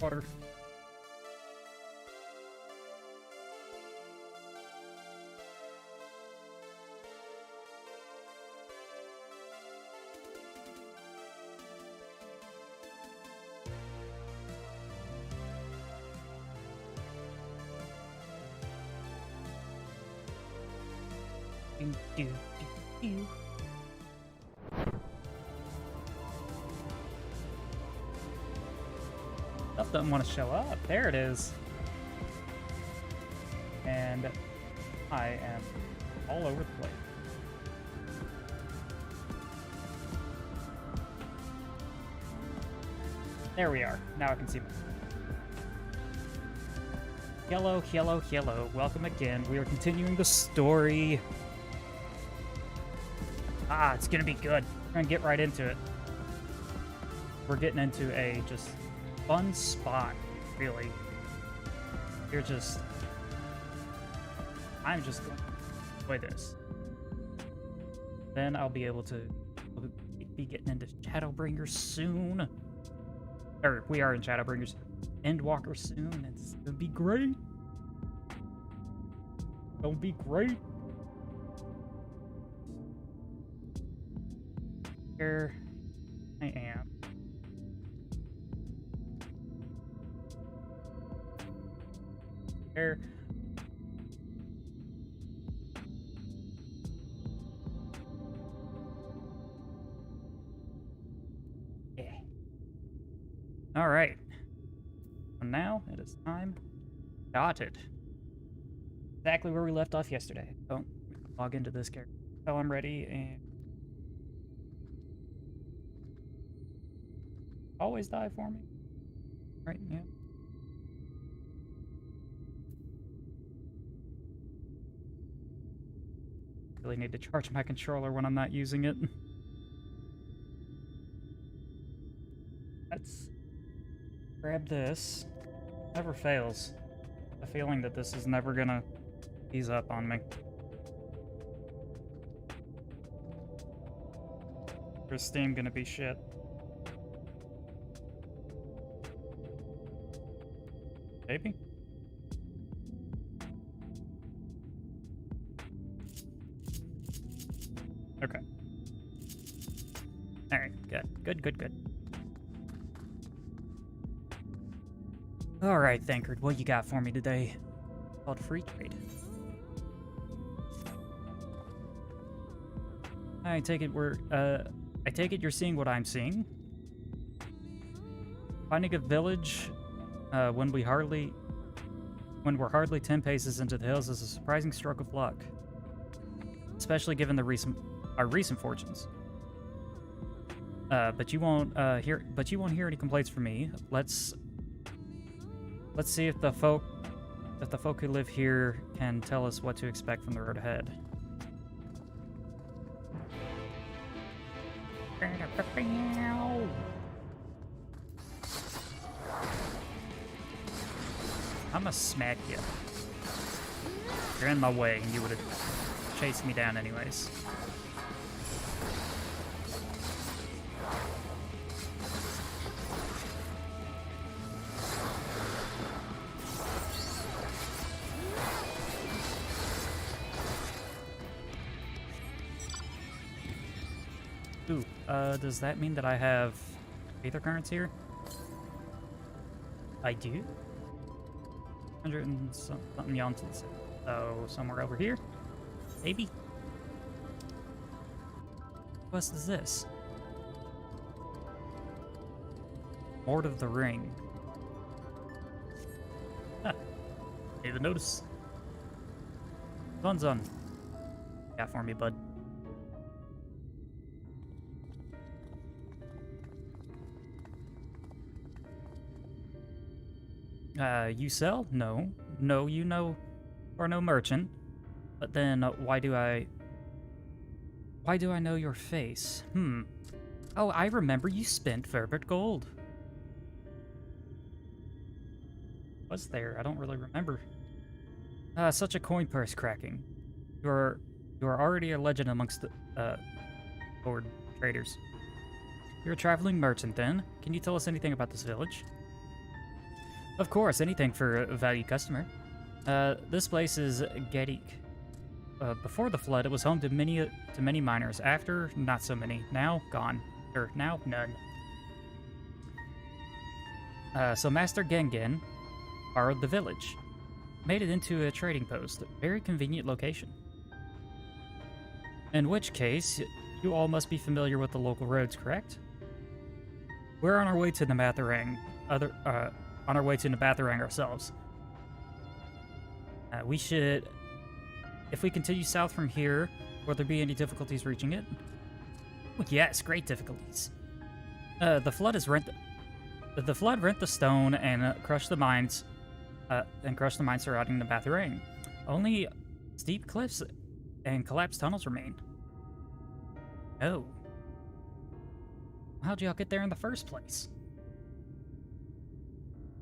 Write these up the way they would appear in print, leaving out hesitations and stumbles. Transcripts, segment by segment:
Water. Do, do, do, do. Stuff doesn't want to show up. There it is. And I am all over the place. There we are. Now I can see my... Hello, hello, hello. Welcome again. We are continuing the story. Ah, it's gonna be good. We're gonna get right into it. We're getting into a just fun spot, really. I'm just going to enjoy this. Then I'll be able to be getting into Shadowbringers soon. Or, we are in Shadowbringers. Endwalker soon. It's gonna be great. Gonna be great. Here I am. There. Yeah. All right. And now it is time. Got it. Exactly where we left off yesterday. Don't log into this character. So I'm ready and always die for me. Right? Yeah. Really need to charge my controller when I'm not using it. Let's grab this. Never fails. A feeling that this is never gonna ease up on me. Is Steam gonna be shit? Maybe? Okay. Alright, good. Good. Alright, Thankard, what you got for me today? Called free trade. I take it you're seeing what I'm seeing. Finding a village when we're hardly 10 paces into the hills is a surprising stroke of luck. Especially given our recent fortunes. But you won't hear any complaints from me. Let's see if the folk who live here can tell us what to expect from the road ahead. I'ma smack you. You're in my way, and you would have chased me down anyways. Ooh, does that mean that I have Aether Currents here? I do? 100 and something yawn to the side. So, somewhere over here? Maybe? What quest is this? Lord of the Ring. Huh. Didn't even notice. Zun. Got for me, bud. You sell? No, you know, or no merchant. But then, why do I know your face? Oh, I remember you spent Verbert gold. Was there? I don't really remember. Such a coin purse cracking. You are already a legend amongst the board traders. You're a traveling merchant then. Can you tell us anything about this village? Of course, anything for a valued customer. This place is Gadik. Before the flood, it was home to many miners. After, not so many. Now, gone. Or now, none. So Master Gengen borrowed the village. Made it into a trading post. Very convenient location. In which case, you all must be familiar with the local roads, correct? We're on our way to Namatharang. On our way to Namatharang ourselves. We should... If we continue south from here, will there be any difficulties reaching it? Oh, yes, great difficulties. The flood rent the stone and crushed the mines, surrounding the Namatharang. Only steep cliffs and collapsed tunnels remain. Oh. How'd y'all get there in the first place?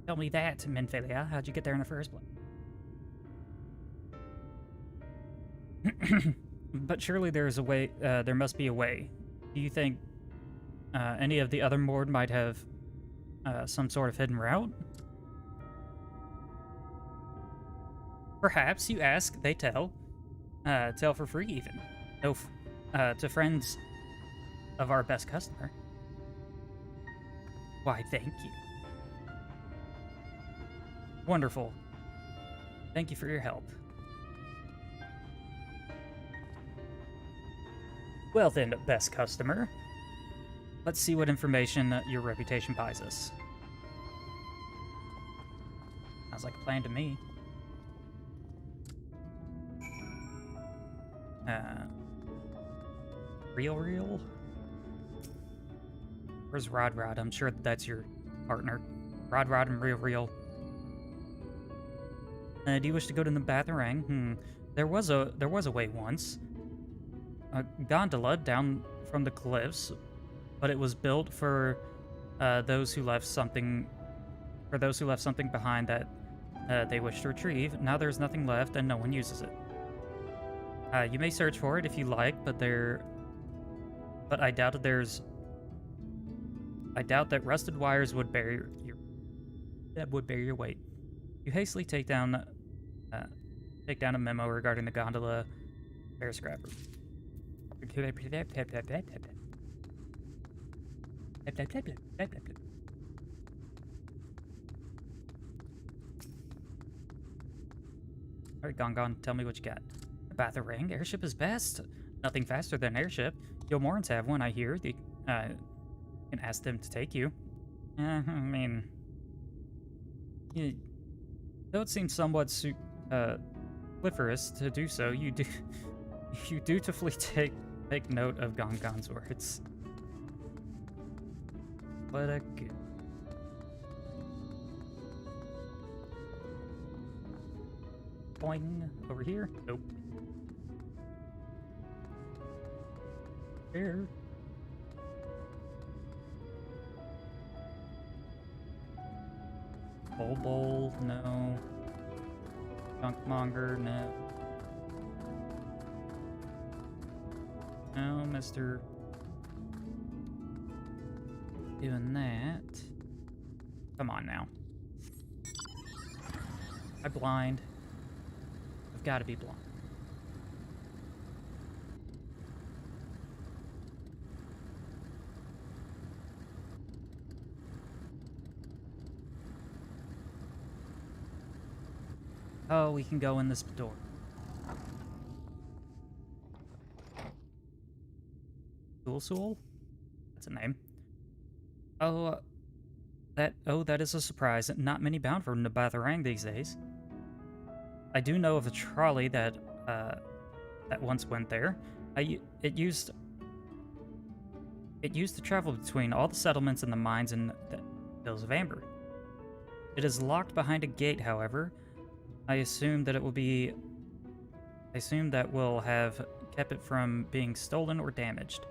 Tell me that, Minfilia. How'd you get there in the first place? But surely there's a way. There must be a way. Do you think any of the other Mord might have some sort of hidden route? Perhaps you ask, they tell. Tell for free, even. No, to friends of our best customer. Why, thank you. Wonderful. Thank you for your help. Well then, best customer. Let's see what information your reputation buys us. Sounds like a plan to me. Real? Where's Rod? I'm sure that's your partner. Rod and Real. Do you wish to go to the Namatharang? There was a way once. A gondola down from the cliffs, but it was built for those who left something behind that they wish to retrieve. Now there's nothing left and no one uses it. You may search for it if you like, but I doubt that rusted wires would bear your weight. You hastily take down a memo regarding the gondola bear scrapper. Alright, Gongon, tell me what you got. Namatharang, airship is best. Nothing faster than airship. Gilmorans have one, I hear. You can ask them to take you. I mean... though it seems somewhat flipperous to do so, you dutifully take note of Gongon's words. What a good... Boing. Over here? Nope. There. Bowl, no. Junkmonger, no. No, Mr. Doing that. Come on now. I'm blind. I've got to be blind. Oh, we can go in this door. Sul? That's a name. That is a surprise. Not many bound for Namatharang these days. I do know of a trolley that once went there. It used to travel between all the settlements and the mines in the Hills of Amber. It is locked behind a gate, however. I assume that will have kept it from being stolen or damaged.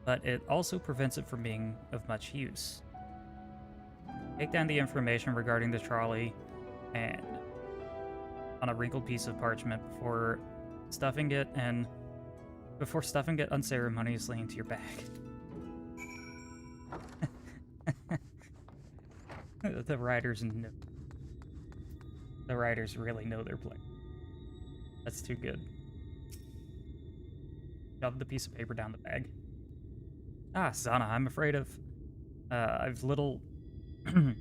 But it also prevents it from being of much use. Take down the information regarding the trolley and on a wrinkled piece of parchment before stuffing it unceremoniously into your bag. The writer's note. The writers really know their play. That's too good. Shove the piece of paper down the bag. Ah, Zana, I'm afraid of... I've little... I'm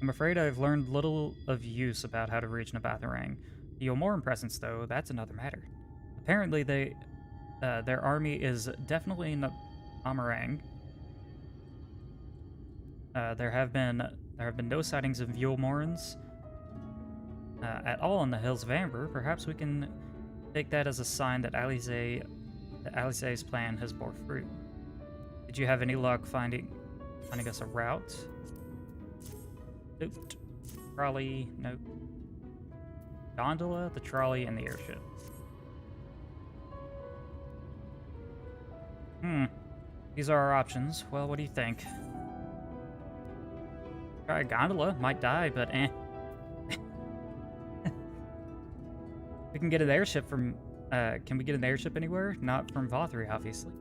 afraid I've learned little of use about how to reach Nabatharang. The Yomoran presence, though, that's another matter. Apparently, their army is definitely in Namarang. There have been no sightings of Yomorans at all on the Hills of Amber. Perhaps we can take that as a sign that Alize's plan has bore fruit. Did you have any luck finding us a route? Nope. Trolley, nope. Gondola, the trolley, and the airship. These are our options. Well, what do you think? Try a gondola. Might die, but eh. We can get an airship from... can we get an airship anywhere? Not from Vothri, obviously.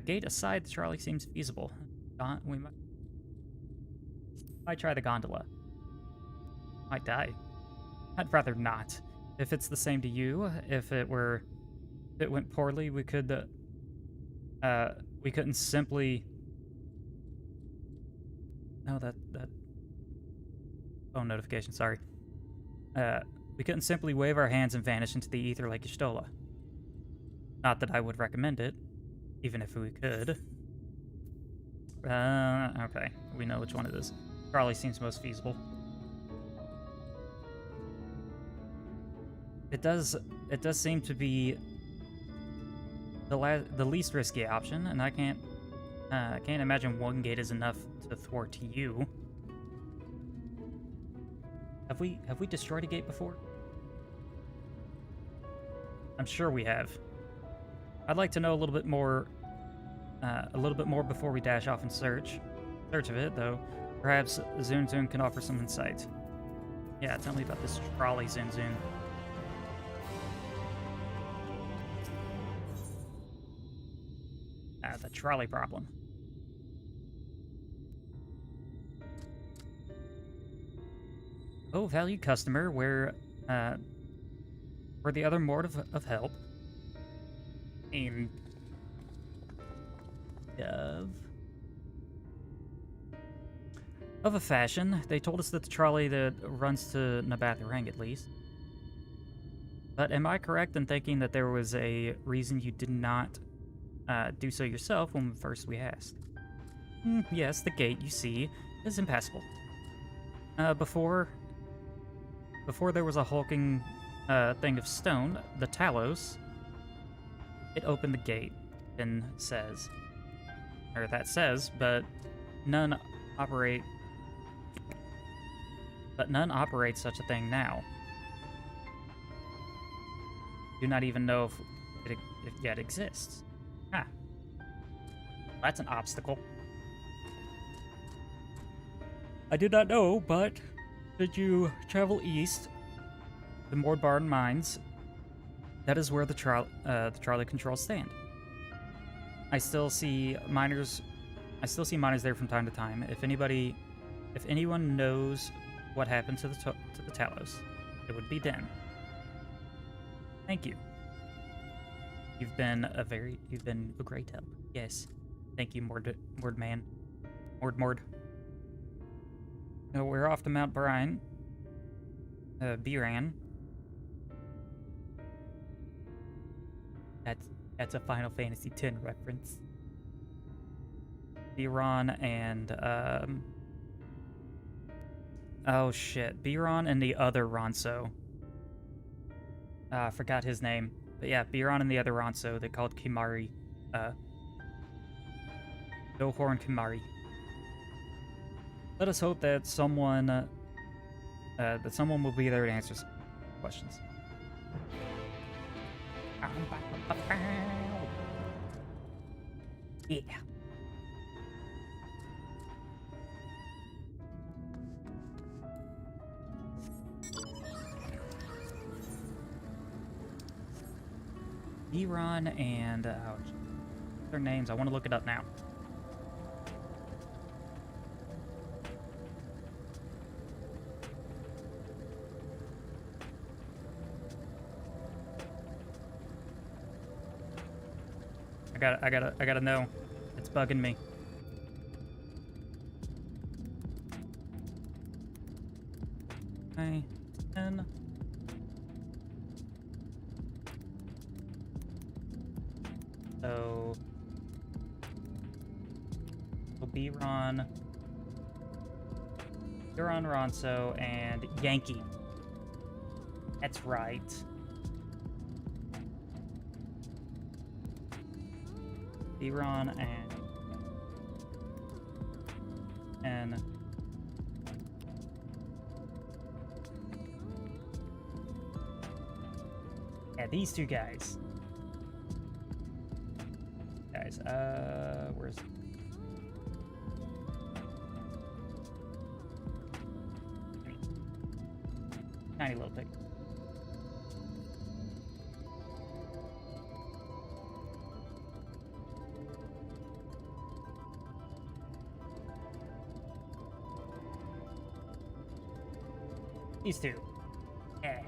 Gate aside, the trolley seems feasible. We might try the gondola. Might die. I'd rather not. If it's the same to you, if it went poorly, we couldn't simply... No, that phone notification, sorry. We couldn't simply wave our hands and vanish into the ether like Y'shtola. Not that I would recommend it, even if we could. Okay, we know which one it is. Probably seems most feasible. It does seem to be the least risky option, and I can't imagine one gate is enough to thwart you. Have we destroyed a gate before? I'm sure we have. I'd like to know a little bit more before we dash off in search of it, though. Perhaps Zun can offer some insight. Yeah, tell me about this trolley, Zun. The trolley problem. Oh, valued customer, we're the other mort of help. Of a fashion. They told us that the trolley that runs to Nabatharang, at least. But am I correct in thinking that there was a reason you did not do so yourself when first we asked? Yes, the gate, you see, is impassable. Before there was a hulking thing of stone, the Talos, it opened the gate, and says, but none operate such a thing now. Do not even know if it yet exists. That's an obstacle. I do not know, but did you travel east, the Mordbarn mines? That is where the trolley controls stand. I still see miners there from time to time. If anyone knows what happened to the Talos, it would be them. Thank you. You've been a great help. Yes. Thank you, Mordman. Mord. We're off to Mount Biran. That's a Final Fantasy X reference. Biran and oh shit, Biran and the other Ronso. I forgot his name, but yeah, Biran and the other Ronso. They called Kimari. Dohorn Kimari. Let us hope that someone will be there to answer some questions. Yeah. Iran and their names. I want to look it up now. I gotta know. It's bugging me. Okay, 10. So will be Ron, Huron Ronso, and Yankee. That's right. Iran and yeah, these two guys. Where's tiny little pig. These two. Yeah.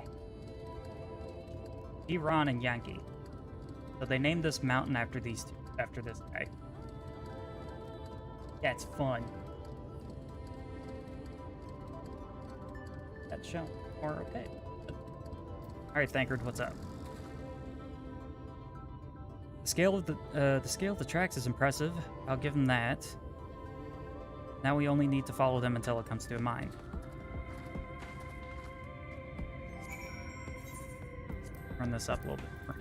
Iran and Yankee. So they named this mountain after these two, after this guy. That's fun. That's shown. Or okay. Alright, Thankard, what's up? The scale of the tracks is impressive. I'll give them that. Now we only need to follow them until it comes to a mine. Run this up a little bit more.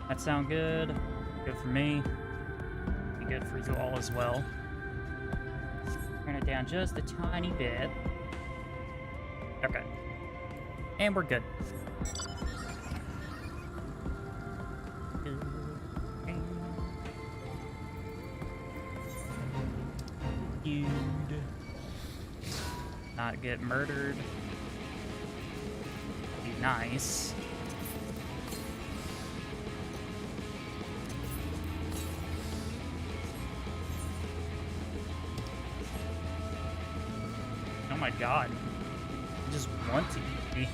That sound good? Good for me. Be good for you all as well. Turn it down just a tiny bit. Okay. And we're good. You'd not get murdered. Be nice. Oh my god. I just want to eat me.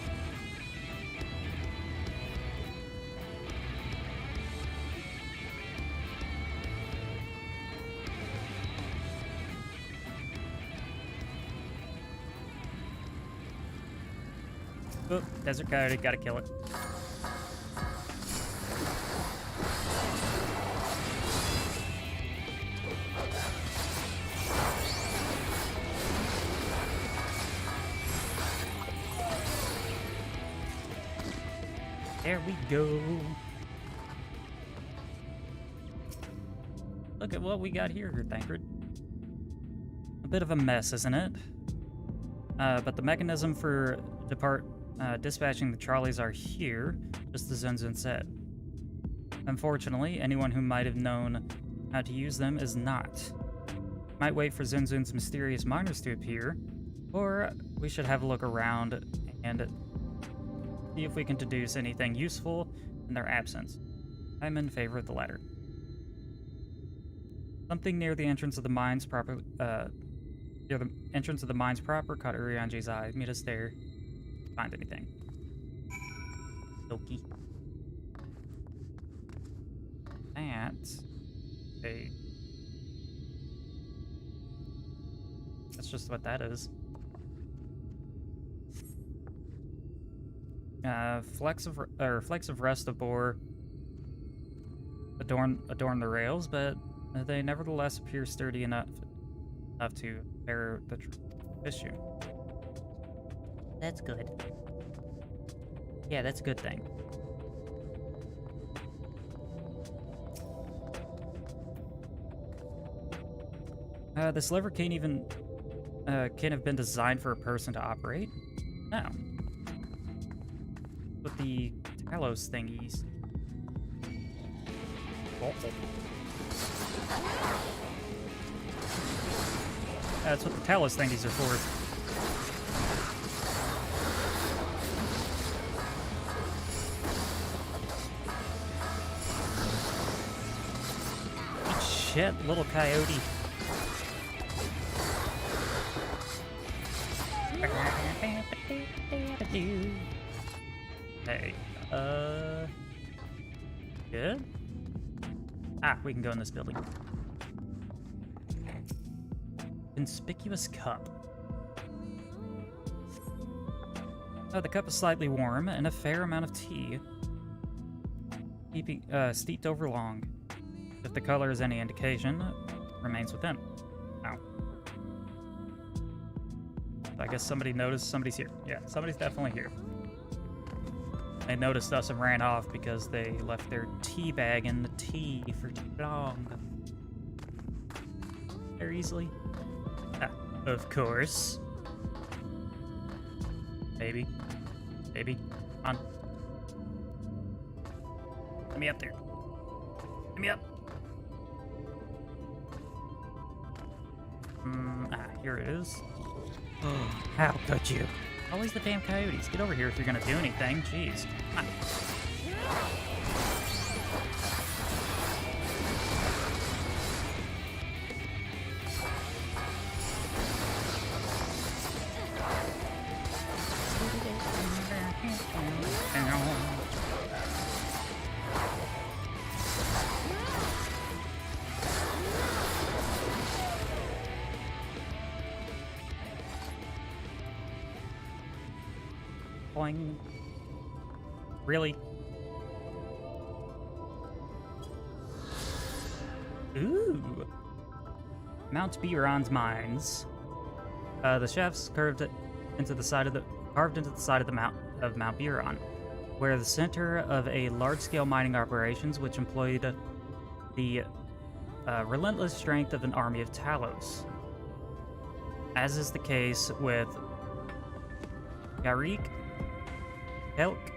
Oh, desert coyote, gotta kill it. There we go. Look at what we got here, Thankard. A bit of a mess, isn't it? But the mechanism for dispatching the Charlies are here, just as Zunzun said. Unfortunately, anyone who might have known how to use them is not. Might wait for Zunzun's mysterious miners to appear, or we should have a look around and see if we can deduce anything useful in their absence. I'm in favor of the latter. Something near the entrance of the mines proper, near the entrance of the mines proper caught Urianji's eye. Meet us there. Find anything. Loki. That's just what that is. Flecks of rust of boar adorn the rails, but they nevertheless appear sturdy enough to bear the issue. That's good. Yeah, that's a good thing. This lever can't have been designed for a person to operate. No. With the Talos thingies. That's what the Talos thingies are for. Eat shit, little coyote. Hey. Good? Ah, we can go in this building. Conspicuous cup. Oh, the cup is slightly warm and a fair amount of tea. Steeped over long. If the color is any indication, remains within. Ow. I guess somebody noticed somebody's here. Yeah, somebody's definitely here. They noticed us and ran off because they left their tea bag in the tea for too long. Very easily. Ah, of course. Baby. Baby. Come on. Let me up there. Let me up. Here it is. How could you? Always the damn coyotes. Get over here if you're gonna do anything. Jeez. Come on. Boing. Really? Ooh. Mount Buron's mines. The shafts carved into the side of the Mount Buron, where the center of a large-scale mining operations which employed the relentless strength of an army of Talos. As is the case with Garik, Helk,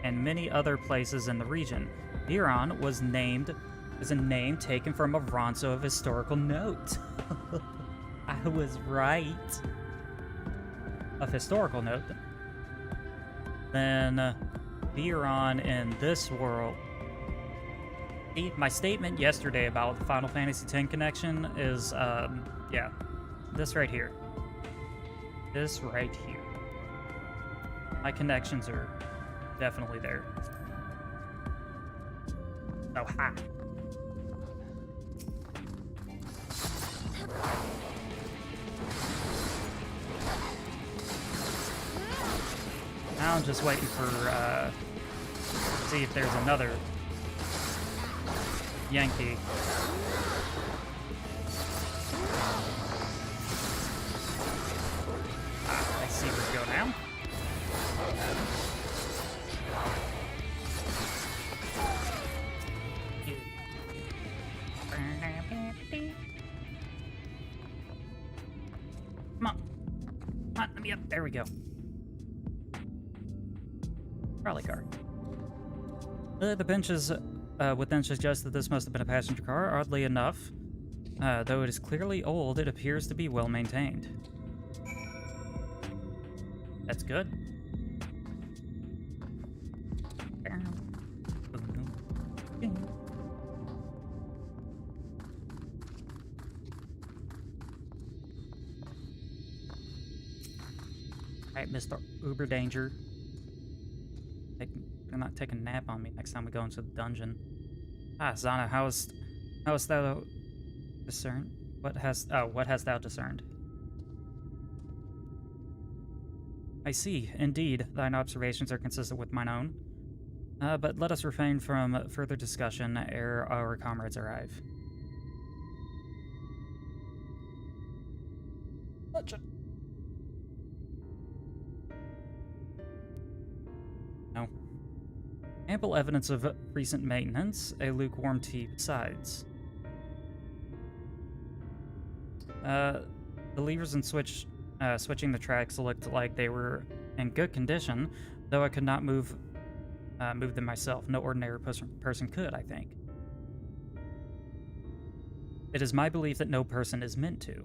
and many other places in the region. Buron was named as a name taken from a Ronso of historical note. I was right. Of historical note. Then Buron in this world. See, my statement yesterday about the Final Fantasy X connection is, yeah, this right here. This right here. My connections are definitely there. Oh, ha. Now I'm just waiting for, see if there's another Yankee. I see where to go now. Come on. Come on, let me up. There we go. Trolley car. The benches would then suggest that this must have been a passenger car. Oddly enough, though it is clearly old, it appears to be well maintained. That's good. Alright, Mr. Uber Danger. You're not taking a nap on me next time we go into the dungeon. Ah, Zana, how hast thou discerned? What hast thou discerned? I see, indeed, thine observations are consistent with mine own. But let us refrain from further discussion ere our comrades arrive. No. Ample evidence of recent maintenance, a lukewarm tea besides. The levers and switching the tracks looked like they were in good condition, though I could not move them myself. No ordinary person could, I think. It is my belief that no person is meant to.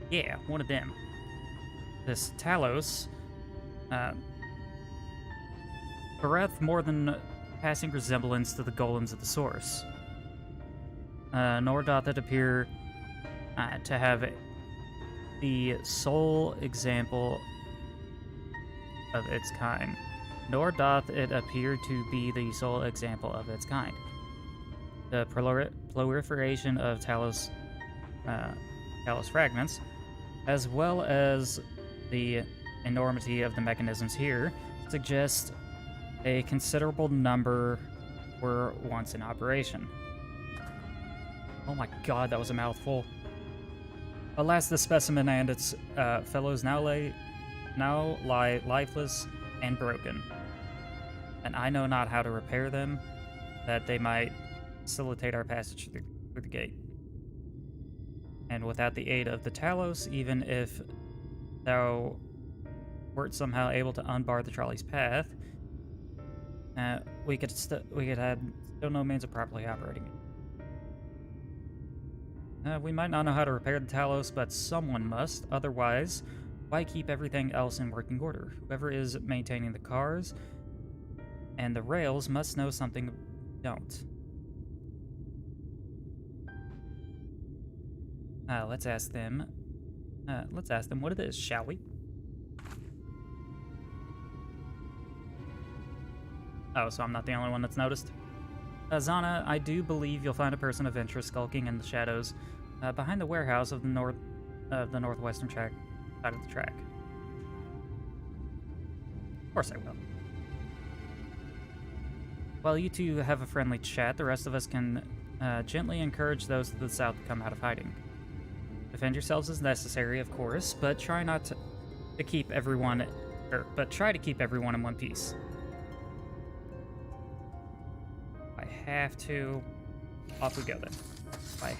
Yeah, one of them. This Talos, bereft more than passing resemblance to the golems of the source. Nor doth it appear to have the sole example of its kind, nor doth it appear to be the sole example of its kind. The proliferation of Talos fragments, as well as the enormity of the mechanisms here, suggest a considerable number were once in operation. Oh my god, that was a mouthful. Alas, the specimen and its fellows now lie lifeless and broken, and I know not how to repair them, that they might facilitate our passage through the gate. And without the aid of the Talos, even if thou wert somehow able to unbar the trolley's path, we could have still no means of properly operating it. We might not know how to repair the Talos, but someone must. Otherwise, why keep everything else in working order? Whoever is maintaining the cars and the rails must know something we don't. Let's ask them what it is, shall we? Oh, so I'm not the only one that's noticed. Zana, I do believe you'll find a person of interest skulking in the shadows behind the warehouse of the northwestern side of the track. Of course I will. While you two have a friendly chat, the rest of us can gently encourage those to the south to come out of hiding. Defend yourselves as necessary, of course, but try to keep everyone in one piece. If I have to, off we go then. If I have.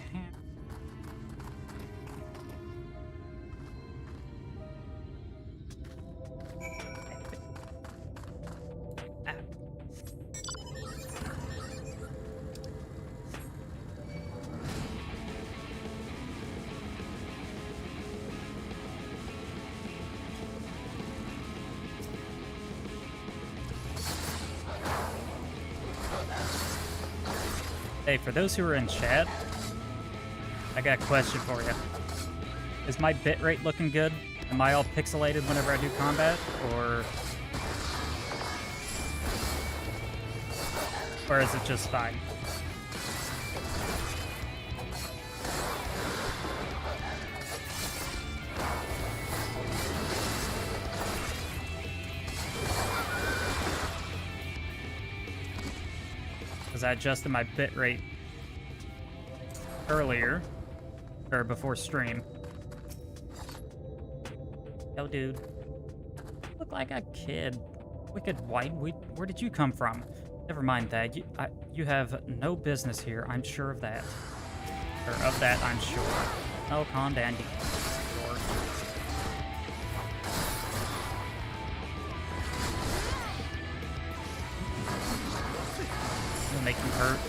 Hey, for those who are in chat, I got a question for you. Is my bitrate looking good? Am I all pixelated whenever I do combat, or is it just fine? Because I adjusted my bitrate earlier, or before stream. Yo, dude. You look like a kid. Wicked white. Where did you come from? Never mind that. You have no business here. I'm sure of that. Or of that, I'm sure. Oh, calm down. It'll make you hurt.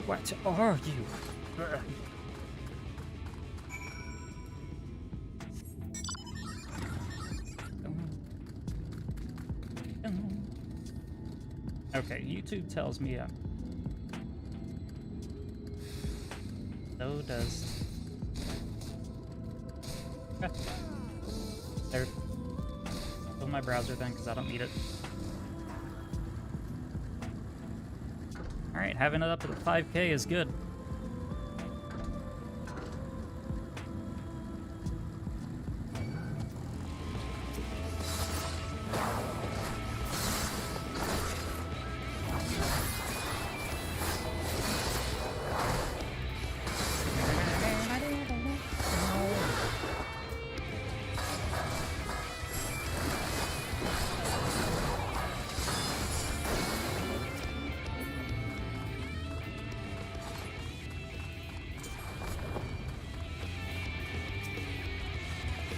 What are you? Okay, YouTube tells me so does. There. Fill my browser then, because I don't need it. Alright, having it up at 5K is good.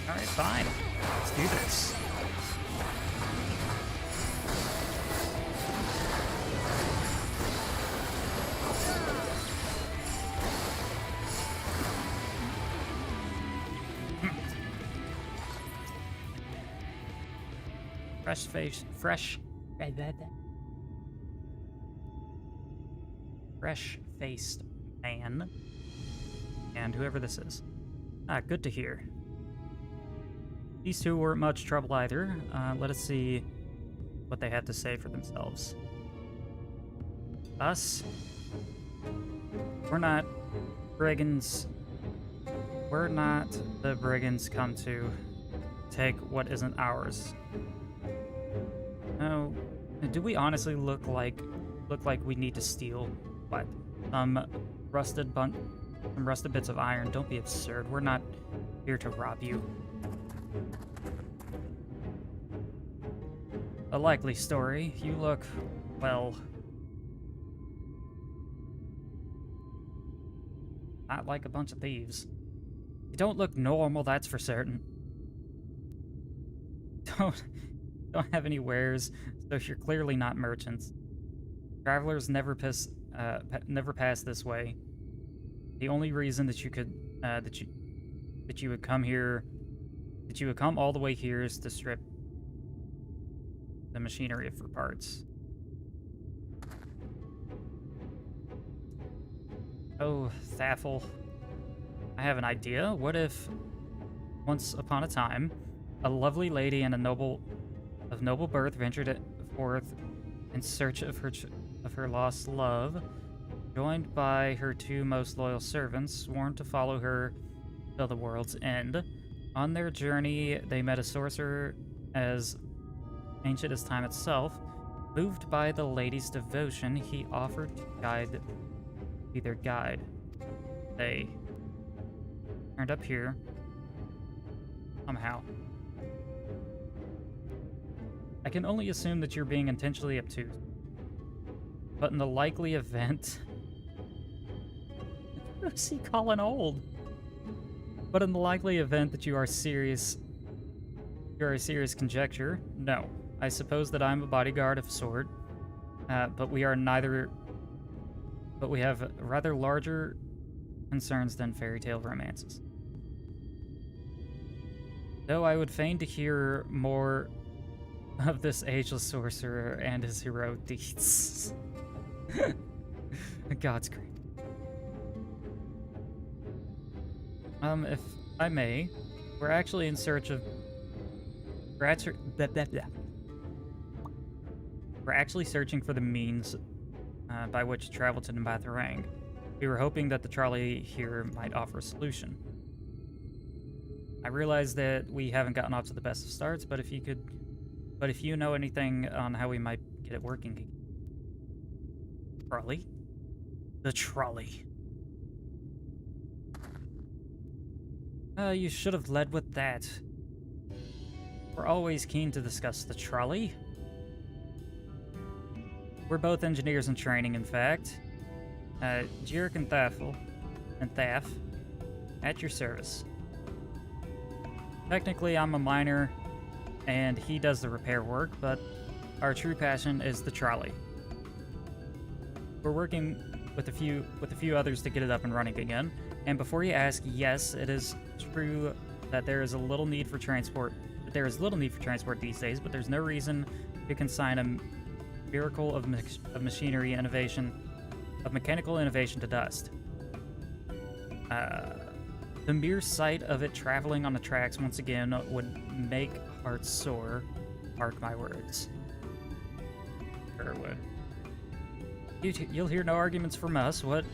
Alright, fine. Let's do this. Fresh fresh-faced man. And whoever this is. Ah, good to hear. These two weren't much trouble either. Let us see what they had to say for themselves. Us? We're not brigands. We're not the brigands come to take what isn't ours. Oh, do we honestly look like we need to steal what? Rusted bits of iron? Don't be absurd. We're not here to rob you. A likely story. You look, well, not like a bunch of thieves. You don't look normal, that's for certain. Don't have any wares, so you're clearly not merchants. Travelers never pass this way. The only reason that you could that you would come here, that you would come all the way here, is to strip the machinery for parts. Oh, Thaffel. I have an idea. What if, once upon a time, a lovely lady and of noble birth ventured forth in search of her lost love, joined by her two most loyal servants, sworn to follow her till the world's end. On their journey, they met a sorcerer as ancient as time itself. Moved by the lady's devotion, he offered to be their guide. They turned up here somehow. I can only assume that you're being intentionally obtuse. But in the likely event... Who's he calling old? But in the likely event that you are a serious conjecture, no. I suppose that I'm a bodyguard of a sort, but we are neither... But we have rather larger concerns than fairy tale romances. Though I would fain to hear more of this ageless sorcerer and his heroic deeds. God's great. If I may, we're actually in search of... We're actually searching for the means by which to travel to Nambatharang. We were hoping that the trolley here might offer a solution. I realize that we haven't gotten off to the best of starts, but if you know anything on how we might get it working. Trolley? The trolley. You should have led with that. We're always keen to discuss the trolley. We're both engineers in training, in fact. Jirk and Thaf, at your service. Technically, I'm a miner, and he does the repair work, but our true passion is the trolley. We're working with a few others to get it up and running again. And before you ask, yes, it is true that there is little need for transport these days, but there's no reason to consign a miracle of machinery innovation, of mechanical innovation to dust. The mere sight of it traveling on the tracks once again would make hearts sore. Mark my words. Sure would. You'll hear no arguments from us. What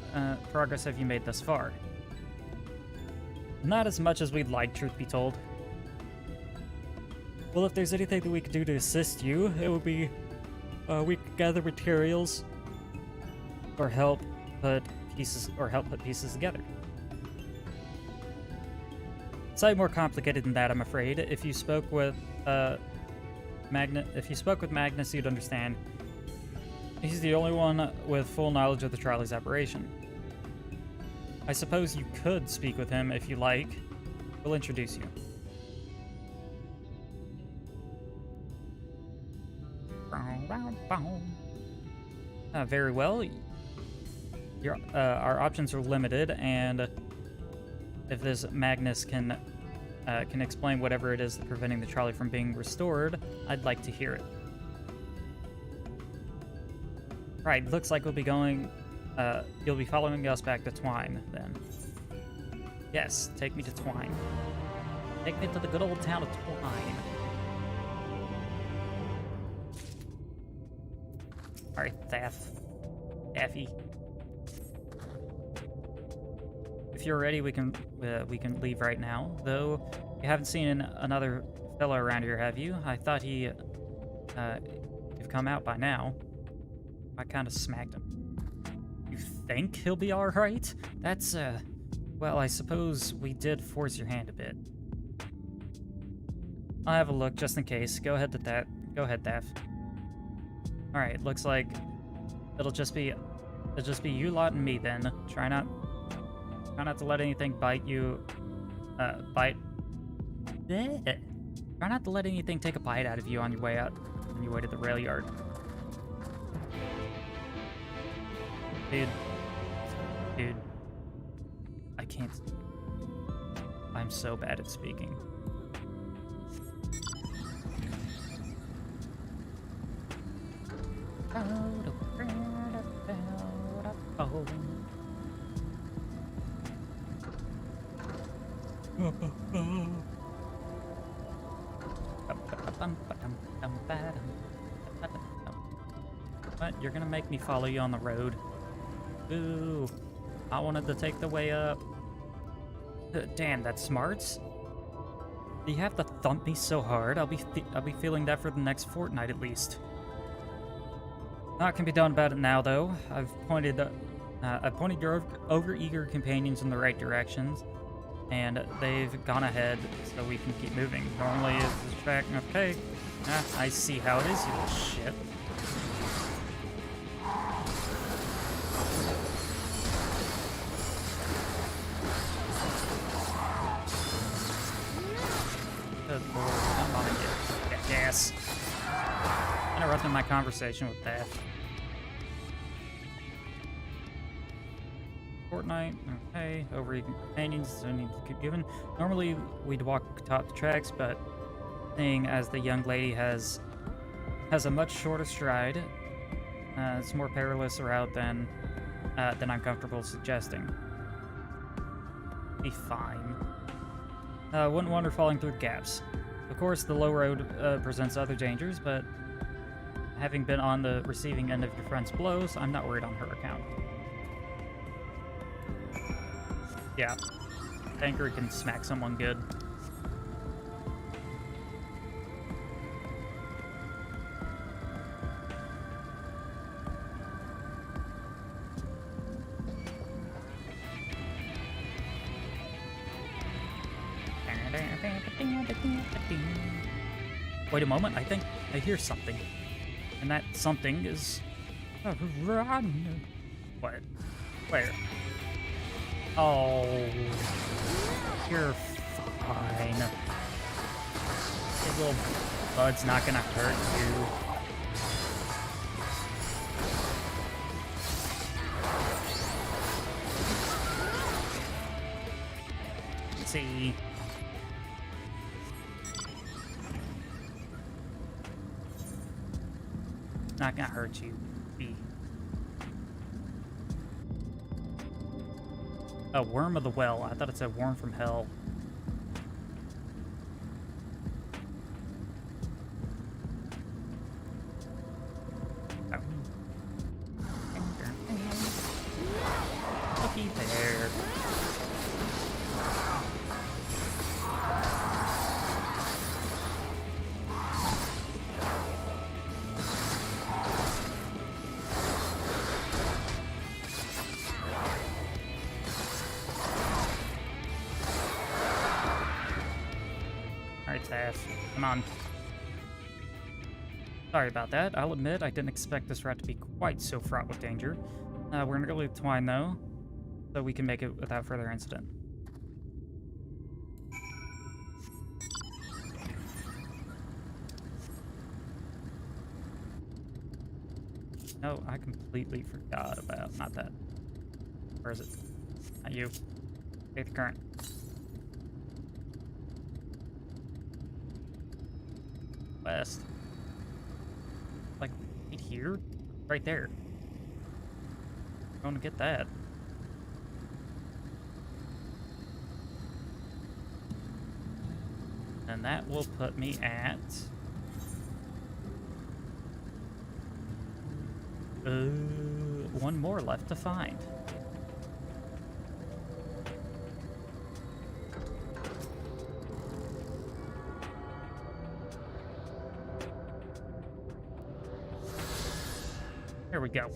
progress have you made thus far? Not as much as we'd like, truth be told. Well, if there's anything that we could do to assist you, it would be we could gather materials or help put pieces together. Slightly more complicated than that, I'm afraid. If you spoke with Magnus, you'd understand. He's the only one with full knowledge of the trolley's operation. I suppose you could speak with him if you like. We'll introduce you. Very well. Our options are limited, and if this Magnus can explain whatever it is that's preventing the trolley from being restored, I'd like to hear it. Right, looks like we'll be going You'll be following us back to Twine, then. Yes, take me to Twine. Take me to the good old town of Twine. Alright, Daffy. If you're ready, we can leave right now. Though, you haven't seen another fellow around here, have you? I thought you've come out by now. I kind of smacked him. You think he'll be alright? That's, well, I suppose we did force your hand a bit. I'll have a look just in case. Go ahead, Daff. Alright, looks like it'll just be you lot and me then. Try not to let anything bite you. Try not to let anything take a bite out of you on your way to the rail yard. Dude, I can't. I'm so bad at speaking. What? You're gonna make me follow you on the road? Ooh, I wanted to take the way up. Damn, that's smarts. You have to thump me so hard. I'll be feeling that for the next fortnight at least. Naught can be done about it now, though. I've pointed your over-eager companions in the right directions, and they've gone ahead, so we can keep moving. Normally, it's distracting. Okay, I see how it is, you little shit. Good lord, come on and get gas. Interrupting my conversation with that. Fortnite, okay. Over-eager companions, so need to keep giving. Normally, we'd walk top the tracks, but seeing as the young lady has a much shorter stride, it's a more perilous route than I'm comfortable suggesting. Be fine. Wouldn't wonder falling through gaps. Of course, the low road presents other dangers, but having been on the receiving end of your friend's blows, I'm not worried on her account. Yeah, Tanker can smack someone good. Wait a moment, I think I hear something. And that something is a run. What? Where? Oh, you're fine. Your little bud's not gonna hurt you. Let's see. Not gonna hurt you. Be. A worm of the well. I thought it said worm from hell. Oh. Looky there. Come on. Sorry about that. I'll admit I didn't expect this route to be quite so fraught with danger. We're gonna go leave Twine though, so we can make it without further incident. No, I completely forgot about not that. Where is it? Not you. Take the current. West. Like, right here? Right there. Going to get that. And that will put me at... one more left to find. Here we go.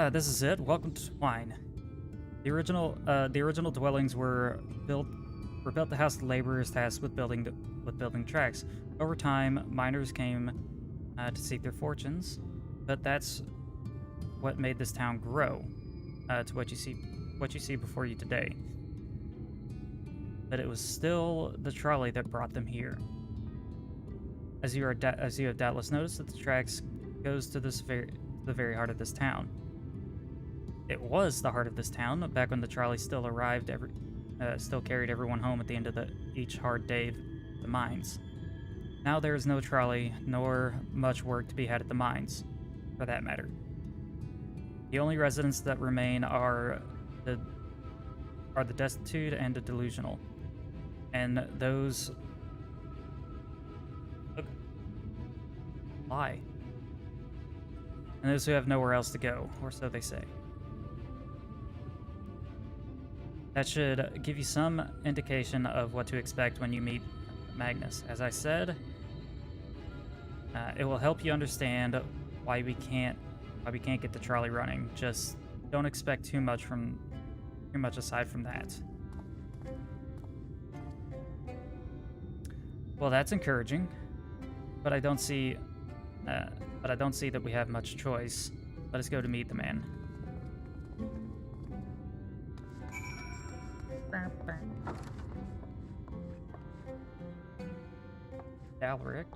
This is it. Welcome to Twine. The original dwellings were built to house the laborers tasked with building tracks. Over time, miners came to seek their fortunes, but that's what made this town grow to what you see before you today. But it was still the trolley that brought them here. As you have doubtless noticed, that the tracks goes to the very heart of this town. It was the heart of this town back when the trolley still carried everyone home at the end of each hard day of the mines. Now there is no trolley, nor much work to be had at the mines, for that matter. The only residents that remain are the destitute and the delusional, and those lie, and those who have nowhere else to go, or so they say. That should give you some indication of what to expect when you meet Magnus. As I said, it will help you understand why we can't get the trolley running. Just don't expect too much aside from that. Well, that's encouraging, but I don't see that we have much choice. Let us go to meet the man. Alaric.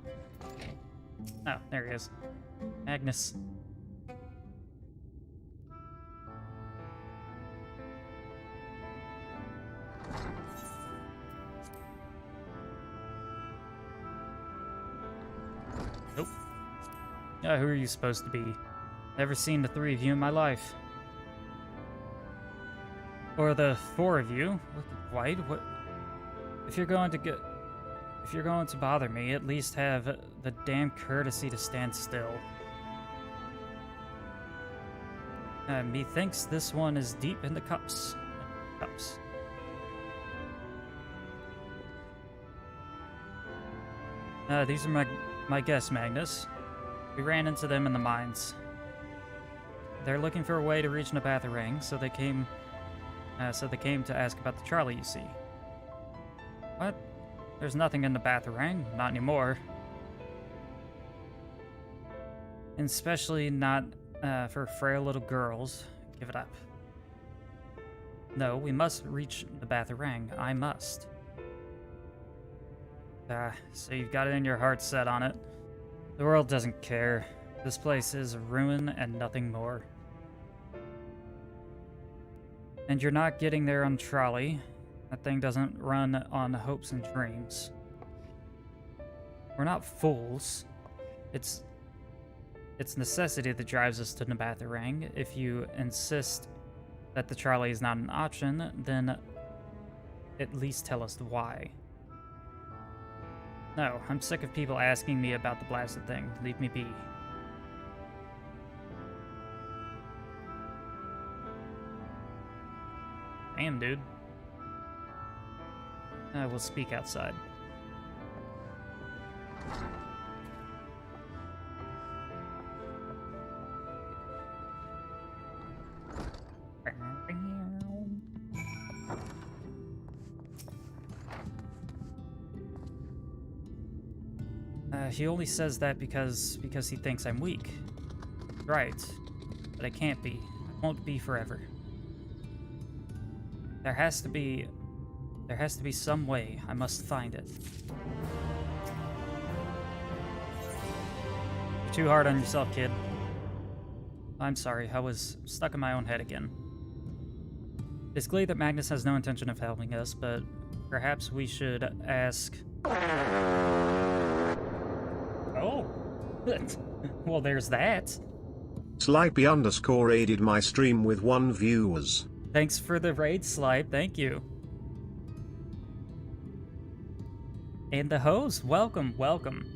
Oh, there he is. Magnus. Nope. Who are you supposed to be? Never seen the three of you in my life. Or the four of you. White? What? If you're going to bother me, at least have the damn courtesy to stand still. Methinks this one is deep in the cups. These are my guests, Magnus. We ran into them in the mines. They're looking for a way to reach Nabatharang, so they came to ask about the trolley, you see. What? There's nothing in Nabatharang, not anymore. And especially not for frail little girls. Give it up. No, we must reach Nabatharang. I must. So you've got it in your heart set on it. The world doesn't care. This place is a ruin and nothing more. And you're not getting there on trolley. That thing doesn't run on hopes and dreams. We're not fools. It's necessity that drives us to Nabatharang. If you insist that the trolley is not an option, then at least tell us why. No, I'm sick of people asking me about the blasted thing. Leave me be. Damn, dude. We'll speak outside. He only says that because he thinks I'm weak. Right. But I can't be. I won't be forever. There has to be some way. I must find it. You're too hard on yourself, kid. I'm sorry, I was stuck in my own head again. It's clear that Magnus has no intention of helping us, but perhaps we should ask... Oh! Well, there's that. Slipey_ aided my stream with 1 viewers. Thanks for the raid, Slipe. Thank you. And the host, welcome, welcome.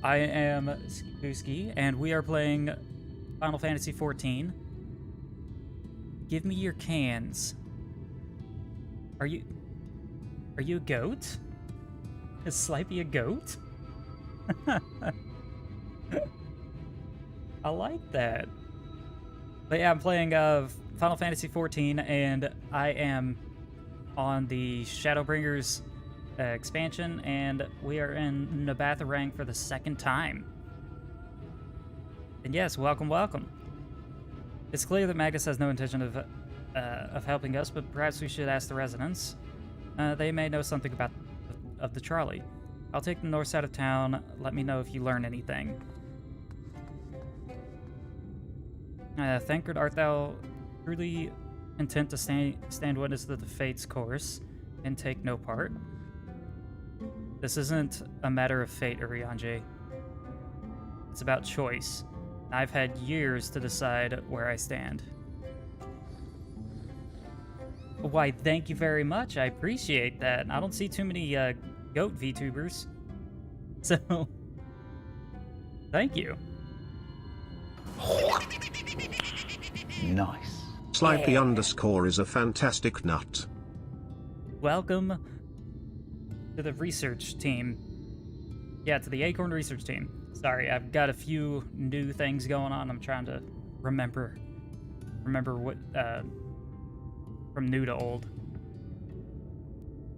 I am Skibuski, and we are playing Final Fantasy XIV. Give me your cans. Are you a goat? Is Slipey a goat? I like that. But yeah, I'm playing Final Fantasy XIV, and I am on the Shadowbringers expansion, and we are in Nabatharang for the 2nd time. And yes, welcome, welcome. It's clear that Magnus has no intention of helping us, but perhaps we should ask the residents. They may know something about the Charlie. I'll take the north side of town. Let me know if you learn anything. Thankard, art thou truly content to stand witness to the fate's course and take no part? This isn't a matter of fate, Urianger. It's about choice. I've had years to decide where I stand. Why, thank you very much. I appreciate that. I don't see too many goat VTubers. So, thank you. Nice. Slipey_ is a fantastic nut. Welcome to the research team. Yeah, to the Acorn research team. Sorry, I've got a few new things going on. I'm trying to remember what from new to old.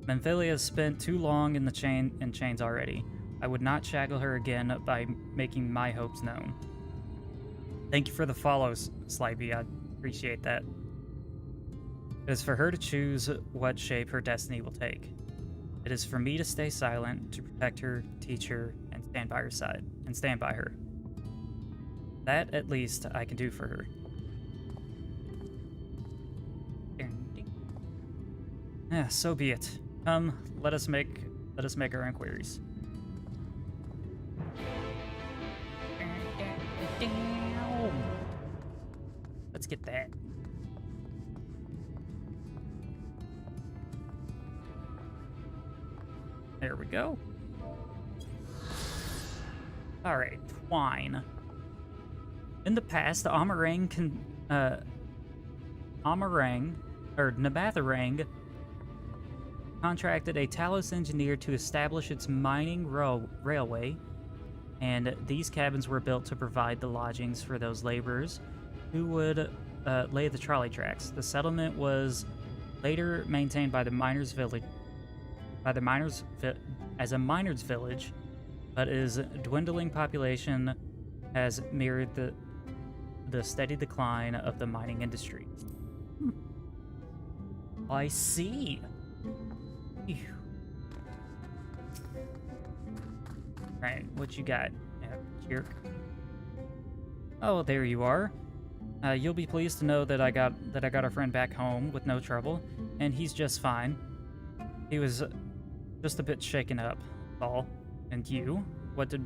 Menphilia has spent too long in chains already. I would not shackle her again by making my hopes known. Thank you for the follows, Slipey. I appreciate that. It is for her to choose what shape her destiny will take. It is for me to stay silent, to protect her, teach her, and stand by her side, and stand by her. That, at least, I can do for her. Yeah, so be it. Come, let us make our inquiries. Let's get that. There we go. Alright, twine. In the past, Nabatharang contracted a Talos engineer to establish its mining railway, and these cabins were built to provide the lodgings for those laborers who would lay the trolley tracks. The settlement was later maintained by the miners' village, as a miners' village, but its dwindling population has mirrored the steady decline of the mining industry. I see. Phew. Right, what you got, jerk? Oh, there you are. You'll be pleased to know that I got our friend back home with no trouble, and he's just fine. He was just a bit shaken up, all. And you? What did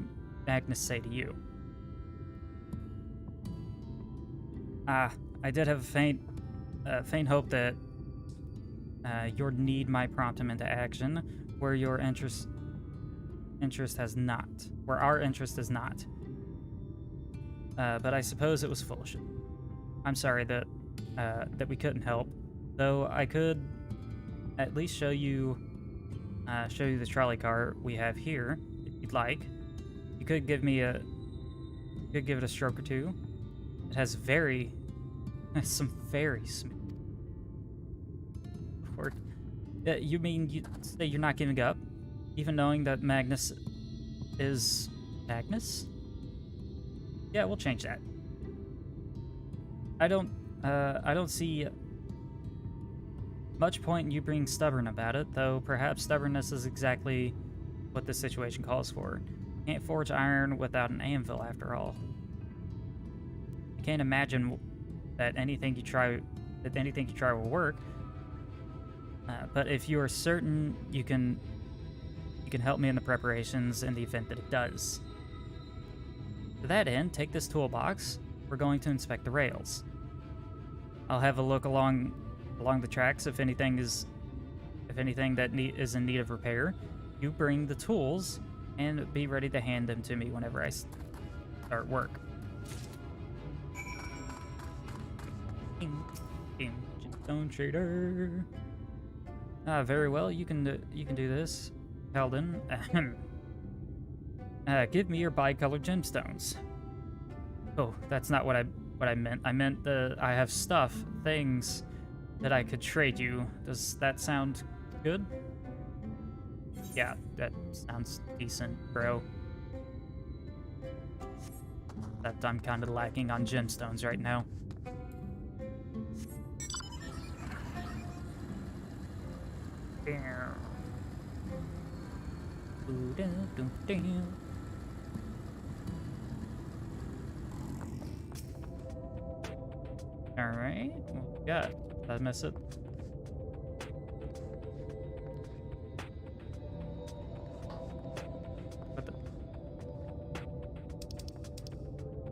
Magnus say to you? I did have a faint hope that your need might prompt him into action, where your interest has not, where our interest is not. But I suppose it was foolish. I'm sorry that we couldn't help, though I could at least show you the trolley car we have here, if you'd like. You could give it a stroke or two. It has some very smooth work. You mean you say you're not giving up, even knowing that Magnus is Magnus? Yeah, we'll change that. I don't see much point in you being stubborn about it, though perhaps stubbornness is exactly what this situation calls for. Can't forge iron without an anvil, after all. can't imagine that anything you try will work. But if you are certain, you can help me in the preparations in the event that it does. To that end, take this toolbox. We're going to inspect the rails. I'll have a look along the tracks if anything that is in need of repair. You bring the tools and be ready to hand them to me whenever I start work. Stone trader. Very well. You can do this, Sheldon. Give me your bi-colored gemstones. Oh, that's not what I meant. I meant I have things that I could trade you. Does that sound good? Yeah, that sounds decent, bro. That I'm kind of lacking on gemstones right now. Alright, what we got? Did I miss it? What the?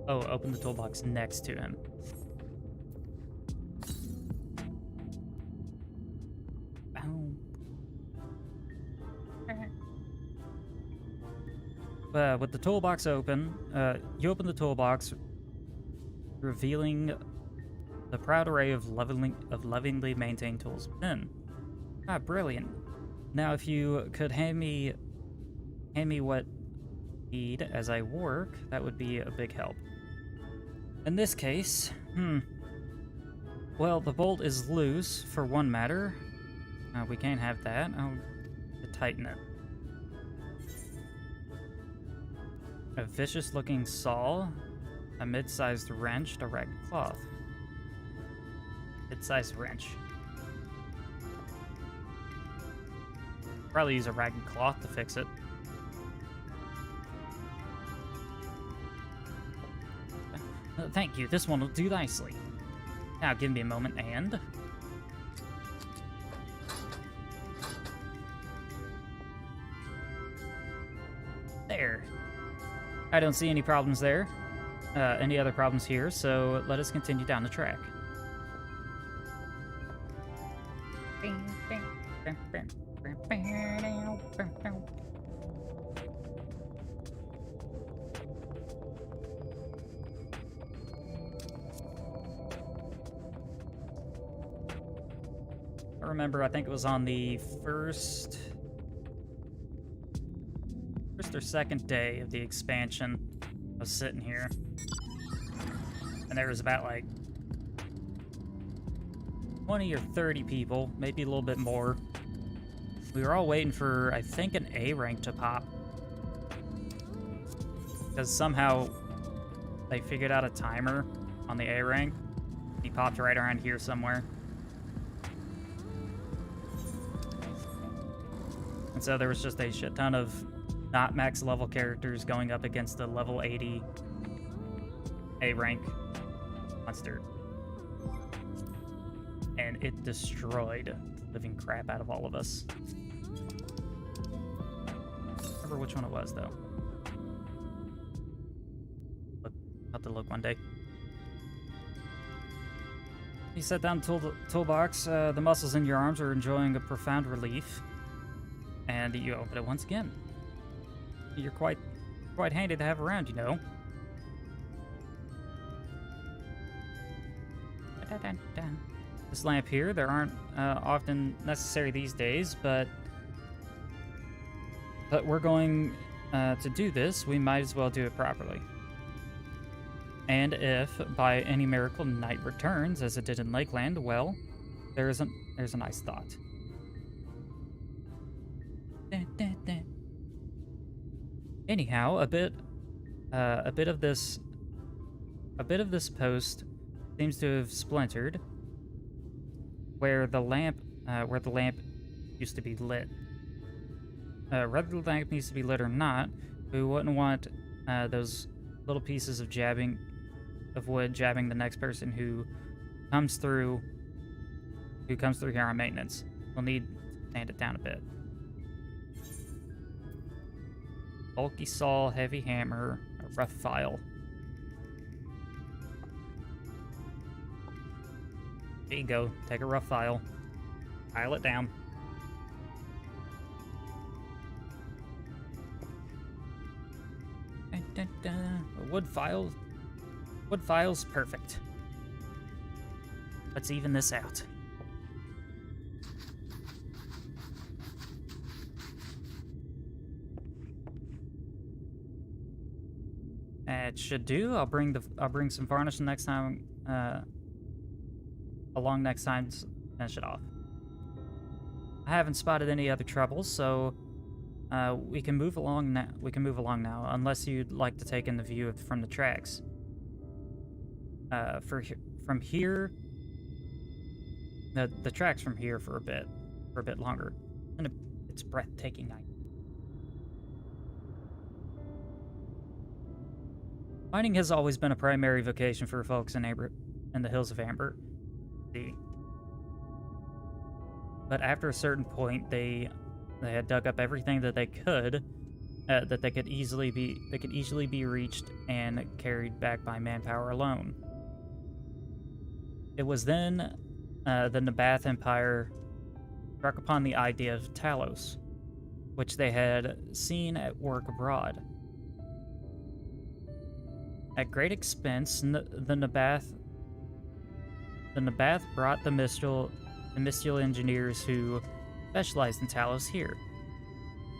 Oh, open the toolbox next to him. With the toolbox open, you open the toolbox, revealing the proud array of lovingly maintained tools within. Ah, brilliant. Now, if you could hand me what you need as I work, that would be a big help. In this case, well, the bolt is loose for one matter. We can't have that. I'll tighten it. A vicious-looking saw, a mid-sized wrench, a ragged cloth. Mid-sized wrench. Probably use a ragged cloth to fix it. Thank you, this one will do nicely. Now give me a moment and... There. I don't see any problems there. Any other problems here, so let us continue down the track. I remember, I think it was on the first or second day of the expansion. I was sitting here, and there was about like 20 or 30 people, maybe a little bit more. We were all waiting for, I think, an A rank to pop, because somehow they figured out a timer on the A rank. He popped right around here somewhere. And so there was just a shit ton of not max level characters going up against a level 80 A rank monster. And it destroyed the living crap out of all of us. I don't remember which one it was, though. I'll have to look one day. You set down the toolbox. The muscles in your arms are enjoying a profound relief. And you open it once again. You're quite handy to have around, you know. This lamp here, there aren't often necessary these days, but we're going to do this. We might as well do it properly. And if by any miracle night returns, as it did in Lakeland, well, there's a nice thought. Anyhow, a bit of this post seems to have splintered where the lamp used to be lit. Whether the lamp needs to be lit or not, we wouldn't want those little pieces of jabbing of wood, jabbing the next person who comes through here on maintenance. We'll need to sand it down a bit. Bulky saw, heavy hammer, a rough file. There you go. Take a rough file. Pile it down. Dun, dun, dun. A wood file. Wood file's perfect. Let's even this out. It should do. I'll bring some varnish next time. Along next time to finish it off. I haven't spotted any other troubles, so we can move along now. Unless you'd like to take in the view from the tracks. From here, the tracks from here for a bit longer, and it's breathtaking night. Mining has always been a primary vocation for folks in the Hills of Amber. But after a certain point, they had dug up everything that they could, that could easily be reached and carried back by manpower alone. It was then the Nabath Empire struck upon the idea of Talos, which they had seen at work abroad. At great expense, the Nabath brought the Mystial engineers who specialized in Talos here,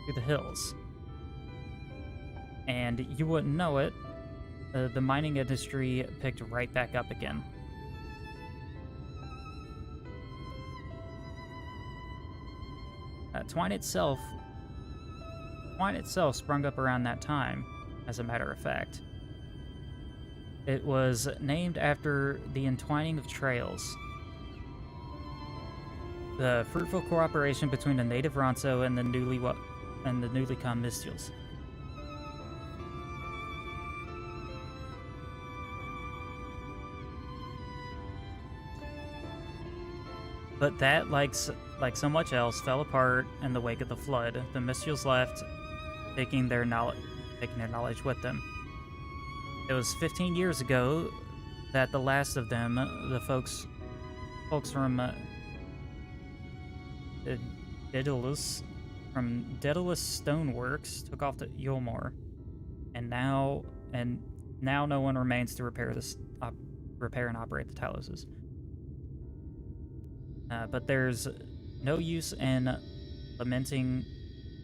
to the hills. And you wouldn't know it, the mining industry picked right back up again. Twine itself sprung up around that time, as a matter of fact. It was named after the entwining of trails. The fruitful cooperation between the native Ronso and the newly come Mystials. But that, like so much else, fell apart in the wake of the flood. The Mystials left, taking their knowledge with them. It was 15 years ago that the last of them, the folks from Daedalus Stoneworks, took off to Yulmore, and now no one remains to repair and operate the Taloses. But there's no use in lamenting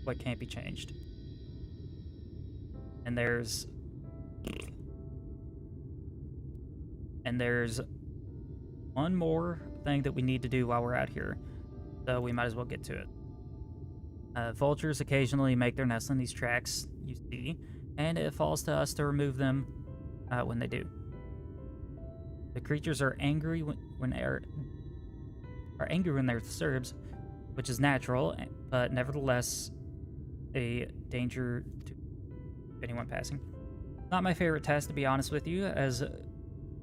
what can't be changed. And there's one more thing that we need to do while we're out here, so we might as well get to it. Vultures occasionally make their nests on these tracks, you see, and it falls to us to remove them when they do. The creatures are angry when they're disturbed, which is natural, but nevertheless a danger to anyone passing. Not my favorite task, to be honest with you. As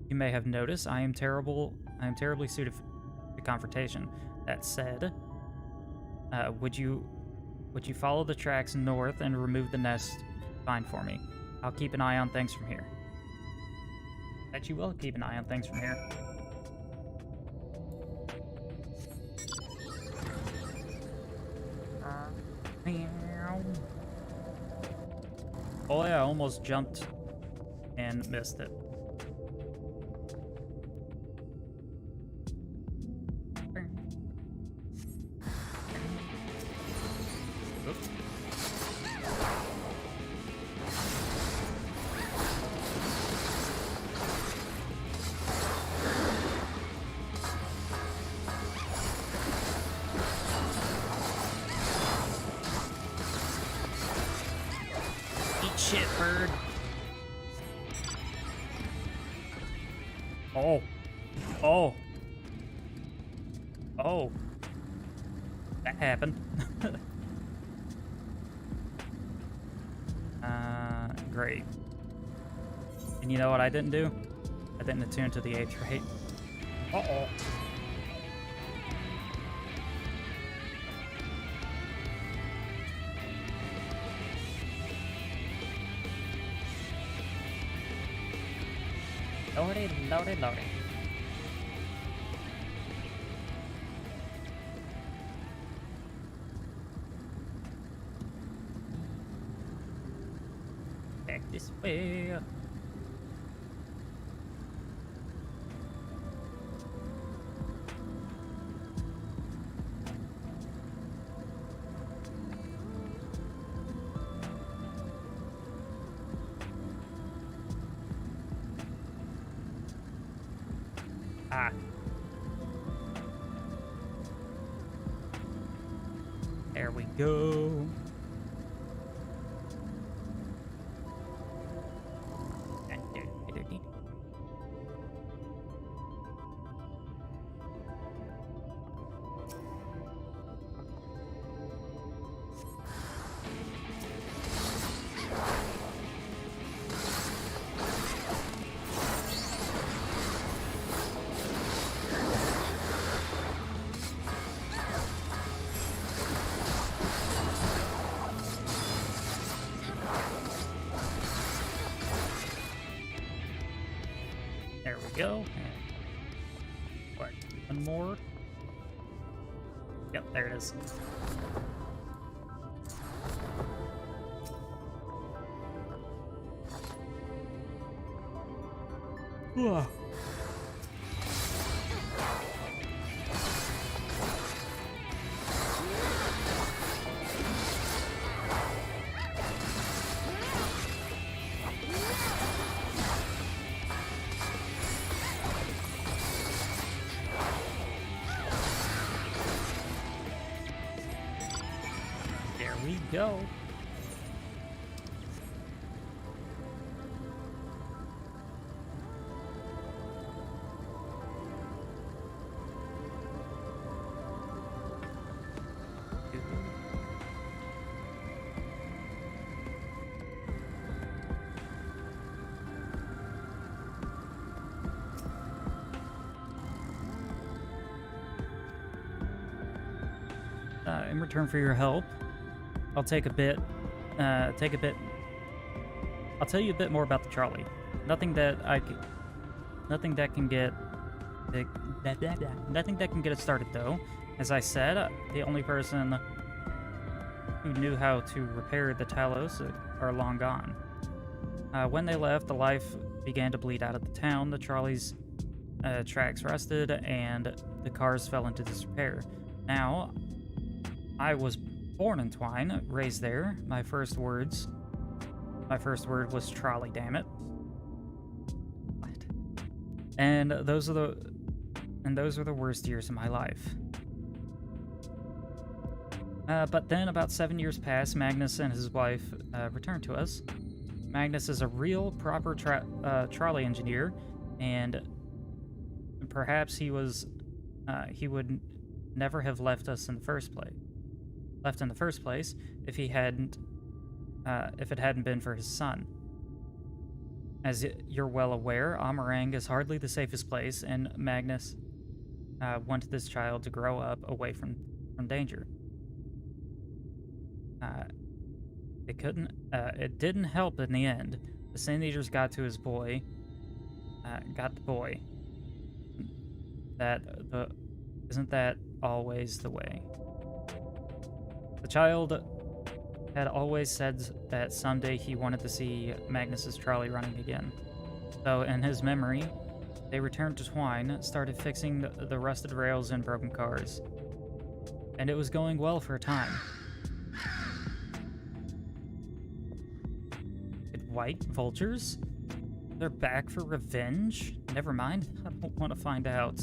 you may have noticed, I am terribly suited to confrontation. That said, would you follow the tracks north and remove the nest you find for me? I'll keep an eye on things from here. Bet you will keep an eye on things from here. Oh yeah, I almost jumped and missed it. Oops. Eat shit, bird. Oh. Oh. Oh. That happened. Great. And you know what I didn't do? I didn't attune to the age rate. Uh-oh. Lordy, lordy, lordy. Back this way. Ah. There we go. There we go. And what? One more? Yep, there it is. Ugh. There we go. In return for your help, I'll take a bit. I'll tell you a bit more about the Charlie. Nothing that can get it started though. As I said, the only person who knew how to repair the Talos are long gone. When they left, the life began to bleed out of the town. The Charlie's tracks rusted, and the cars fell into disrepair. Now, I was born in Twine, raised there. My first word was trolley, damn it. What? And those are the worst years of my life. But then, about 7 years passed. Magnus and his wife returned to us. Magnus is a real, proper trolley engineer, and perhaps he would never have left us in the first place. If it hadn't been for his son. As you're well aware, Amarang is hardly the safest place, and Magnus wanted this child to grow up away from danger. It didn't help in the end. The Sin Eaters got the boy. Isn't that always the way? The child had always said that someday he wanted to see Magnus's trolley running again. So, in his memory, they returned to Twine, started fixing the rusted rails and broken cars. And it was going well for a time. White vultures? They're back for revenge? Never mind, I don't want to find out.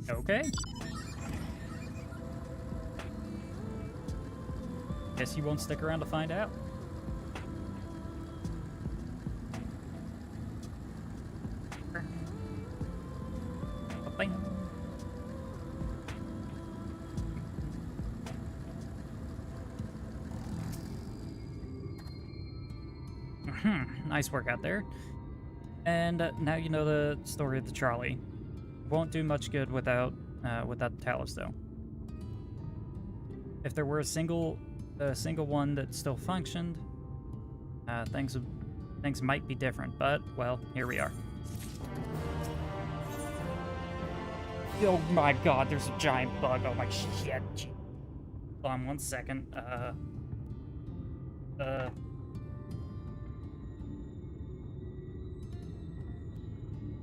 Okay. Guess you won't stick around to find out. Bang. Nice work out there. And now you know the story of the Charlie. Won't do much good without the Talos, though. If there were a single one that still functioned, things might be different. But well, here we are. Oh my God! There's a giant bug. Oh my shit! Hold on 1 second.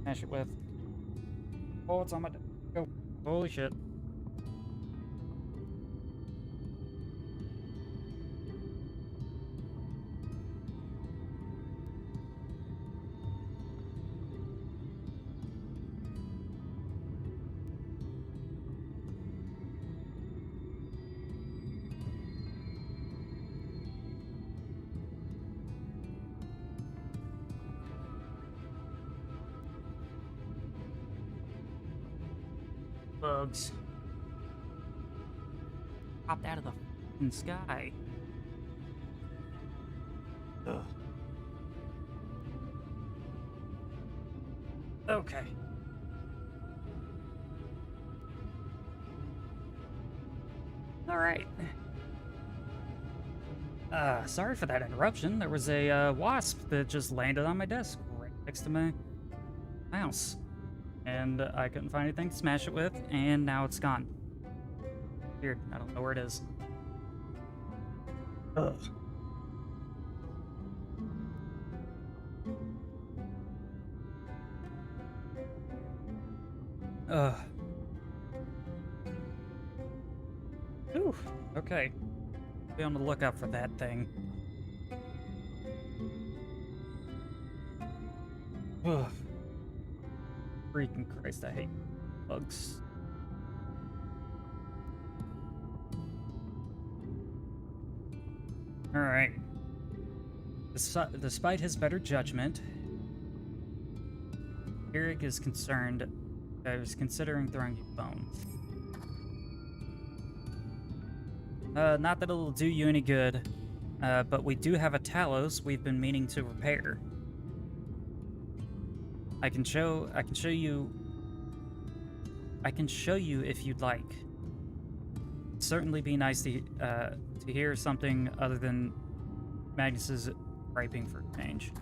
Smash it with. Oh, it's on my. Go. Holy shit. Bugs popped out of the fucking sky. Ugh. Okay. All right. Sorry for that interruption. There was a wasp that just landed on my desk right next to my mouse. And I couldn't find anything to smash it with, and now it's gone. Weird. I don't know where it is. Ugh. Ugh. Ooh. Okay. Be on the lookout for that thing. Ugh. Freaking Christ, I hate bugs. Alright. Despite his better judgment, Eric is concerned. I was considering throwing you a bone. Not that it'll do you any good, but we do have a Talos we've been meaning to repair. I can show you if you'd like. It'd certainly be nice to hear something other than Magnus's griping for change.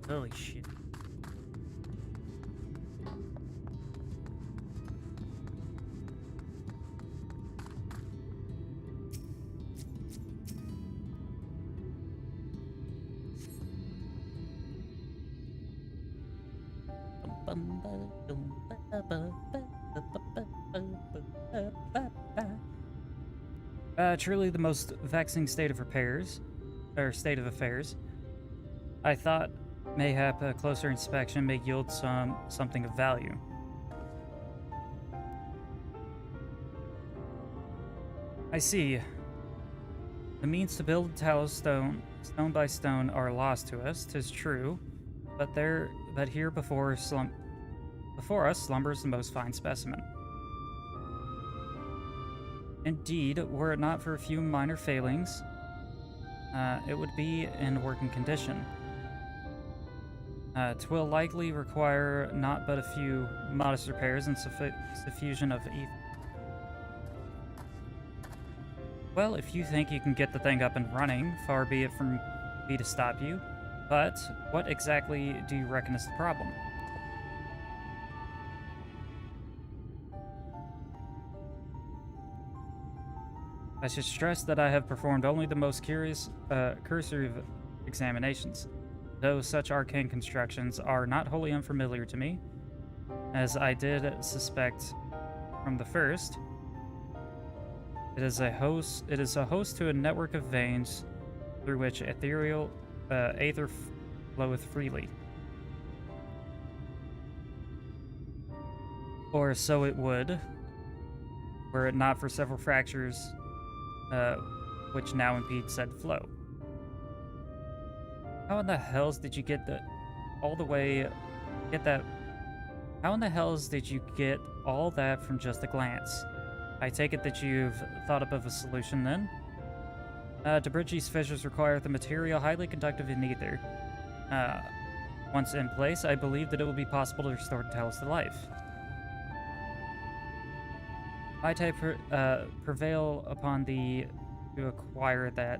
Holy shit. Truly the most vexing state of affairs. I thought mayhap a closer inspection may yield something of value. I see. The means to build Talos stone by stone are lost to us, 'tis true, but here before us slumbers the most fine specimen. Indeed, were it not for a few minor failings, it would be in working condition. 'Twill likely require not but a few modest repairs and suffusion of ether. Well, if you think you can get the thing up and running, far be it from me to stop you. But what exactly do you reckon is the problem? I should stress that I have performed only the most cursory of examinations, though such arcane constructions are not wholly unfamiliar to me, as I did suspect from the first. It is a host to a network of veins through which ethereal aether floweth freely. Or so it would, were it not for several fractures which now impede said flow. How in the hells did you get that all that from just a glance? I take it that you've thought up of a solution then? To bridge these fissures require the material highly conductive in ether. Once in place, I believe that it will be possible to restore Talos to life. Might I prevail upon thee to acquire that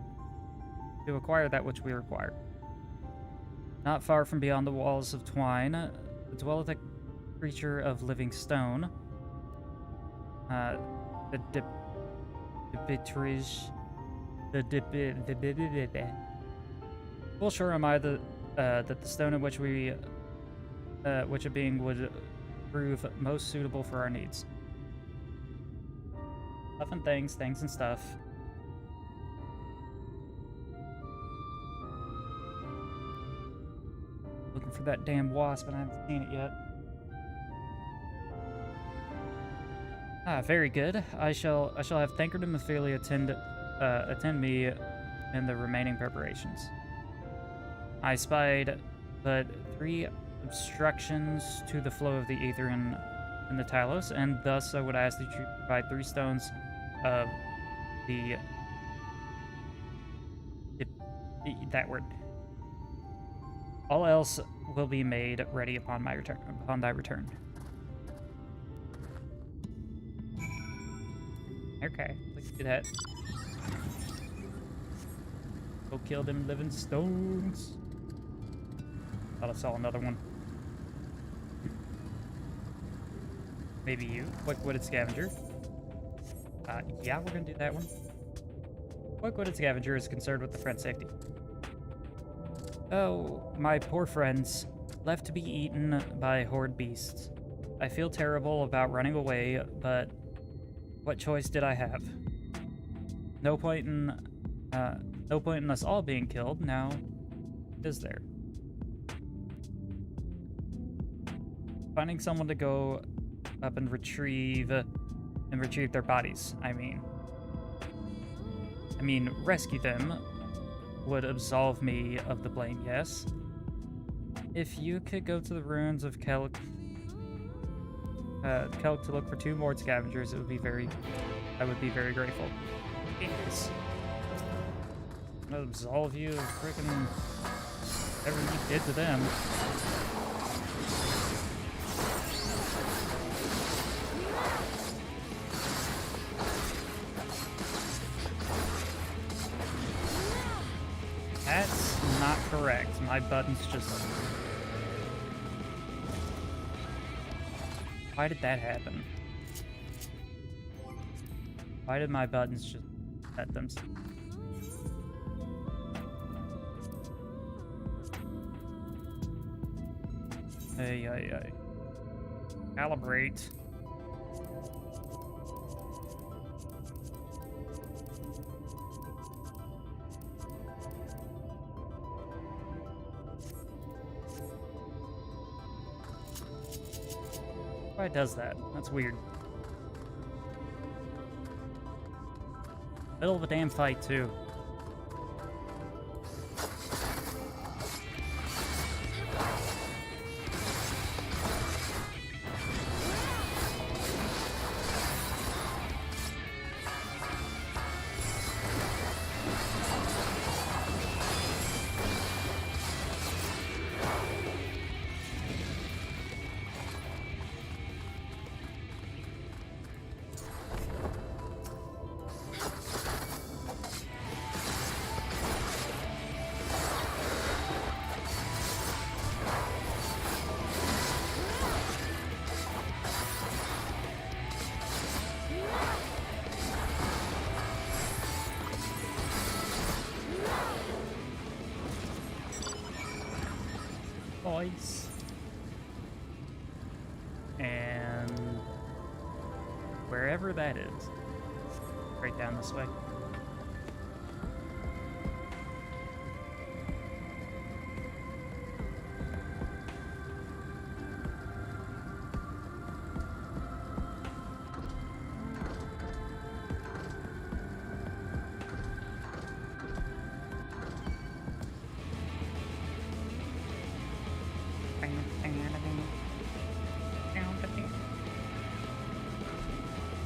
which we require? Not far from beyond the walls of twine, dwelleth a creature of living stone. The Dibitrige. Full sure am I that the stone in which which a being would prove most suitable for our needs. Stuff and things and stuff. Looking for that damn wasp, and I haven't seen it yet. Ah, very good. I shall have Thancred and Ophelia attend me in the remaining preparations. I spied but 3 obstructions to the flow of the ether in the Talos, and thus I would ask that you provide 3 stones of that word. All else will be made ready upon thy return. Okay, let's do that. Go kill them living stones. Thought I saw another one. Maybe you. Quick-witted scavenger. Yeah, we're gonna do that one. Quick-witted scavenger is concerned with the friend's safety. Oh, my poor friends, left to be eaten by horde beasts. I feel terrible about running away, but what choice did I have? No point in us all being killed now, is there? Finding someone to go up and retrieve their bodies. I mean, rescue them would absolve me of the blame, yes? If you could go to the ruins of Kelk to look for 2 more scavengers, I would be very grateful. Yes. I'm gonna absolve you of frickin' everything you did to them. That's not correct. My buttons just... Why did that happen? Why did my buttons just set them? Hey. Calibrate. Why it does that? That's weird. Middle of a damn fight, too. Boys. And wherever that is, right down this way.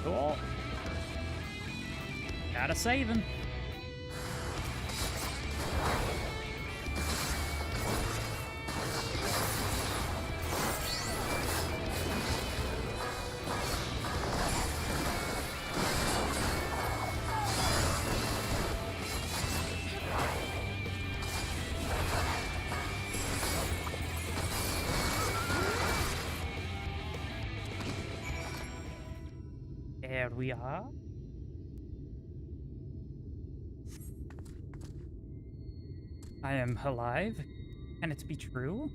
Cool. Gotta save him. There we are. I am alive. Can it be true?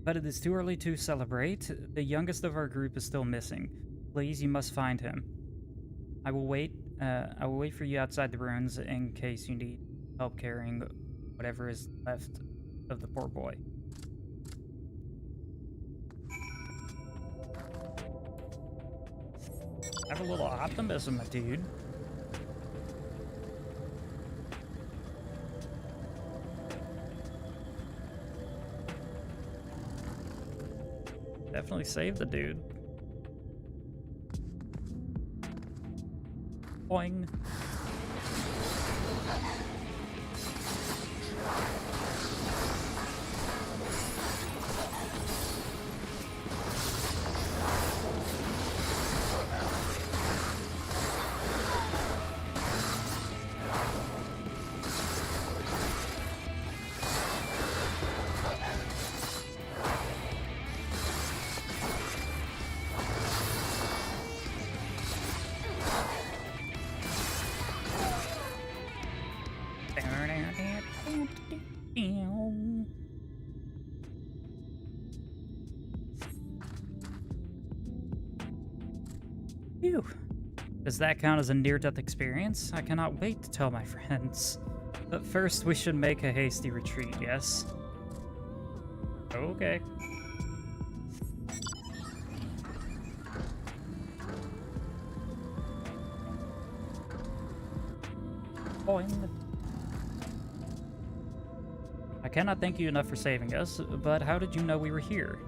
But it is too early to celebrate. The youngest of our group is still missing. Please, you must find him. I will wait. I will wait for you outside the ruins in case you need help carrying whatever is left of the poor boy. Have a little optimism, my dude. Definitely save the dude. Boing. Phew. Does that count as a near-death experience? I cannot wait to tell my friends. But first, we should make a hasty retreat, yes? Okay. Boing. I cannot thank you enough for saving us, but how did you know we were here?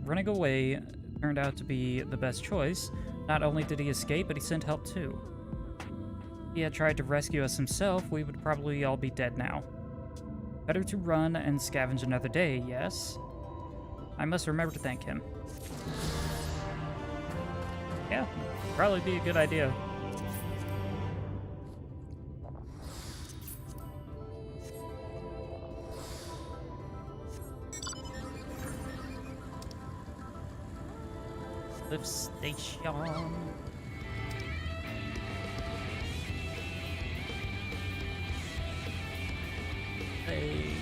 Running away turned out to be the best choice. Not only did he escape, but he sent help too. If he had tried to rescue us himself, we would probably all be dead now. Better to run and scavenge another day, yes? I must remember to thank him. Yeah, probably be a good idea. Lift station. Hey.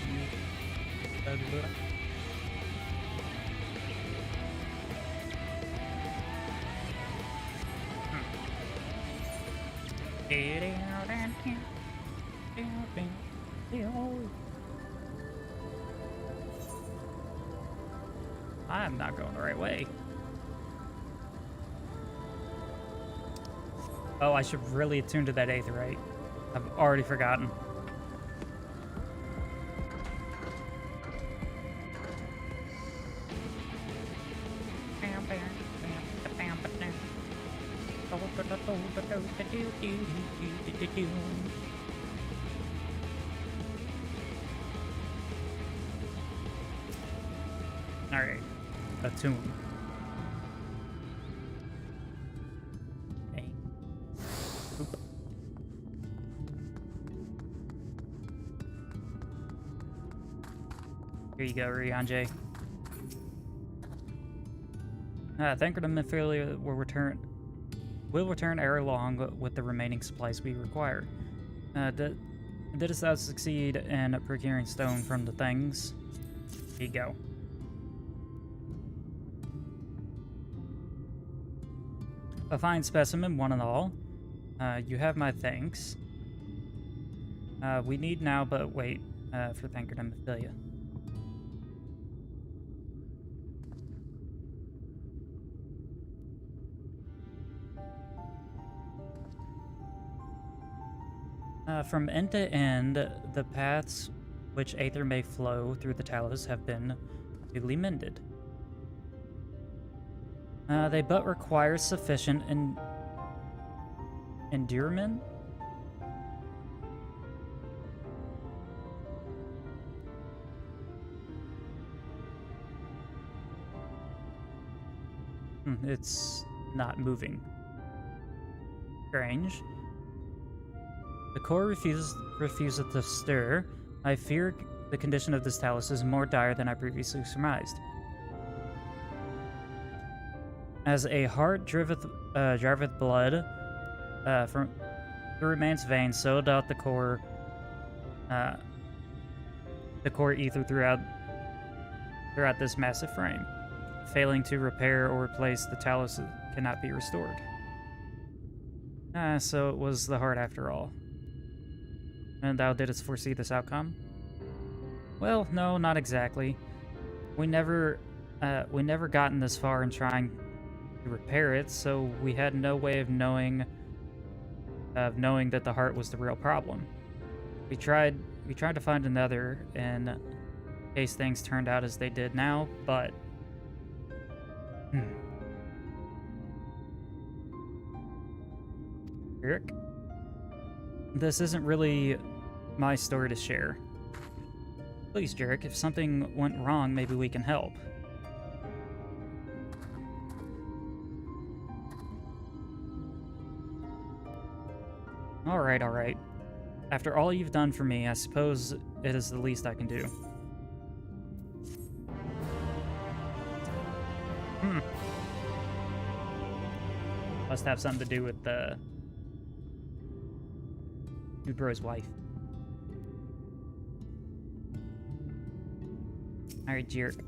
I'm not going the right way. Oh, I should really attune to that aetherite. I've already forgotten. Alright. Attune. Here you go, Rianjay. Thankred and Mephilia will return ere long with the remaining supplies we require. Didst thou succeed in procuring stone from the things? Here you go. A fine specimen, one and all. You have my thanks. We need now but wait for Thankred and Mephilia. From end to end, the paths which aether may flow through the talos have been duly mended. They but require sufficient endurement. It's not moving. Strange. The core refuses to stir. I fear the condition of this talus is more dire than I previously surmised. As a heart driveth blood through man's veins, so doth the core ether throughout this massive frame. Failing to repair or replace the talus cannot be restored. So it was the heart after all. And thou didst foresee this outcome? Well, no, not exactly. We never gotten this far in trying to repair it, so we had no way of knowing that the heart was the real problem. We tried to find another in case things turned out as they did now, but Eric, this isn't really my story to share. Please, Jarek, if something went wrong, maybe we can help. Alright, alright. After all you've done for me, I suppose it is the least I can do. Must have something to do with the Dude Bro's wife. Alright, Jarek.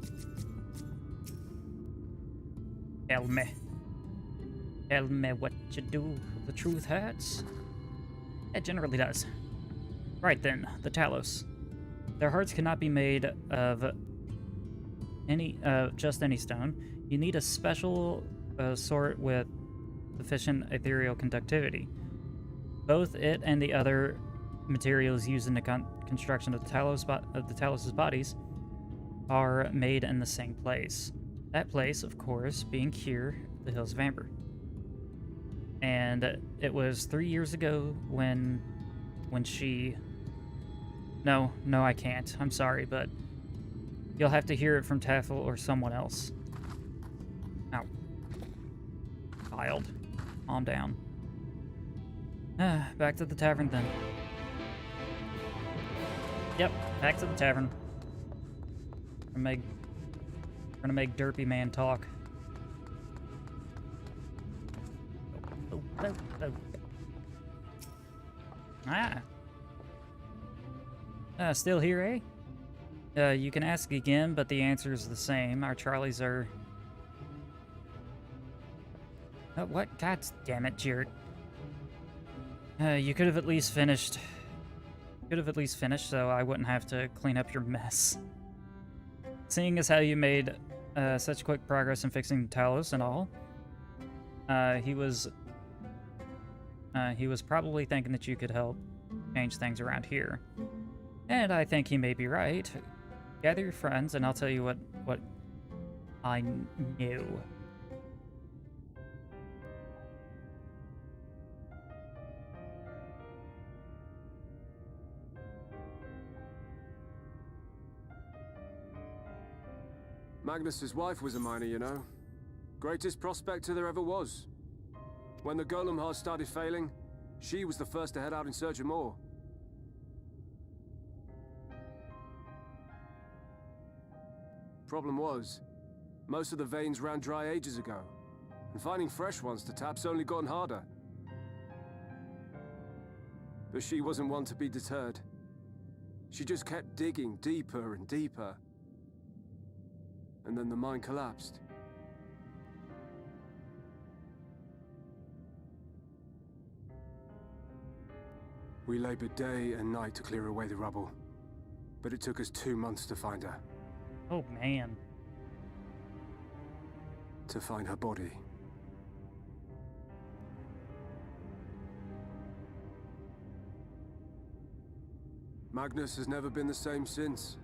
Tell me. Tell me what you do. The truth hurts. It generally does. Right then, the Talos. Their hearts cannot be made of just any stone. You need a special sort with sufficient ethereal conductivity. Both it and the other materials used in the construction of the Talos' bodies are made in the same place. That place, of course, being here, the Hills of Amber. And it was 3 years ago when she... No, I can't. I'm sorry, but you'll have to hear it from Taffel or someone else. Ow. Child. Calm down. Back to the tavern then. Yep, back to the tavern. We're gonna make Derpy Man talk. Still here, eh? You can ask again, but the answer is the same. Our Charlies are... what? God damn it, Jared. You could have at least finished. So I wouldn't have to clean up your mess. Seeing as how you made such quick progress in fixing Talos and all, he was probably thinking that you could help change things around here. And I think he may be right. Gather your friends, and I'll tell you what I knew. Magnus's wife was a miner, you know. Greatest prospector there ever was. When the golem heart started failing, she was the first to head out in search of more. Problem was, most of the veins ran dry ages ago, and finding fresh ones to tap's only gotten harder. But she wasn't one to be deterred. She just kept digging deeper and deeper. And then the mine collapsed. We labored day and night to clear away the rubble, but it took us 2 months to find her. Oh, man. To find her body. Magnus has never been the same since.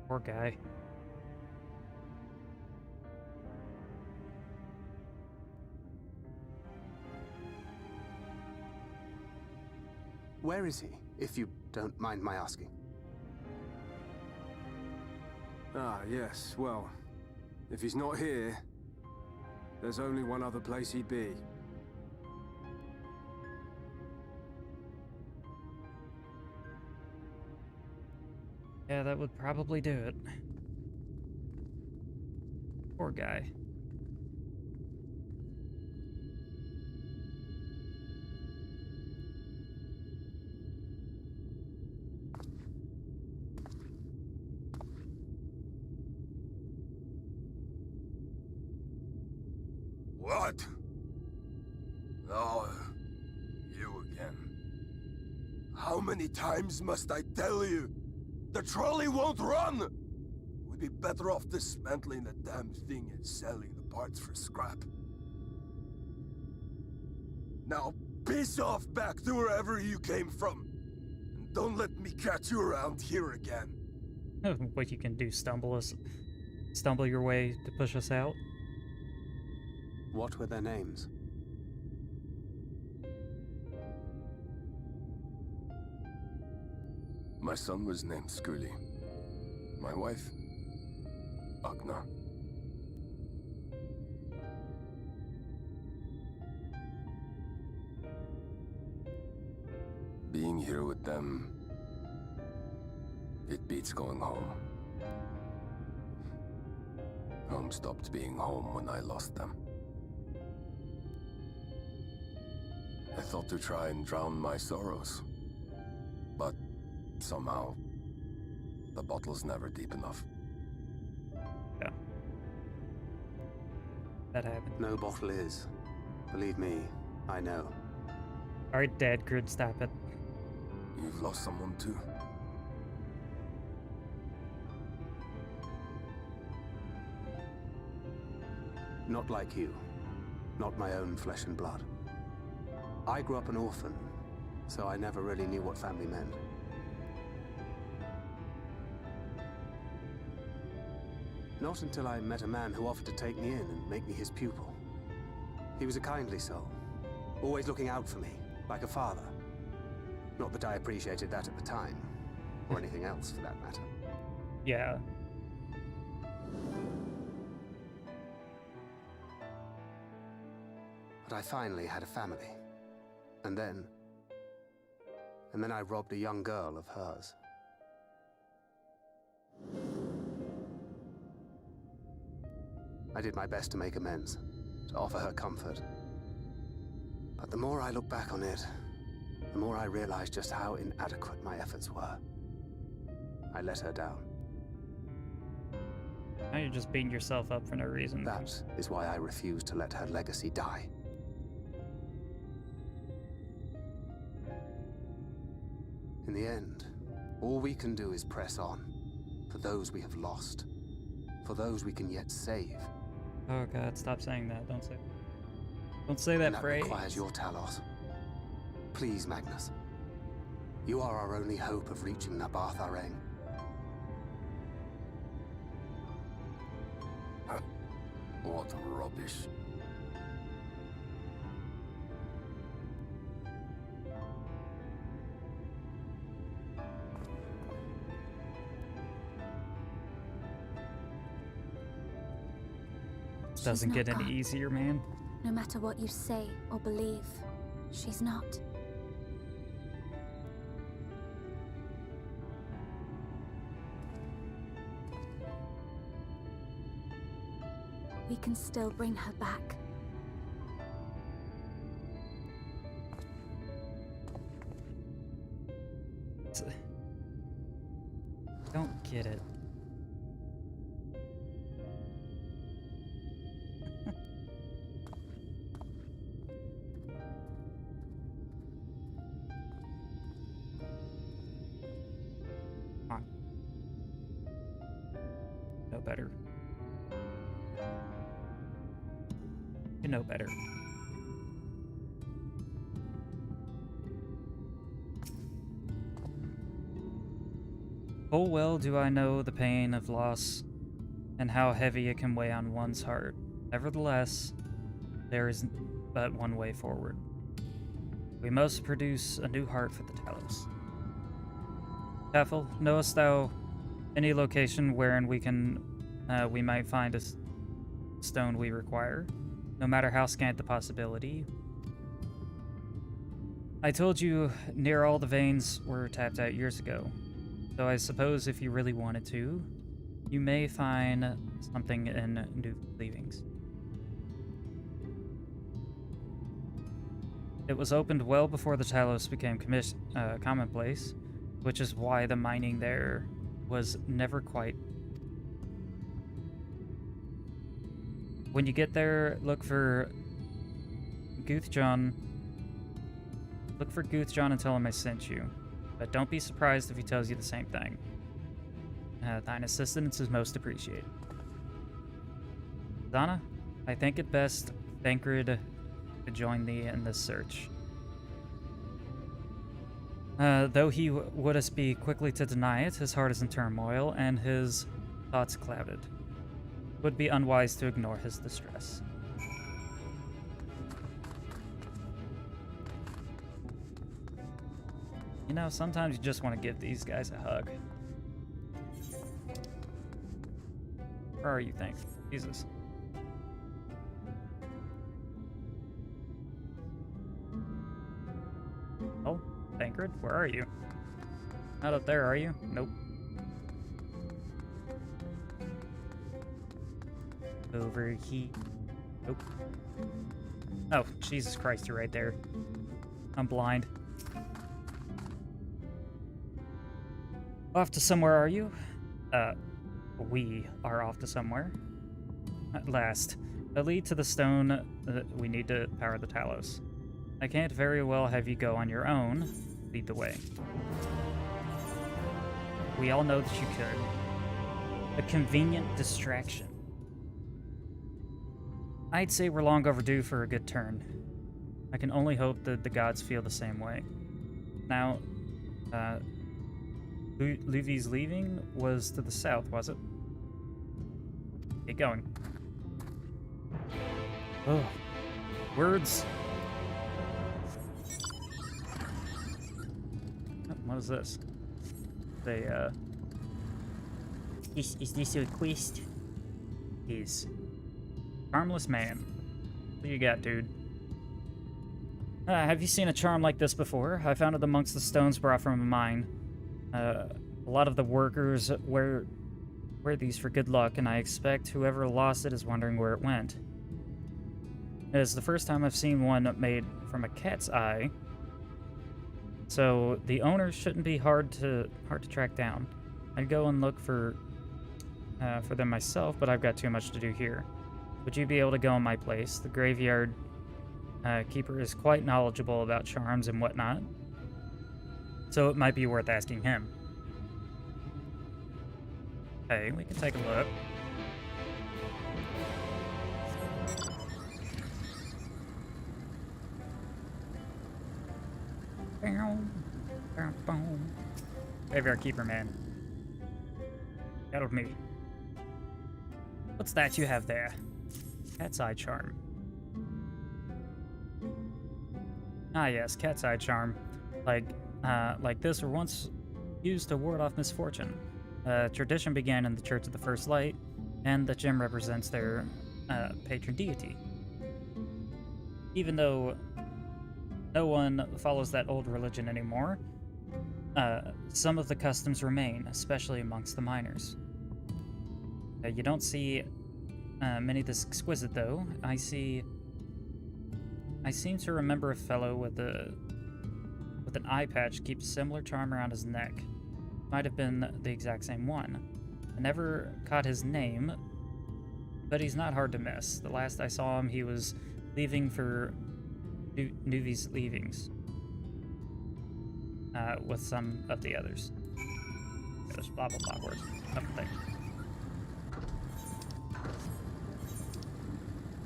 Poor guy. Where is he, if you don't mind my asking? Ah, yes, well, if he's not here, there's only one other place he'd be. Yeah, that would probably do it. Poor guy. What? Oh, you again. How many times must I tell you? The trolley won't run! We'd be better off dismantling the damn thing and selling the parts for scrap. Now, piss off back to wherever you came from. And don't let me catch you around here again. What you can do, stumble your way to push us out? What were their names? My son was named Skuli. My wife, Agna. Being here with them, it beats going home. Home stopped being home when I lost them. I thought to try and drown my sorrows, but somehow, the bottle's never deep enough. Yeah. That happened. No bottle is. Believe me, I know. Alright, Dad, Grid, stop it. You've lost someone too? Not like you. Not my own flesh and blood. I grew up an orphan, so I never really knew what family meant. Not until I met a man who offered to take me in and make me his pupil. He was a kindly soul, always looking out for me, like a father. Not that I appreciated that at the time, or anything else for that matter. Yeah. But I finally had a family. And then I robbed a young girl of hers. I did my best to make amends, to offer her comfort. But the more I look back on it, the more I realize just how inadequate my efforts were. I let her down. Now you're just beating yourself up for no reason. That is why I refuse to let her legacy die. In the end, all we can do is press on. For those we have lost. For those we can yet save. Oh god, stop saying that. Don't say that That phrase. requires your Talos. Please, Magnus. You are our only hope of reaching Nabarth Areng. What rubbish. Doesn't She's get not any gone. easier, man. No matter what you say or believe, she's not. We can still bring her back. Don't get it. Come on. Know better. You know better. Full well do I know the pain of loss and how heavy it can weigh on one's heart. Nevertheless, there is but one way forward. We must produce a new heart for the Talos. Taffel, knowest thou any location wherein we might find a stone we require, no matter how scant the possibility? I told you near all the veins were tapped out years ago, so I suppose if you really wanted to, you may find something in new leavings. It was opened well before the Talos became commonplace, which is why the mining there was never quite. When you get there, look for Guthjon. Look for Guthjon and tell him I sent you. But don't be surprised if he tells you the same thing. Thine assistance is most appreciated. Zana, I think it best Thancred to join thee in this search. Though he would us be quickly to deny it, his heart is in turmoil and his thoughts clouded. Would be unwise to ignore his distress. You know, sometimes you just want to give these guys a hug. Where are you, thanks? Jesus. Oh, Thancred, where are you? Not up there, are you? Nope. Over here. Nope. Oh, Jesus Christ, you're right there. I'm blind. Off to somewhere, are you? We are off to somewhere. At last. A lead to the stone we need to power the Talos. I can't very well have you go on your own. Lead the way. We all know that you could. A convenient distraction. I'd say we're long overdue for a good turn. I can only hope that the gods feel the same way. Now, Luvi's leaving was to the south, was it? Get going. Oh, words. Oh, what is this? Is this a quest? Is Charmless Man. What do you got, dude? Have you seen a charm like this before? I found it amongst the stones brought from a mine. A lot of the workers wear these for good luck, and I expect whoever lost it is wondering where it went. It is the first time I've seen one made from a cat's eye, so the owner shouldn't be hard to track down. I'd go and look for them myself, but I've got too much to do here. Would you be able to go in my place? The graveyard keeper is quite knowledgeable about charms and whatnot, so it might be worth asking him. Okay, we can take a look. Graveyard keeper, man. Get with me. What's that you have there? Cat's eye charm. Ah yes, cat's eye charm. Like this were once used to ward off misfortune. Tradition began in the Church of the First Light, and the gem represents their patron deity. Even though no one follows that old religion anymore, some of the customs remain, especially amongst the miners. You don't see many this exquisite, though. I seem to remember a fellow with an eye patch keeps a similar charm around his neck. Might have been the exact same one. I never caught his name, but he's not hard to miss. The last I saw him, he was leaving for Nuvi's leavings with some of the others. There's blah blah blah words. Nothing there.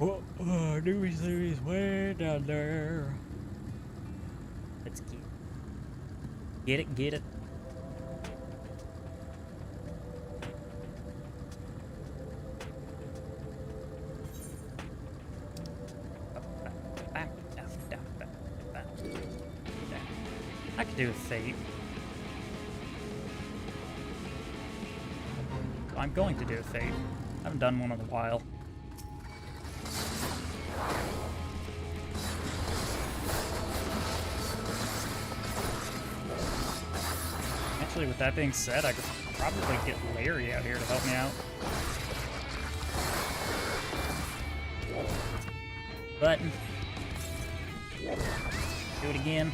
Oh, Nuvi's way down there. Let's get it. do Fate. I'm going to do Fate. I haven't done one in a while. Actually, with that being said, I could probably get Larry out here to help me out. Button. Do it again.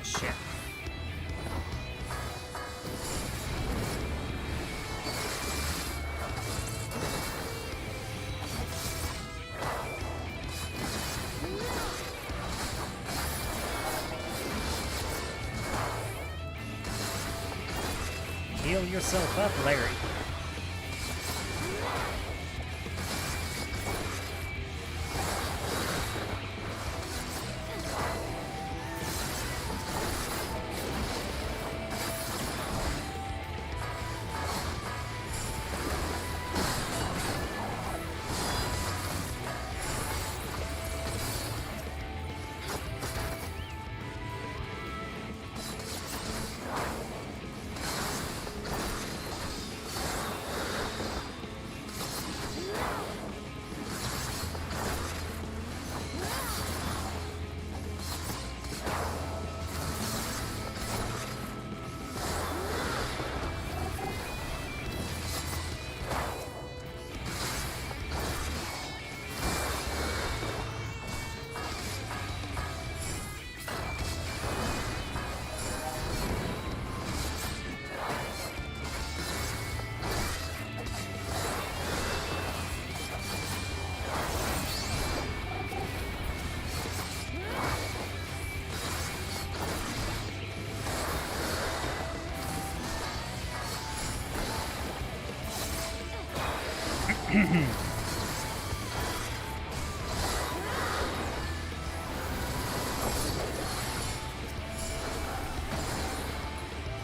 Shit. Heal yourself up, Larry.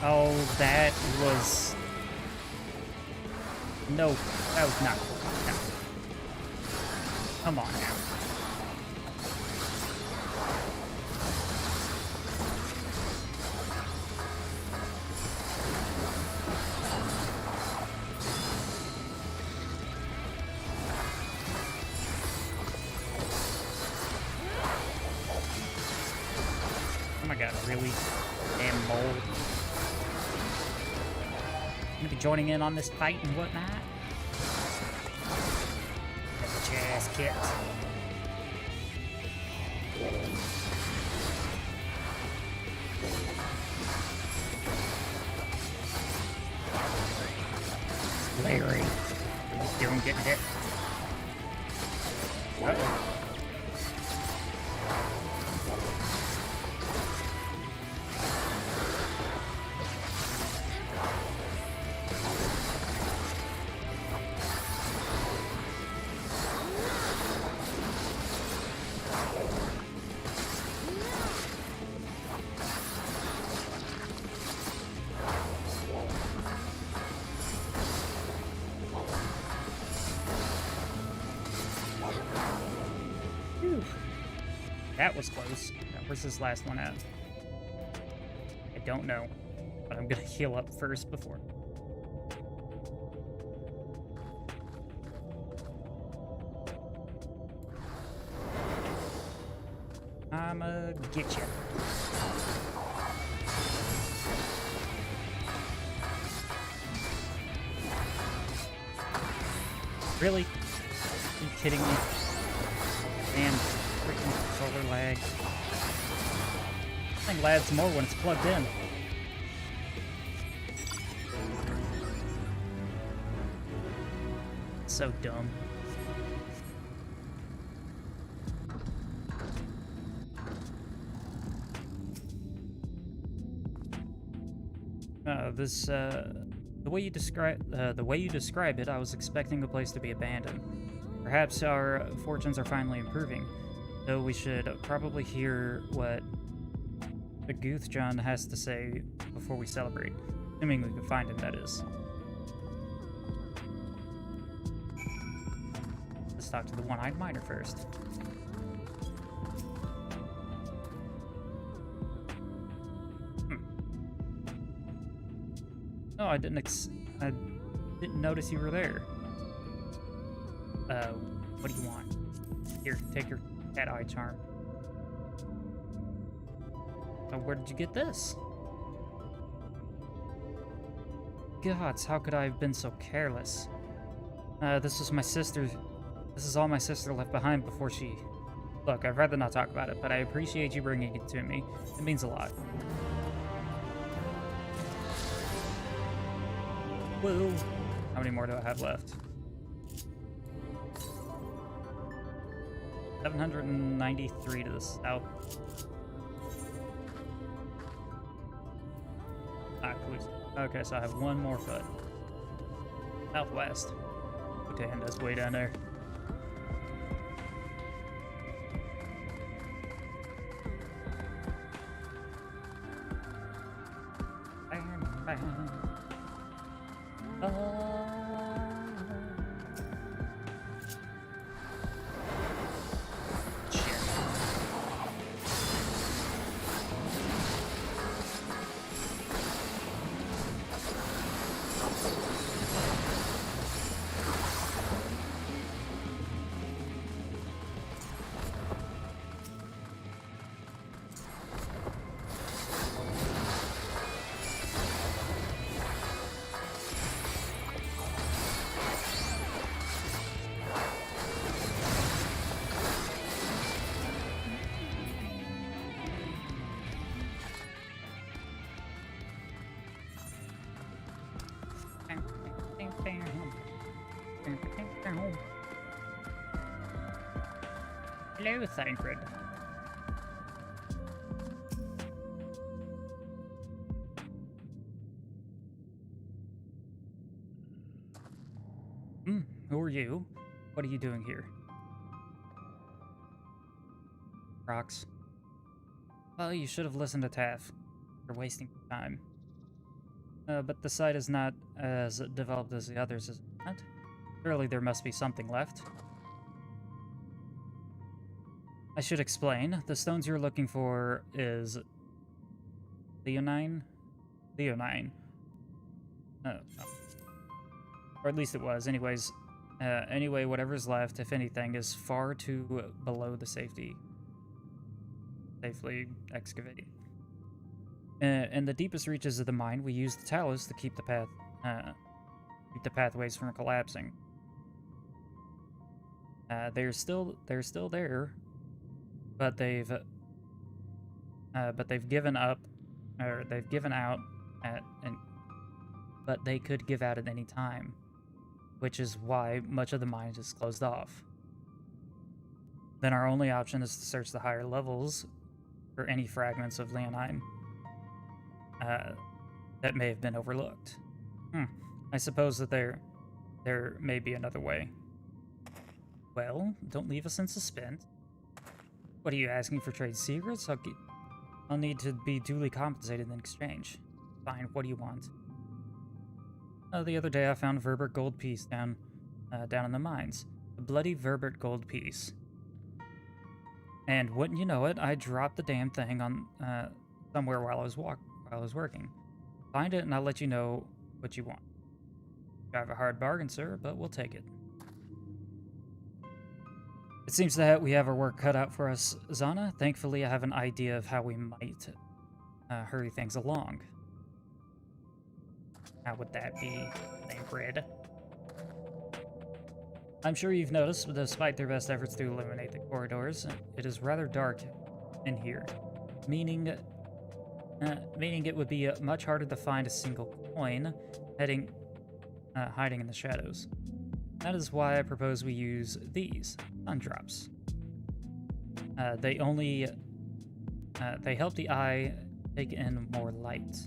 Oh, that was... No, that was not cool. No. Come on now. Oh my god, really? Damn mole. Gonna be joining in on this fight and whatnot. Get your ass kicked. Larry. You don't get hit. Uh-oh. That was close. Where's this last one at? I don't know, but I'm gonna heal up first before. I'ma get you. Really? kidding me? And freaking controller lag. This thing lags more when it's plugged in. So dumb. The way you describe it, I was expecting the place to be abandoned. Perhaps our fortunes are finally improving, though we should probably hear what the Gooth John has to say before we celebrate. Assuming we can find him, that is. Let's talk to the one-eyed miner first. No, I didn't notice you were there. What do you want? Here, take your cat eye charm. Where did you get this? Gods, how could I have been so careless? This is my sister. This is all my sister left behind before she... Look, I'd rather not talk about it, but I appreciate you bringing it to me. It means a lot. Whoa. How many more do I have left? 793 to the south. Okay, so I have one more foot. Southwest. Okay, and that's way down there. Hello, Thancred. Who are you? What are you doing here? Rocks. Well, you should have listened to Taff. You're wasting time. But the site is not as developed as the others, is it not? Surely there must be something left. I should explain. The stones you're looking for is... Leonine? Leonine. Oh, no. Or at least it was. Anyways, anyway, whatever's left, if anything, is far too below the safely excavate. In the deepest reaches of the mine, we use the talus to keep the pathways from collapsing. They're still there, but they've given up, or they've given out but they could give out at any time, which is why much of the mine is closed off. Then our only option is to search the higher levels for any fragments of Leonine that may have been overlooked. I suppose that there may be another way. Well, don't leave us in suspense. What are you asking for, trade secrets? I'll need to be duly compensated in exchange. Fine, what do you want? The other day I found a Verbert gold piece down in the mines. A bloody Verbert gold piece. And wouldn't you know it, I dropped the damn thing on somewhere while I was working. Find it and I'll let you know what you want. Drive a hard bargain, sir, but we'll take it. It seems that we have our work cut out for us, Zana. Thankfully, I have an idea of how we might hurry things along. How would that be, Thancred? I'm sure you've noticed, despite their best efforts to illuminate the corridors, it is rather dark in here, meaning it would be much harder to find a single coin hiding in the shadows. That is why I propose we use these sun drops. They help the eye take in more light.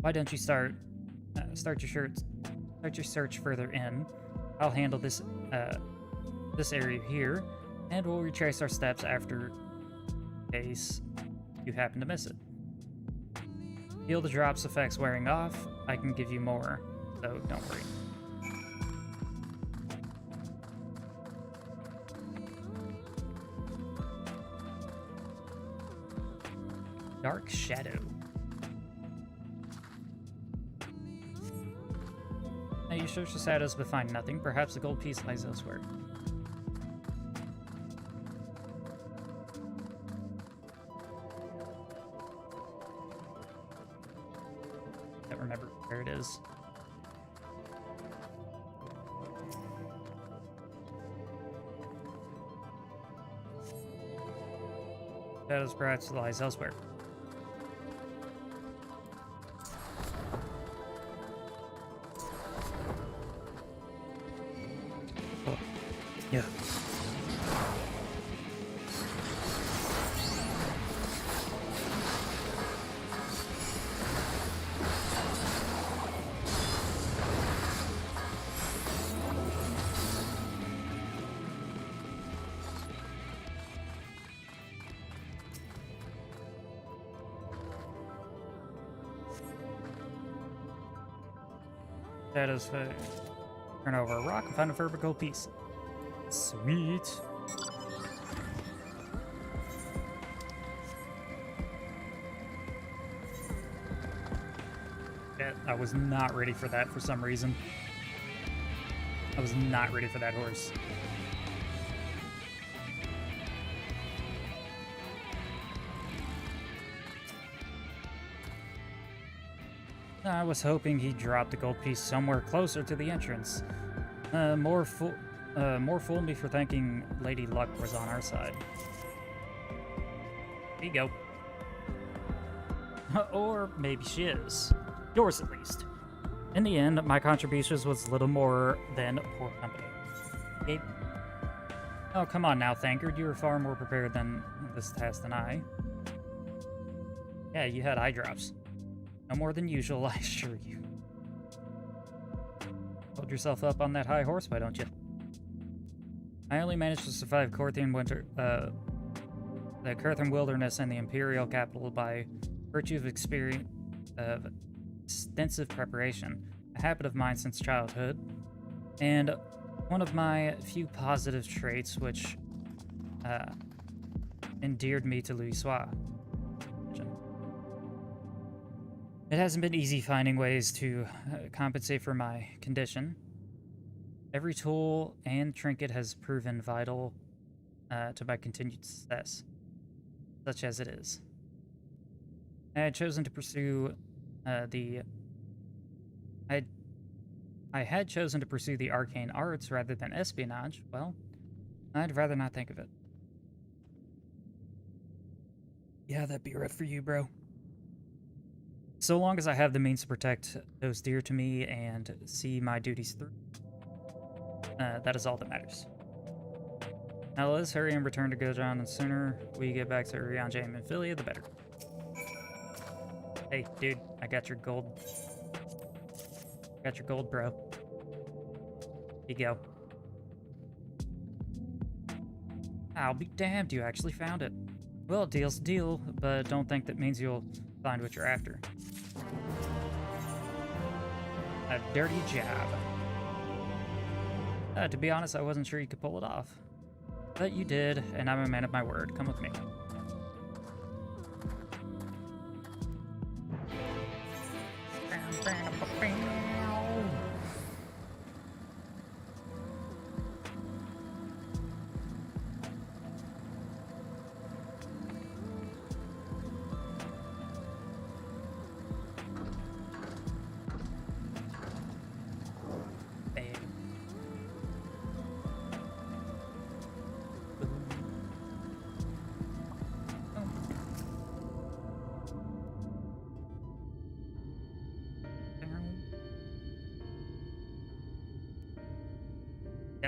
Why don't you start your search further in? I'll handle this area here, and we'll retrace our steps after, in case you happen to miss it. Feel the drop's effects wearing off. I can give you more, so don't worry. Dark Shadow. Now you search the shadows but find nothing. Perhaps the gold piece lies elsewhere. Can't remember where it is. Shadows perhaps lies elsewhere. Yeah. Shadows turn over a rock and find a vertical piece. Sweet. Yeah, I was not ready for that for some reason. I was not ready for that horse. I was hoping he'd drop the gold piece somewhere closer to the entrance. More fool me for thinking Lady Luck was on our side. Here you go. Or maybe she is. Yours, at least. In the end, my contributions was little more than poor company. Gabe. Oh, come on now, Thankard. You were far more prepared than this task than I. Yeah, you had eye drops. No more than usual, I assure you. Hold yourself up on that high horse, why don't you? I only managed to survive Corthian winter, the Kurtham wilderness and the Imperial capital by virtue of extensive preparation, a habit of mine since childhood, and one of my few positive traits which endeared me to Louisoix. It hasn't been easy finding ways to compensate for my condition. Every tool and trinket has proven vital to my continued success, such as it is. I had chosen to pursue I had chosen to pursue the arcane arts rather than espionage. Well, I'd rather not think of it. Yeah, that'd be rough for you, bro. So long as I have the means to protect those dear to me and see my duties through, that is all that matters. Now let's hurry and return to Gojan, and the sooner we get back to Urian James and Philia, the better. Hey, dude, I got your gold. Got your gold, bro. Here you go. I'll be damned, you actually found it. Well, deal's a deal, but don't think that means you'll find what you're after. A dirty job. To be honest, I wasn't sure you could pull it off. But you did, and I'm a man of my word. Come with me.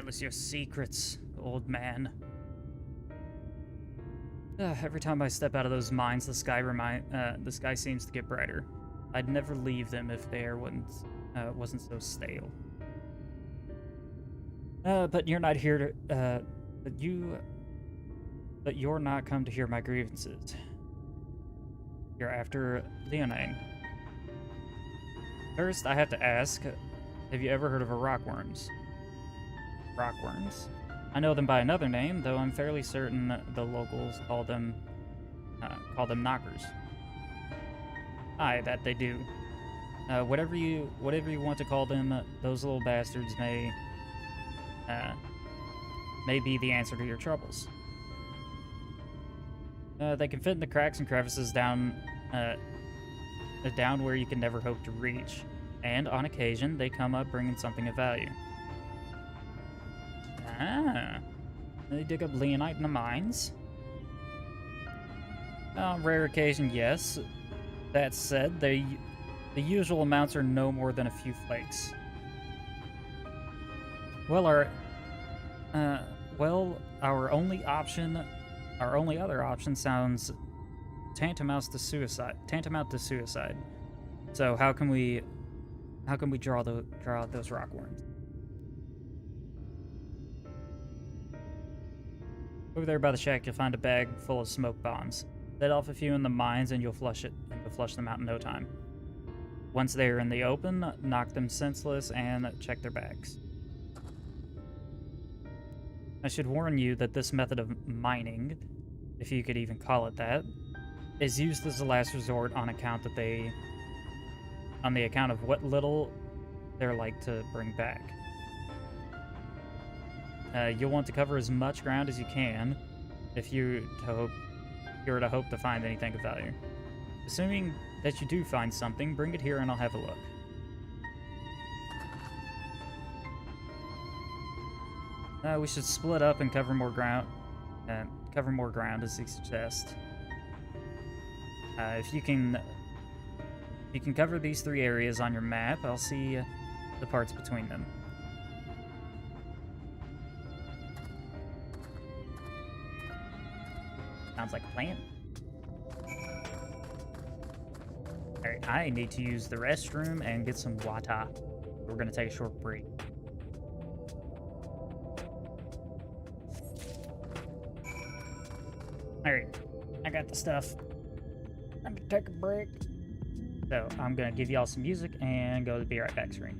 Tell us your secrets, old man. Every time I step out of those mines, the sky seems to get brighter. I'd never leave them if the air wasn't so stale. But you're not here to, but you're not come to hear my grievances. You're after Leonine. First, I have to ask, have you ever heard of a rockworms? Rockworms? I know them by another name, though I'm fairly certain the locals call them knockers. Aye, that they do. Whatever you want to call them, those little bastards may be the answer to your troubles. They can fit in the cracks and crevices down where you can never hope to reach, and on occasion they come up bringing something of value. Ah, they dig up leonite in the mines? On rare occasion, yes. That said, the usual amounts are no more than a few flakes. Well, our only other option sounds tantamount to suicide. So how can we draw out those rockworms? Over there by the shack, you'll find a bag full of smoke bombs. Set off a few in the mines, and you'll flush them out in no time. Once they are in the open, knock them senseless and check their bags. I should warn you that this method of mining, if you could even call it that, is used as a last resort on account of what little they're like to bring back. You'll want to cover as much ground as you can if you were to hope to find anything of value. Assuming that you do find something, bring it here and I'll have a look. We should split up and cover more ground. As he suggests. If you can cover these 3 areas on your map, I'll see the parts between them. Sounds like a plan. Alright, I need to use the restroom and get some water. We're gonna take a short break. Alright, I got the stuff. I'm gonna take a break. So, I'm gonna give y'all some music and go to the Be Right Back screen.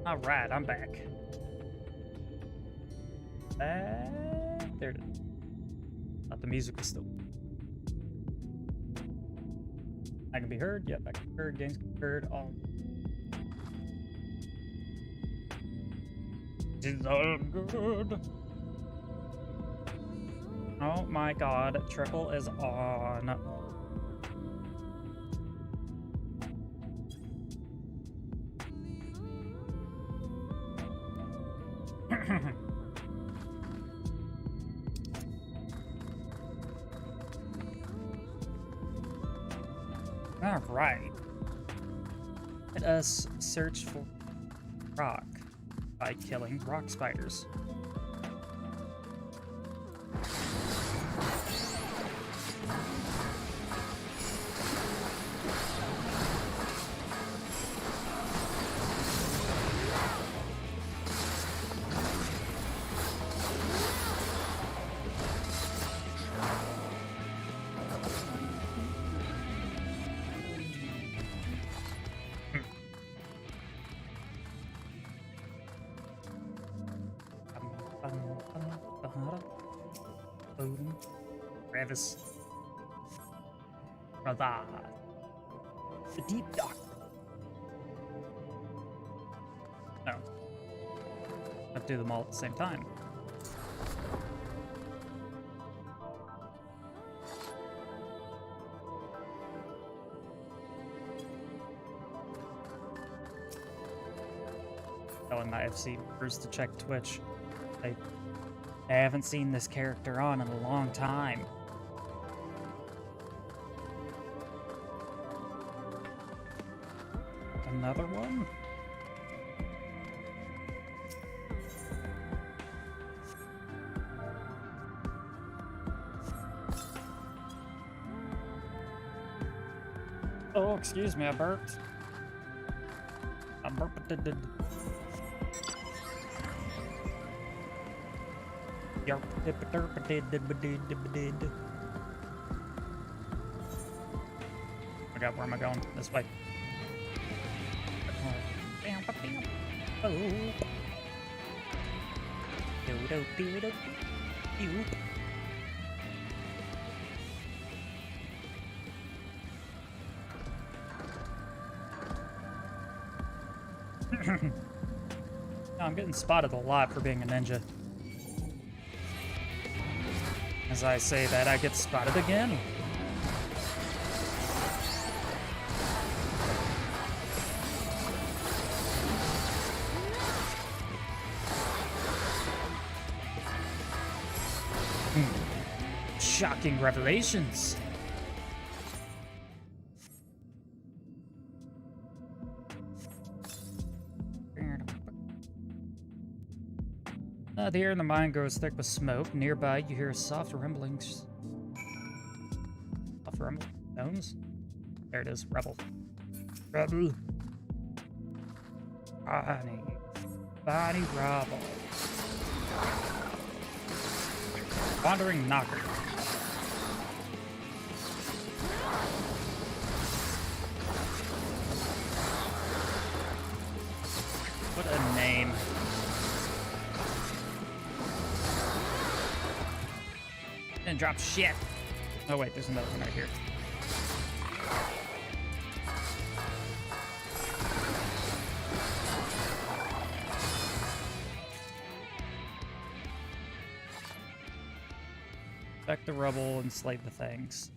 Alright, I'm back. There it is. Thought the music was still. I can be heard. Yep, I can be heard. Games can be heard. All. It's all good. Oh my god, triple is on. Alright. Let us search for rock by killing rock spiders. Boom. Travis. Brother. The deep dock. No. Let's do them all at the same time. Telling my FC members to check Twitch. I haven't seen this character on in a long time. Another one? Oh, excuse me, I burped. I burped. I got where am I going? This way. I'm getting spotted a lot for being a ninja. As I say that, I get spotted again. Shocking revelations. The air in the mine grows thick with smoke. Nearby, you hear soft rumblings. Soft rumble tones? There it is. Rebel. Rebel. Bonnie Rebel. Wandering Knocker. What a name. And drop shit. Oh wait, there's another one right here. Affect the rubble and slay the things.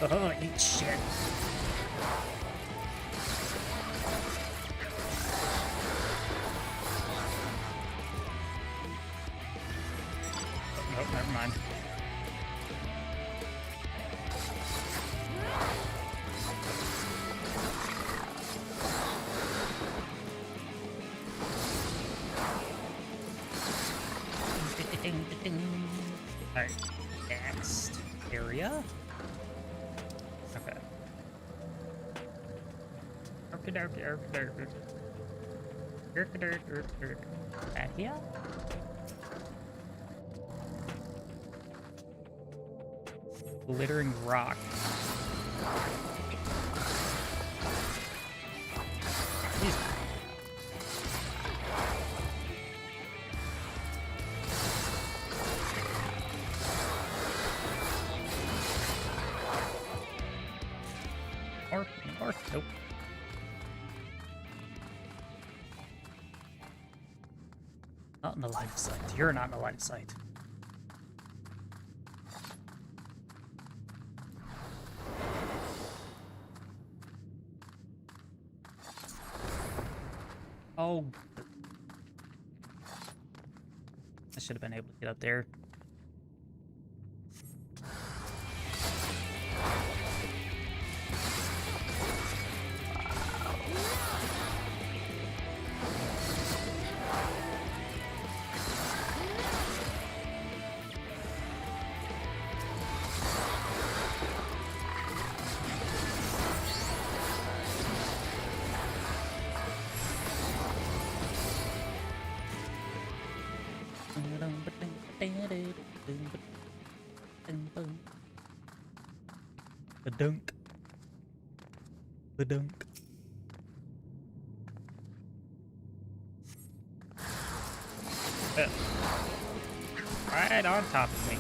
Oh, eat shit. Oh, never mind. Alright. area. Okay. Back here. Glittering rock. Jeez. North, nope. Not in the line of sight. You're not in the line of sight. Oh. I should have been able to get up there. Ba-dunk. Ba-dunk. Right on top of me.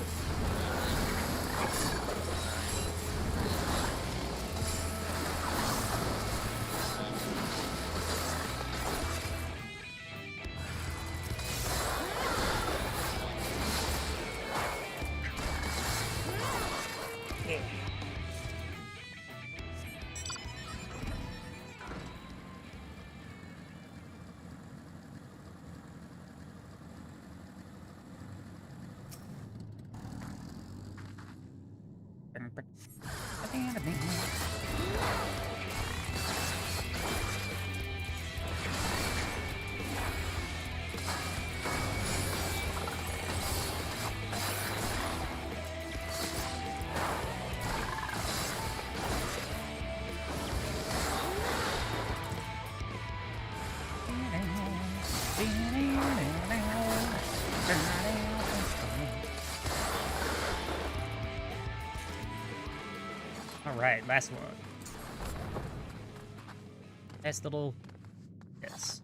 Alright, last one. Nice little... Yes.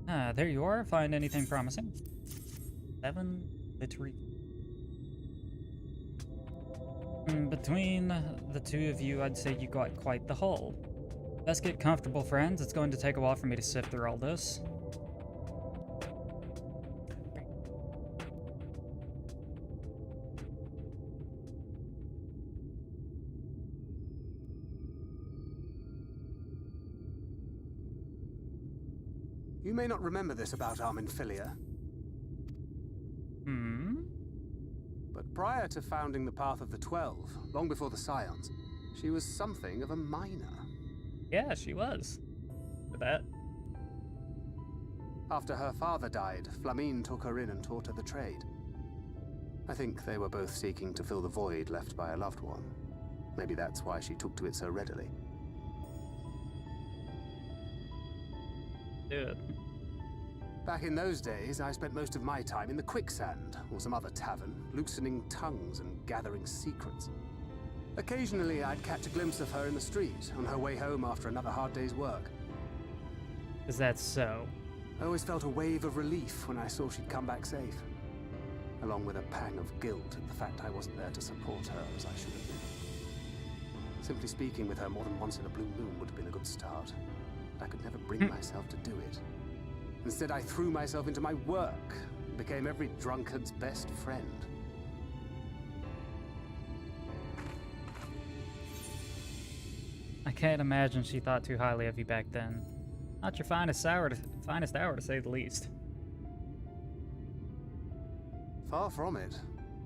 Ah, there you are. Find anything promising? 7 literary. Between the two of you, I'd say you got quite the haul. Let's get comfortable, friends. It's going to take a while for me to sift through all this. You may not remember this about Arminfilia, but prior to founding the Path of the 12, long before the Scions, she was something of a miner. Yeah, she was. For that. After her father died, Flamine took her in and taught her the trade. I think they were both seeking to fill the void left by a loved one. Maybe that's why she took to it so readily. Dude. Back in those days, I spent most of my time in the Quicksand, or some other tavern, loosening tongues and gathering secrets. Occasionally, I'd catch a glimpse of her in the street on her way home after another hard day's work. Is that so? I always felt a wave of relief when I saw she'd come back safe, along with a pang of guilt at the fact I wasn't there to support her as I should have been. Simply speaking with her more than once in a blue moon would have been a good start, but I could never bring myself to do it. Instead, I threw myself into my work and became every drunkard's best friend. I can't imagine she thought too highly of you back then. Not your finest hour, to say the least. Far from it,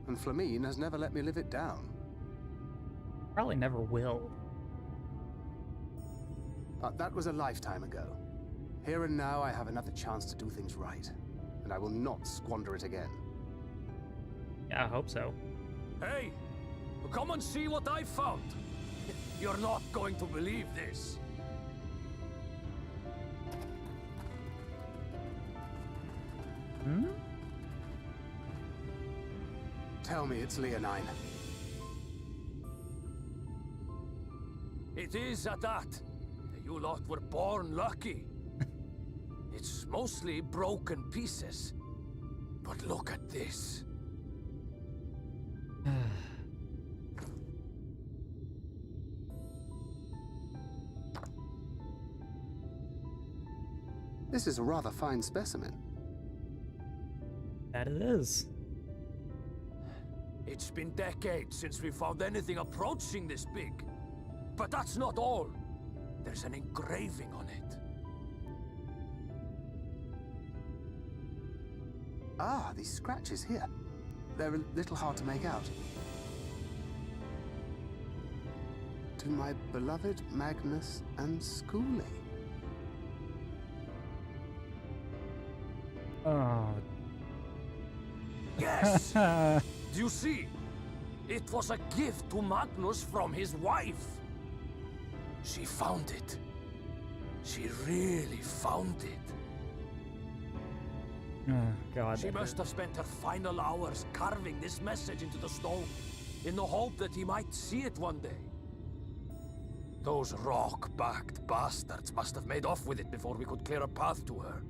and Flamine has never let me live it down. Probably never will. But that was a lifetime ago. Here and now, I have another chance to do things right, and I will not squander it again. Yeah, I hope so. Hey, come and see what I found. You're not going to believe this. Hmm? Tell me it's Leonine. It is at that. You lot were born lucky. It's mostly broken pieces. But look at this. This is a rather fine specimen. That it is. It's been decades since we found anything approaching this big. But that's not all. There's an engraving on it. Ah, these scratches here. They're a little hard to make out. To my beloved Magnus and Schoolie. Oh. Yes! Do you see? It was a gift to Magnus from his wife. She found it. She really found it. Oh, God. She must have spent her final hours carving this message into the stone, in the hope that he might see it one day. Those rock-backed bastards must have made off with it before we could clear a path to her.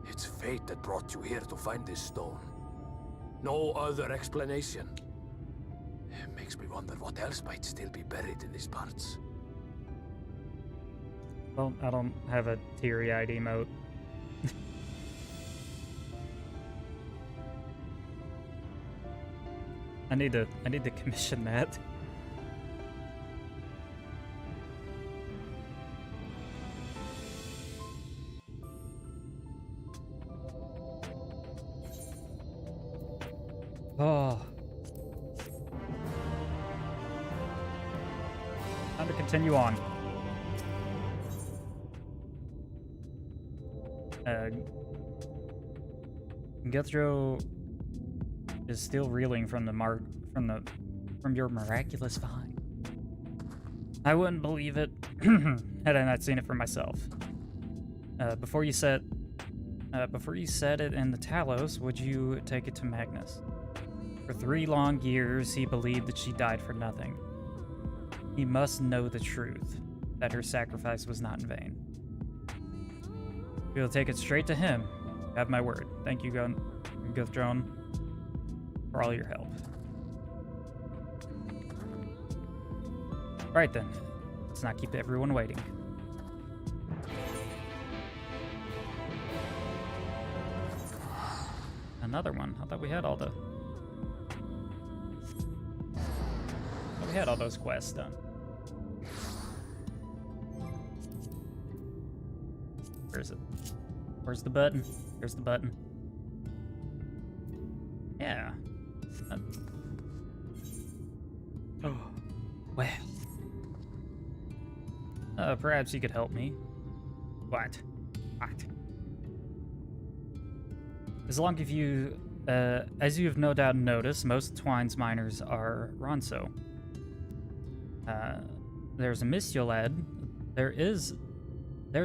It's fate that brought you here to find this stone. No other explanation. It makes me wonder what else might still be buried in these parts. Well, I don't have a teary-eyed emote. I need to commission that. Oh. Time to continue on. Guthro is still reeling from from your miraculous find. I wouldn't believe it had I not seen it for myself. Before you said it in the Talos, would you take it to Magnus? For 3 long years, he believed that she died for nothing. He must know the truth, that her sacrifice was not in vain. We'll take it straight to him. Have my word. Thank you, Guthron, for all your help. Right then, let's not keep everyone waiting. Another one. I thought we had all the... We had all those quests done. Where is it? Where's the button? There's the button. Yeah. Oh, well. Perhaps you could help me. What? As long as you, as you have no doubt noticed, most Twine's miners are Ronso. There's a Mistulad. There's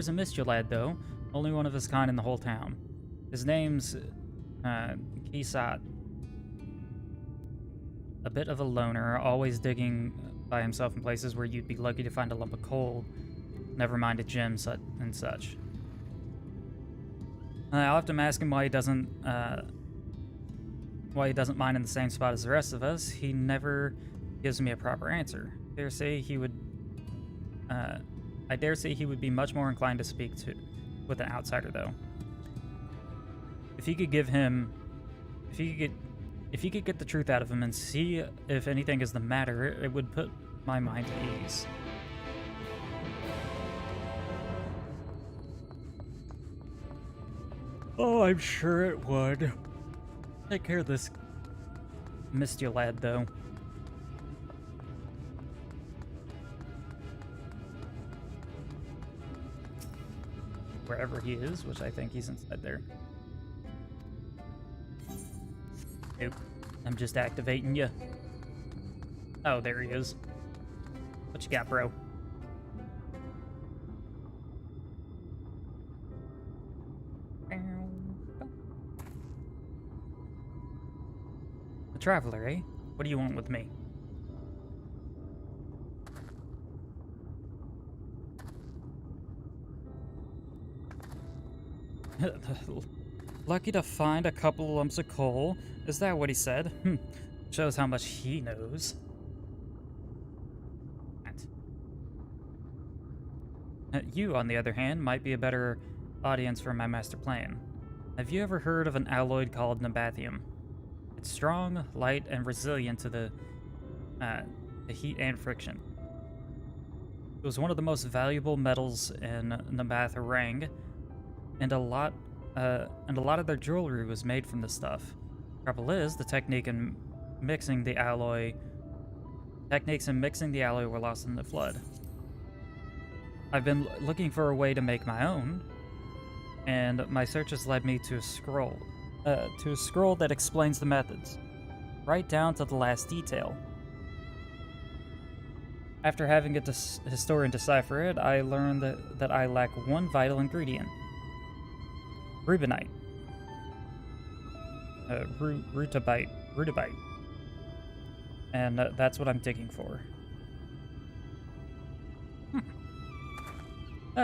a Mistulad, though. Only one of his kind in the whole town. His name's Kisat, a bit of a loner, always digging by himself in places where you'd be lucky to find a lump of coal, never mind a gem and such. I often ask him why he doesn't mine in the same spot as the rest of us. He never gives me a proper answer. I dare say he would be much more inclined to speak with an outsider, though. If he could get the truth out of him and see if anything is the matter, it would put my mind at ease. Oh, I'm sure it would. Take care of this misty lad, though. Wherever he is, which I think he's inside there. Nope. I'm just activating you. Oh, there he is. What you got, bro? A traveler, eh? What do you want with me? Lucky to find a couple lumps of coal. Is that what he said? Shows how much he knows. You, on the other hand, might be a better audience for my master plan. Have you ever heard of an alloy called Nabathium? It's strong, light, and resilient to the heat and friction. It was one of the most valuable metals in Nabatharang, and a lot of their jewelry was made from this stuff. Trouble is, the techniques in mixing the alloy were lost in the flood. I've been looking for a way to make my own, and my searches led me to a scroll that explains the methods, right down to the last detail. After having a historian decipher it, I learned that I lack one vital ingredient. Rubinite. Rutibite. And that's what I'm digging for.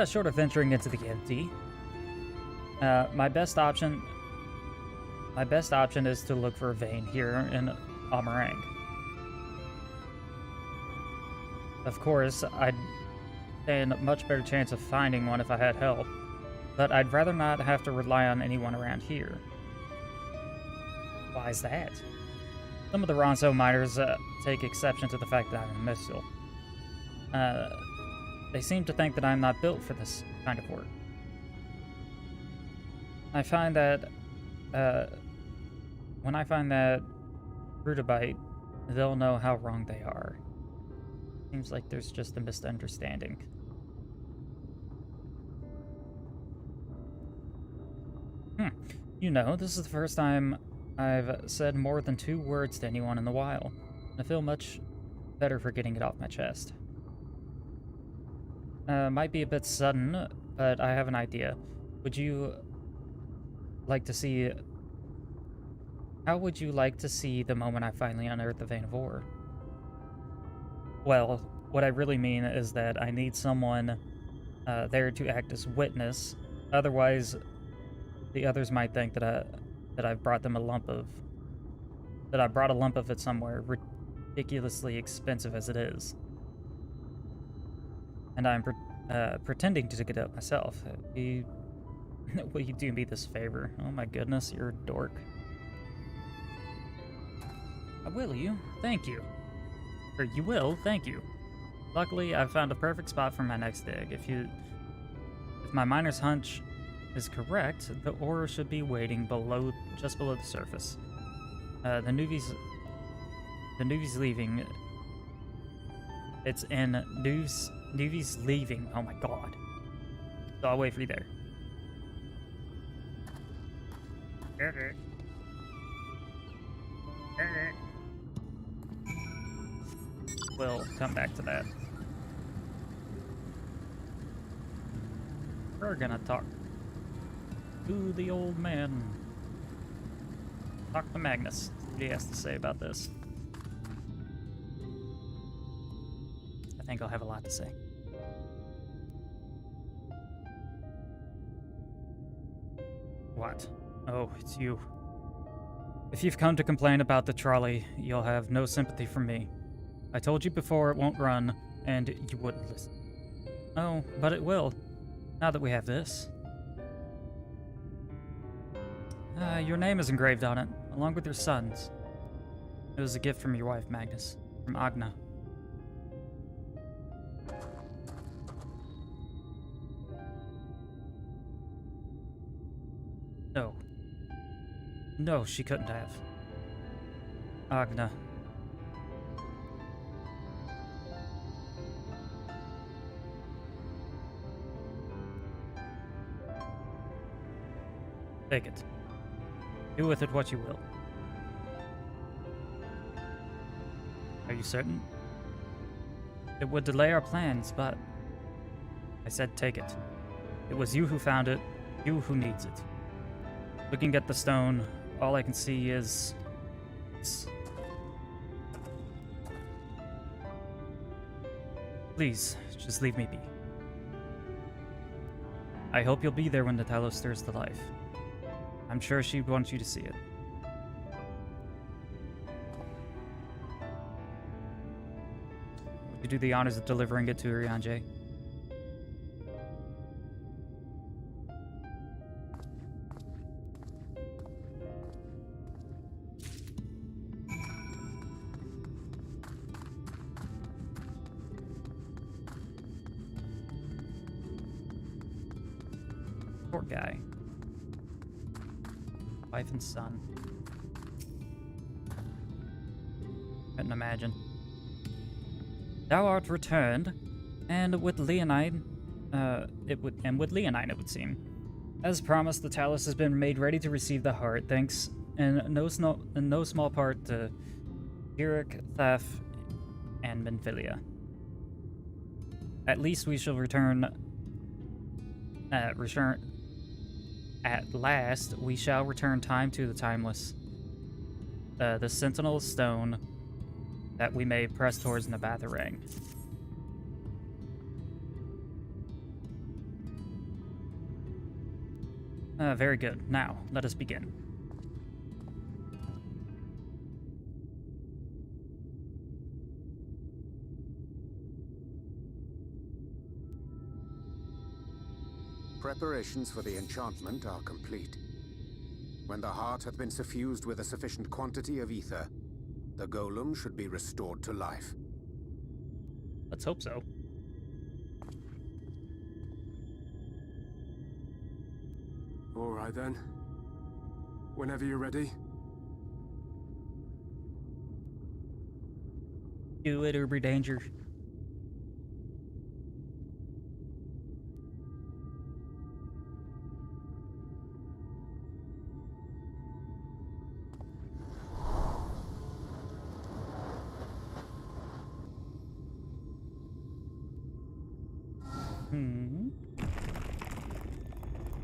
Short of venturing into the empty, my best option is to look for a vein here in Amarang. Of course, I'd stand a much better chance of finding one if I had help, but I'd rather not have to rely on anyone around here. Why is that? Some of the Ronso miners take exception to the fact that I'm a missile. They seem to think that I'm not built for this kind of work. I find that when I find that Rutibite, they'll know how wrong they are. Seems like there's just a misunderstanding. You know, this is the first time I've said more than 2 words to anyone in a while. I feel much better for getting it off my chest. Might be a bit sudden, but I have an idea. Would you like to see... How would you like to see the moment I finally unearth the vein of ore? Well, what I really mean is that I need someone there to act as witness. Otherwise, the others might think that I've brought them a lump of... that I brought a lump of it somewhere, ridiculously expensive as it is. And I'm pretending to get it myself. Will you do me this favor? Oh my goodness, you're a dork. Will you? Thank you. Or you will, thank you. Luckily, I've found a perfect spot for my next dig. If my miner's hunch is correct, the ore should be waiting just below the surface. The Nuvi's leaving. It's in Nuvi's leaving. Oh my god. So I'll wait for you there. We'll come back to that. We're gonna talk to the old man. Talk to Magnus. See what he has to say about this. I think I'll have a lot to say. What? Oh, it's you. If you've come to complain about the trolley, you'll have no sympathy from me. I told you before it won't run, and you wouldn't listen. Oh, but it will, now that we have this. Your name is engraved on it, along with your son's. It was a gift from your wife, Magnus, from Agna. No. No, she couldn't have. Agna. Take it. Do with it what you will. Are you certain? It would delay our plans, but... I said take it. It was you who found it, you who needs it. Looking at the stone, all I can see is... Please, just leave me be. I hope you'll be there when the Talos stirs to life. I'm sure she'd want you to see it. Would you do the honors of delivering it to Urianger? Poor guy. Wife and son. Couldn't imagine. Thou art returned, and with Leonine, it would seem. As promised, the Talus has been made ready to receive the heart, thanks in no small part to Uric, Thaf, and Menphilia. At least we shall At last, we shall return time to the timeless. The sentinel stone that we may press towards Nabatharang. Very good. Now, let us begin. Preparations for the enchantment are complete. When the heart hath been suffused with a sufficient quantity of ether, the golem should be restored to life. Let's hope so. All right then. Whenever you're ready. Do it, Uber Danger.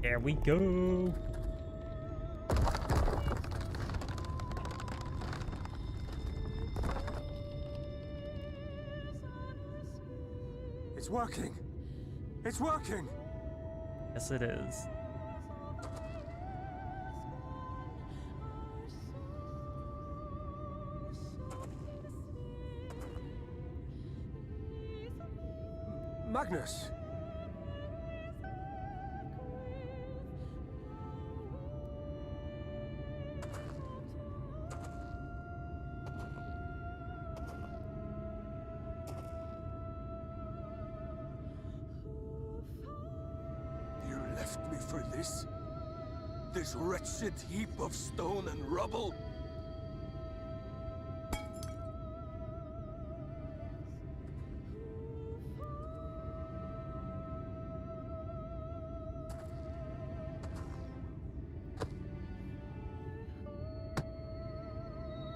There we go. It's working. It's working. Yes, it is. Magnus. Left me for this? This wretched heap of stone and rubble?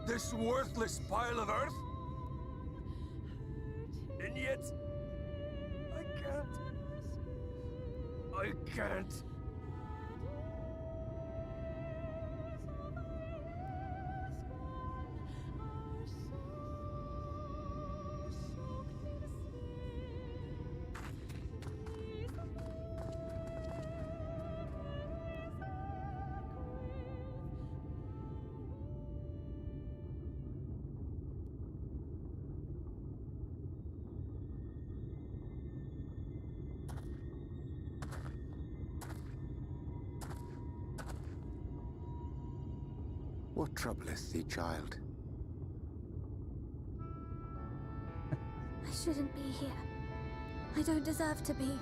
This worthless pile of earth? And yet, I can't. What troubleth thee, child? I shouldn't be here. I don't deserve to be.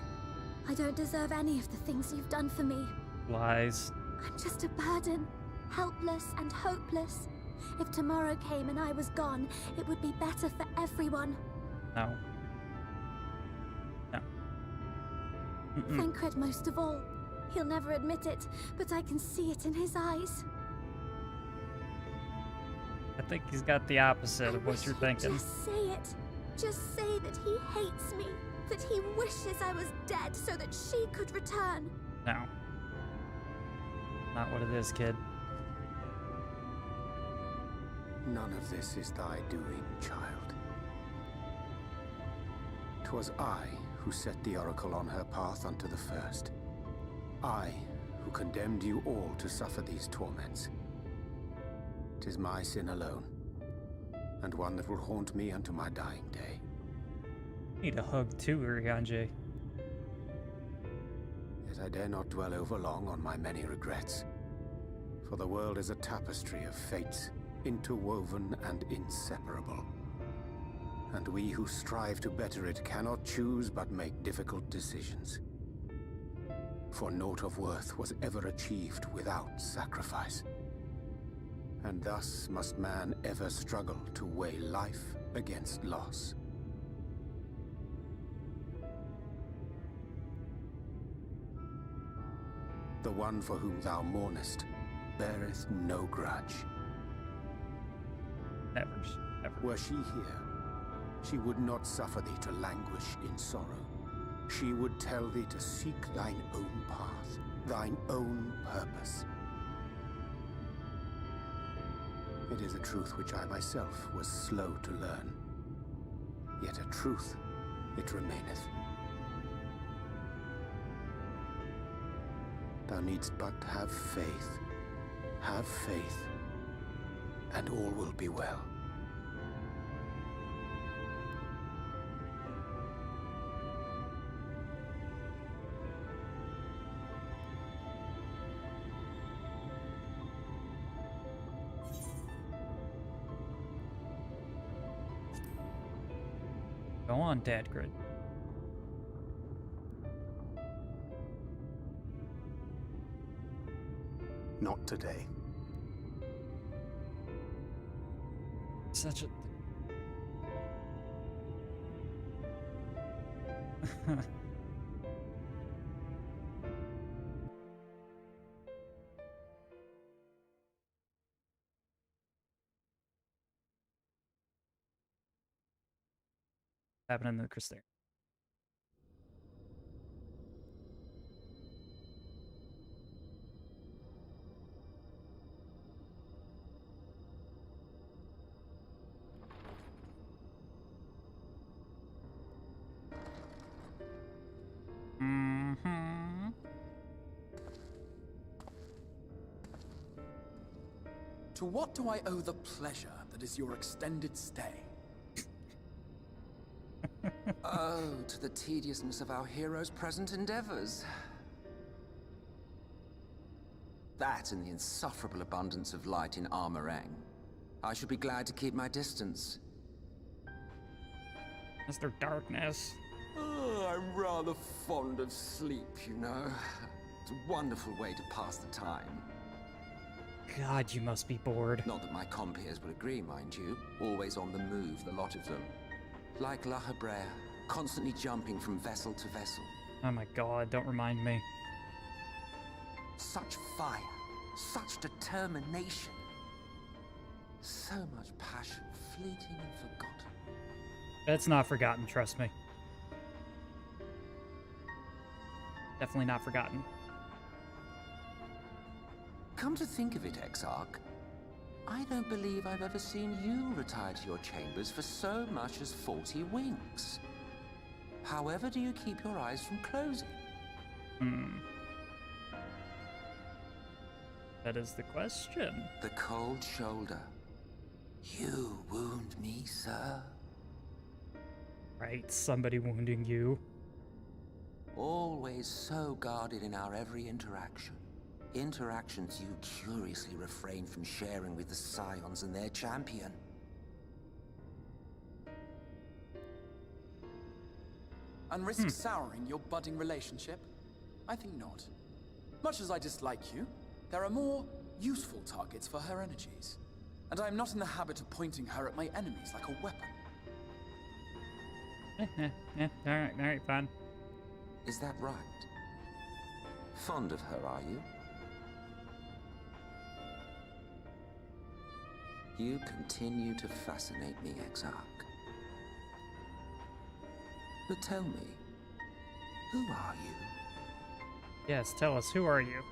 I don't deserve any of the things you've done for me. Lies. I'm just a burden, helpless and hopeless. If tomorrow came and I was gone, it would be better for everyone. No. No. Mm-mm. Thancred most of all. He'll never admit it, but I can see it in his eyes. I think he's got the opposite I of what wish you're he'd thinking. Just say it. Just say that he hates me, that he wishes I was dead so that she could return. No. Not what it is, kid. None of this is thy doing, child. 'Twas I who set the oracle on her path unto the first. I who condemned you all to suffer these torments. 'Tis my sin alone, and one that will haunt me unto my dying day. Need a hug too, Urianger. Yet I dare not dwell over long on my many regrets, for the world is a tapestry of fates, interwoven and inseparable. And we who strive to better it cannot choose but make difficult decisions. For naught of worth was ever achieved without sacrifice. And thus must man ever struggle to weigh life against loss. The one for whom thou mournest beareth no grudge. Never. Never. Were she here, she would not suffer thee to languish in sorrow. She would tell thee to seek thine own path, thine own purpose. It is a truth which I myself was slow to learn. Yet a truth it remaineth. Thou needst but have faith, and all will be well. Go on, Dadgrid. Not today. Such a... happening to the Crystal. Mm-hmm. To what do I owe the pleasure that is your extended stay? Oh, to the tediousness of our hero's present endeavors. That and the insufferable abundance of light in Armorang. I should be glad to keep my distance. Mr. Darkness. Oh, I'm rather fond of sleep, you know. It's a wonderful way to pass the time. God, you must be bored. Not that my compeers would agree, mind you. Always on the move, the lot of them. Like La Hebrea, constantly jumping from vessel to vessel. Oh my god, don't remind me. Such fire, such determination. So much passion, fleeting and forgotten. It's not forgotten, trust me. Definitely not forgotten. Come to think of it, Exarch, I don't believe I've ever seen you retire to your chambers for so much as 40 winks. However do you keep your eyes from closing? That is the question. The cold shoulder. You wound me, sir. Right, somebody wounding you. Always so guarded in our every interaction. Interactions you curiously refrain from sharing with the Scions and their champion. And risk souring your budding relationship? I think not. Much as I dislike you, there are more useful targets for her energies. And I am not in the habit of pointing her at my enemies like a weapon. Alright, fine. Is that right? Fond of her, are you? You continue to fascinate me, Exarch. But tell me, who are you? Yes, tell us, who are you?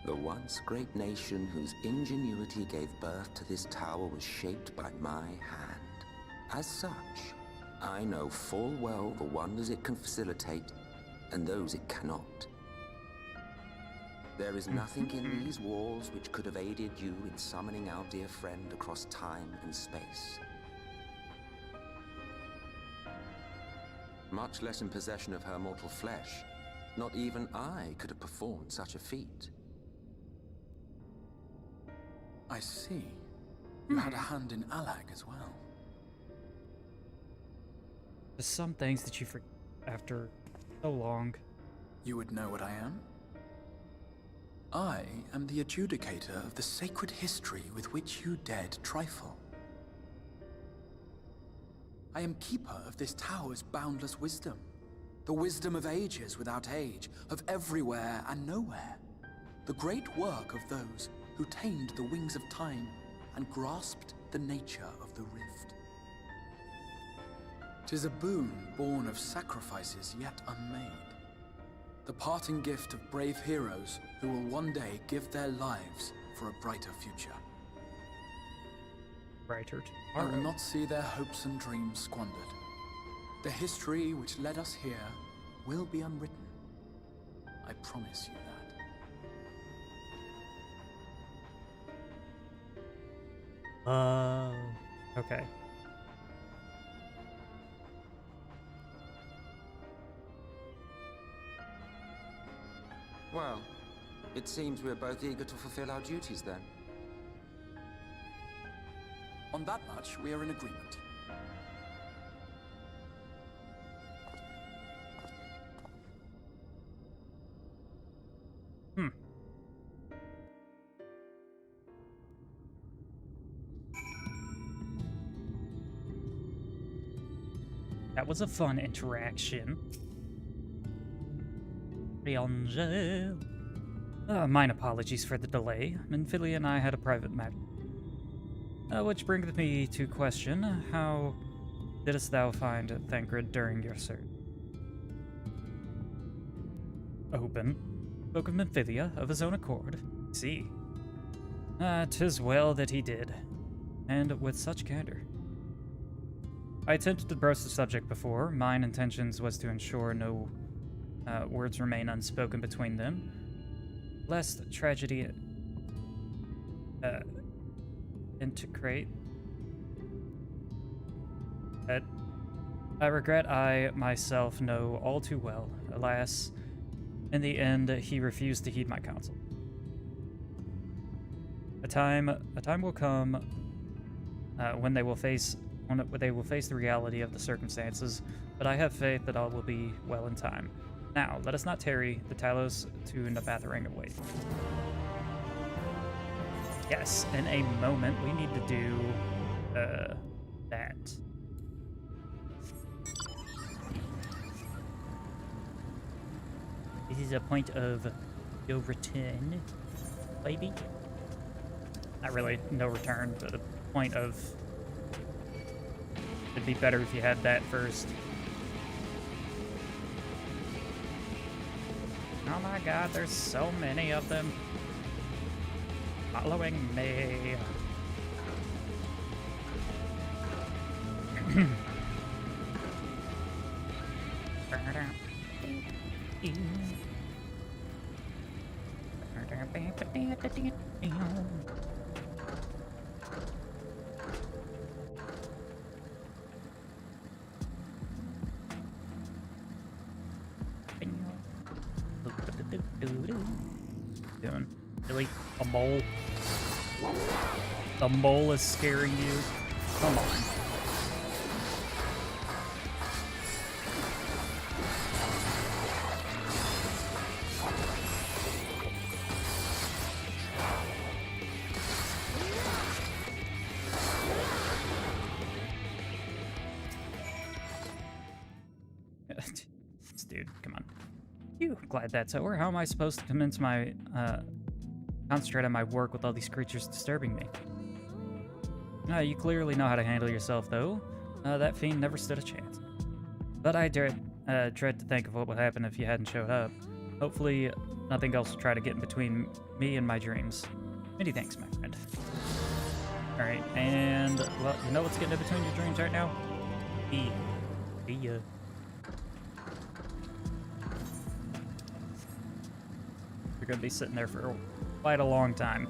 The once great nation whose ingenuity gave birth to this tower was shaped by my hand. As such, I know full well the wonders it can facilitate and those it cannot. There is nothing in these walls which could have aided you in summoning our dear friend across time and space. Much less in possession of her mortal flesh, not even I could have performed such a feat. I see. You had a hand in Alag as well. There's some things that you forget after so long. You would know what I am? I am the adjudicator of the sacred history with which you dared trifle. I am keeper of this tower's boundless wisdom. The wisdom of ages without age, of everywhere and nowhere. The great work of those who tamed the wings of time and grasped the nature of the rift. 'Tis a boon born of sacrifices yet unmade. The parting gift of brave heroes who will one day give their lives for a brighter future. Brighter I will tomorrow. not see their hopes and dreams squandered. The history which led us here will be unwritten. I promise you that. Okay. Well, it seems we're both eager to fulfill our duties then. On that much, we are in agreement. That was a fun interaction. Angel. Mine apologies for the delay. Minfilia and I had a private matter. Which brings me to question, how didst thou find Thancred during your search? Open. Spoke of Minfilia of his own accord. See. 'Tis well that he did. And with such candor. I attempted to broach the subject before. Mine intentions was to ensure no words remain unspoken between them, lest tragedy integrate. But I regret I myself know all too well. Alas, in the end, he refused to heed my counsel. A time will come when they will face the reality of the circumstances, but I have faith that all will be well in time. Now, let us not tarry the Talos to Nabathering await. Yes, in a moment, we need to do that. This is a point of no return, maybe? Not really no return, but a point of it'd be better if you had that first. Oh my god, there's so many of them following me. Doing really a mole. The mole is scaring you. Come on. Dude, come on. Phew, glad that's over. How am I supposed to commence my, concentrate on my work with all these creatures disturbing me? You clearly know how to handle yourself, though. That fiend never stood a chance. But I dread to think of what would happen if you hadn't showed up. Hopefully, nothing else will try to get in between me and my dreams. Many thanks, my friend. Alright, and, well, you know what's getting in between your dreams right now? See ya. You're gonna be sitting there for quite a long time.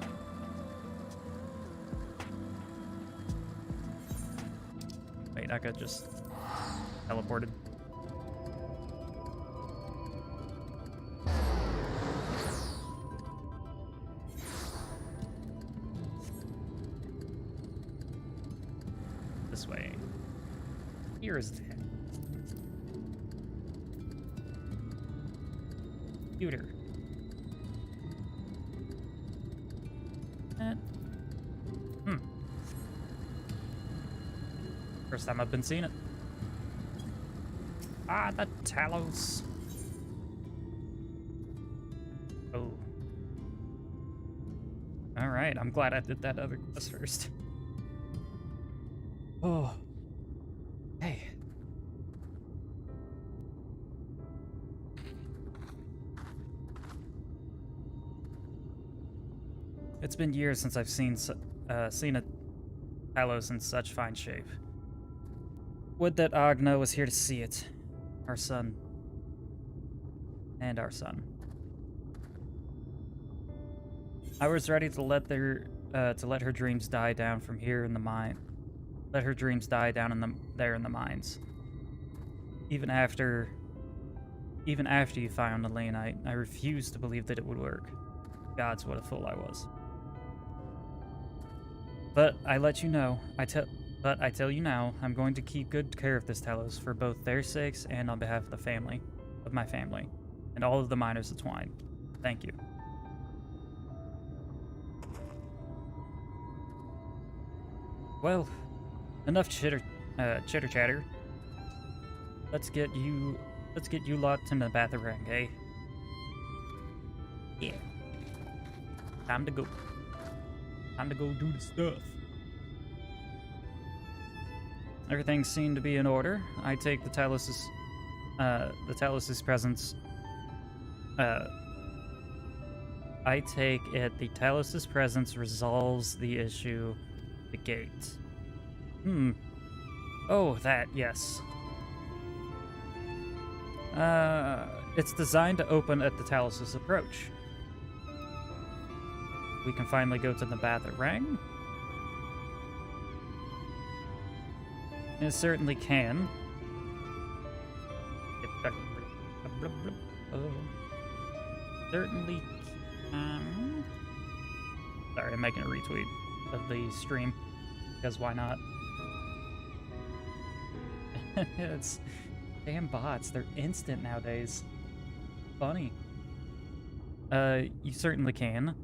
Wait, I got just teleported. This way. Here is the computer. First time I've been seeing it. Ah, the Talos. Oh. Alright, I'm glad I did that other quest first. Oh. Hey. It's been years since I've seen a Talos in such fine shape. Would that Agna was here to see it. Our son. And our son. I was ready to let her dreams die down from here in the mine. Let her dreams die down there in the mines. Even after you found the Leonite, I refused to believe that it would work. Gods, what a fool I was. But I let you know, But I tell you now, I'm going to keep good care of this Talos for both their sakes and on behalf of my family, and all of the miners of Twine. Thank you. Well, enough chitter chatter. Let's get you lot in the batarang, eh? Yeah. Time to go. Time to go do the stuff. Everything seemed to be in order. I take the Talos's presence. I take it the Talos's presence resolves the issue. The gate. Oh, that, yes. It's designed to open at the Talos's approach. We can finally go to the batarang. It certainly can. Certainly can. Sorry, I'm making a retweet of the stream, because why not? It's damn bots. They're instant nowadays. Funny. You certainly can.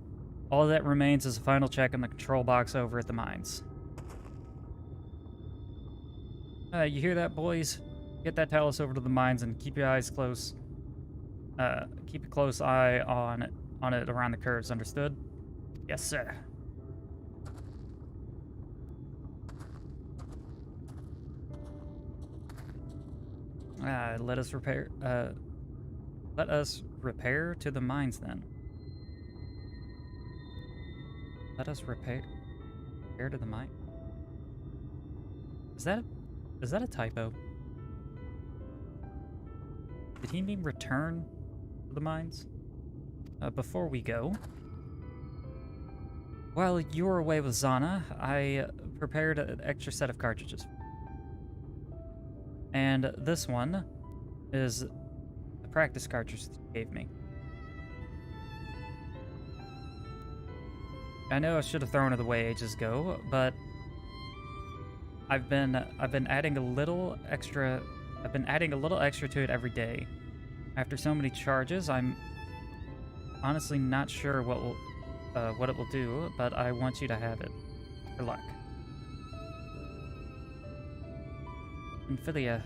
All that remains is a final check on the control box over at the mines. You hear that, boys? Get that Talos over to the mines and keep your eyes close. Keep a close eye on it around the curves, understood? Yes, sir. Let us repair to the mines then. Let us repair to the mine. Is that a typo? Did he mean return to the mines? Before we go, while you were away with Zana, I prepared an extra set of cartridges. And this one is a the practice cartridge that you gave me. I know I should have thrown it away ages ago, but I've been adding a little extra. I've been adding a little extra to it every day. After so many charges, I'm honestly not sure what it will do, but I want you to have it. For luck. Amphilia,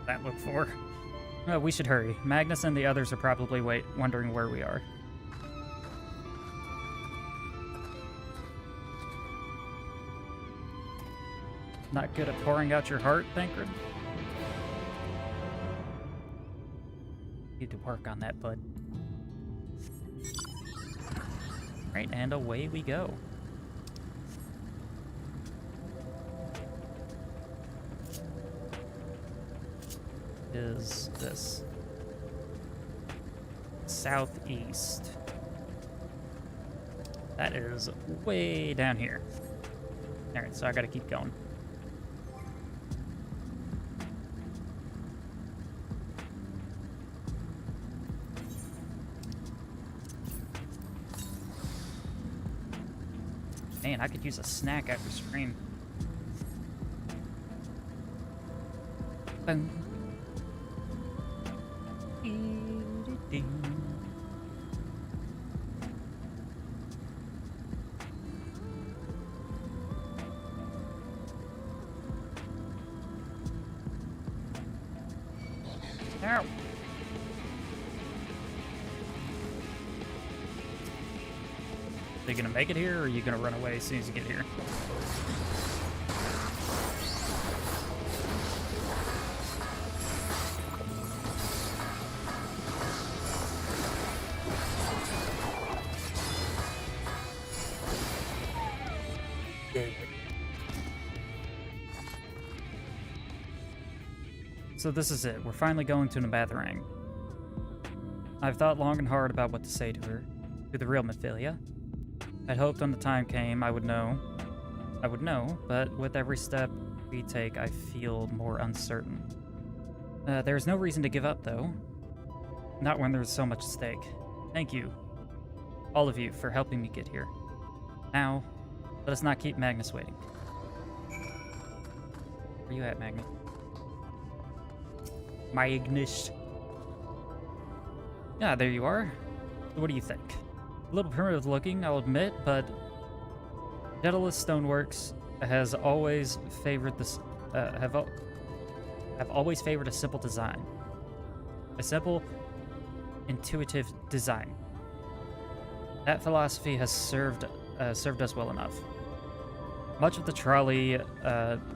that look for? We should hurry. Magnus and the others are probably wondering where we are. Not good at pouring out your heart, Thancred? Need to work on that, bud. Right, and away we go. Is this southeast? That is way down here. Alright, so I gotta keep going. Man, I could use a snack after stream. Boom. Ow. Are you gonna make it here, or are you gonna run away as soon as you get here? So this is it. We're finally going to Nabatharang. I've thought long and hard about what to say to her, to the real Mephilia. I'd hoped when the time came I would know, but with every step we take I feel more uncertain. There's no reason to give up though. Not when there's so much at stake. Thank you, all of you, for helping me get here. Now, let us not keep Magnus waiting. Where you at, Magnus? Magnus. Yeah, there you are. What do you think? A little primitive looking, I'll admit, but Daedalus Stoneworks has always favored this. Have always favored a simple design, a simple, intuitive design. That philosophy has served us well enough. Much of the trolley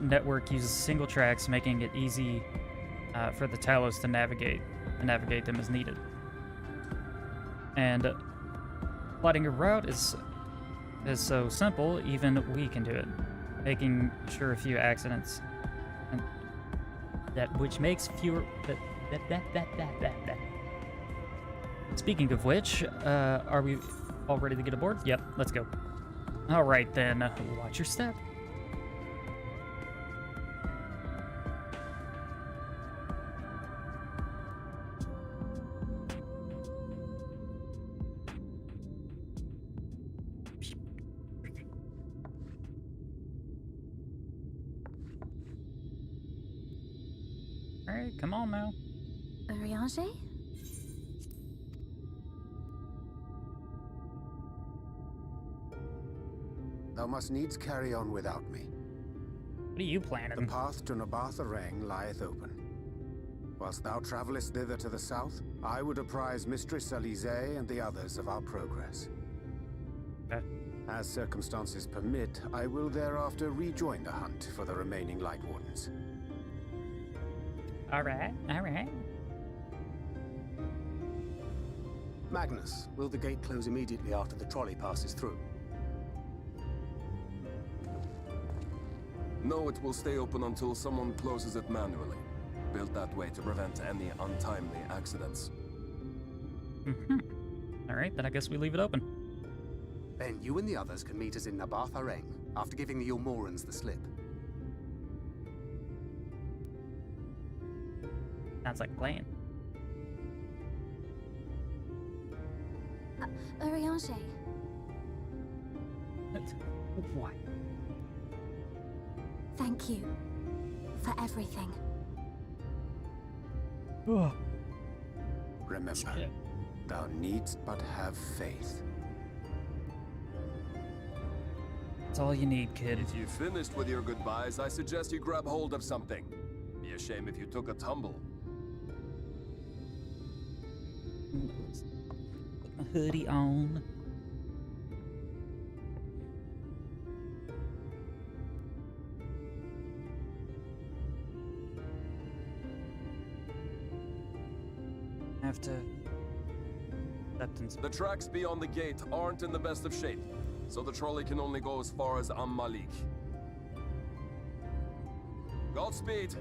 network uses single tracks, making it easy for the Talos to navigate them as needed. And plotting a route is so simple, even we can do it, making sure a few accidents, and which makes fewer. Speaking of which, are we all ready to get aboard? Yep, let's go. All right then, watch your step. Alright, come on now. Urianger? Thou must needs carry on without me. What are you planning? The path to Nabatharang lieth open. Whilst thou travellest thither to the south, I would apprise Mistress Elise and the others of our progress. Okay. As circumstances permit, I will thereafter rejoin the hunt for the remaining Light Wardens. Alright, alright. Magnus, will the gate close immediately after the trolley passes through? No, it will stay open until someone closes it manually. Built that way to prevent any untimely accidents. Alright, then I guess we leave it open. Then you and the others can meet us in Nabatharang. after giving the Ulmorans the slip. Sounds like a plan. Urianger, What? thank you for everything. Ugh. Remember, Shit. thou needst but have faith. That's all you need, kid. If you've finished with your goodbyes, I suggest you grab hold of something. Be a shame if you took a tumble. Put my hoodie on. Have to acceptance. The tracks beyond the gate aren't in the best of shape, so the trolley can only go as far as Malik. Godspeed!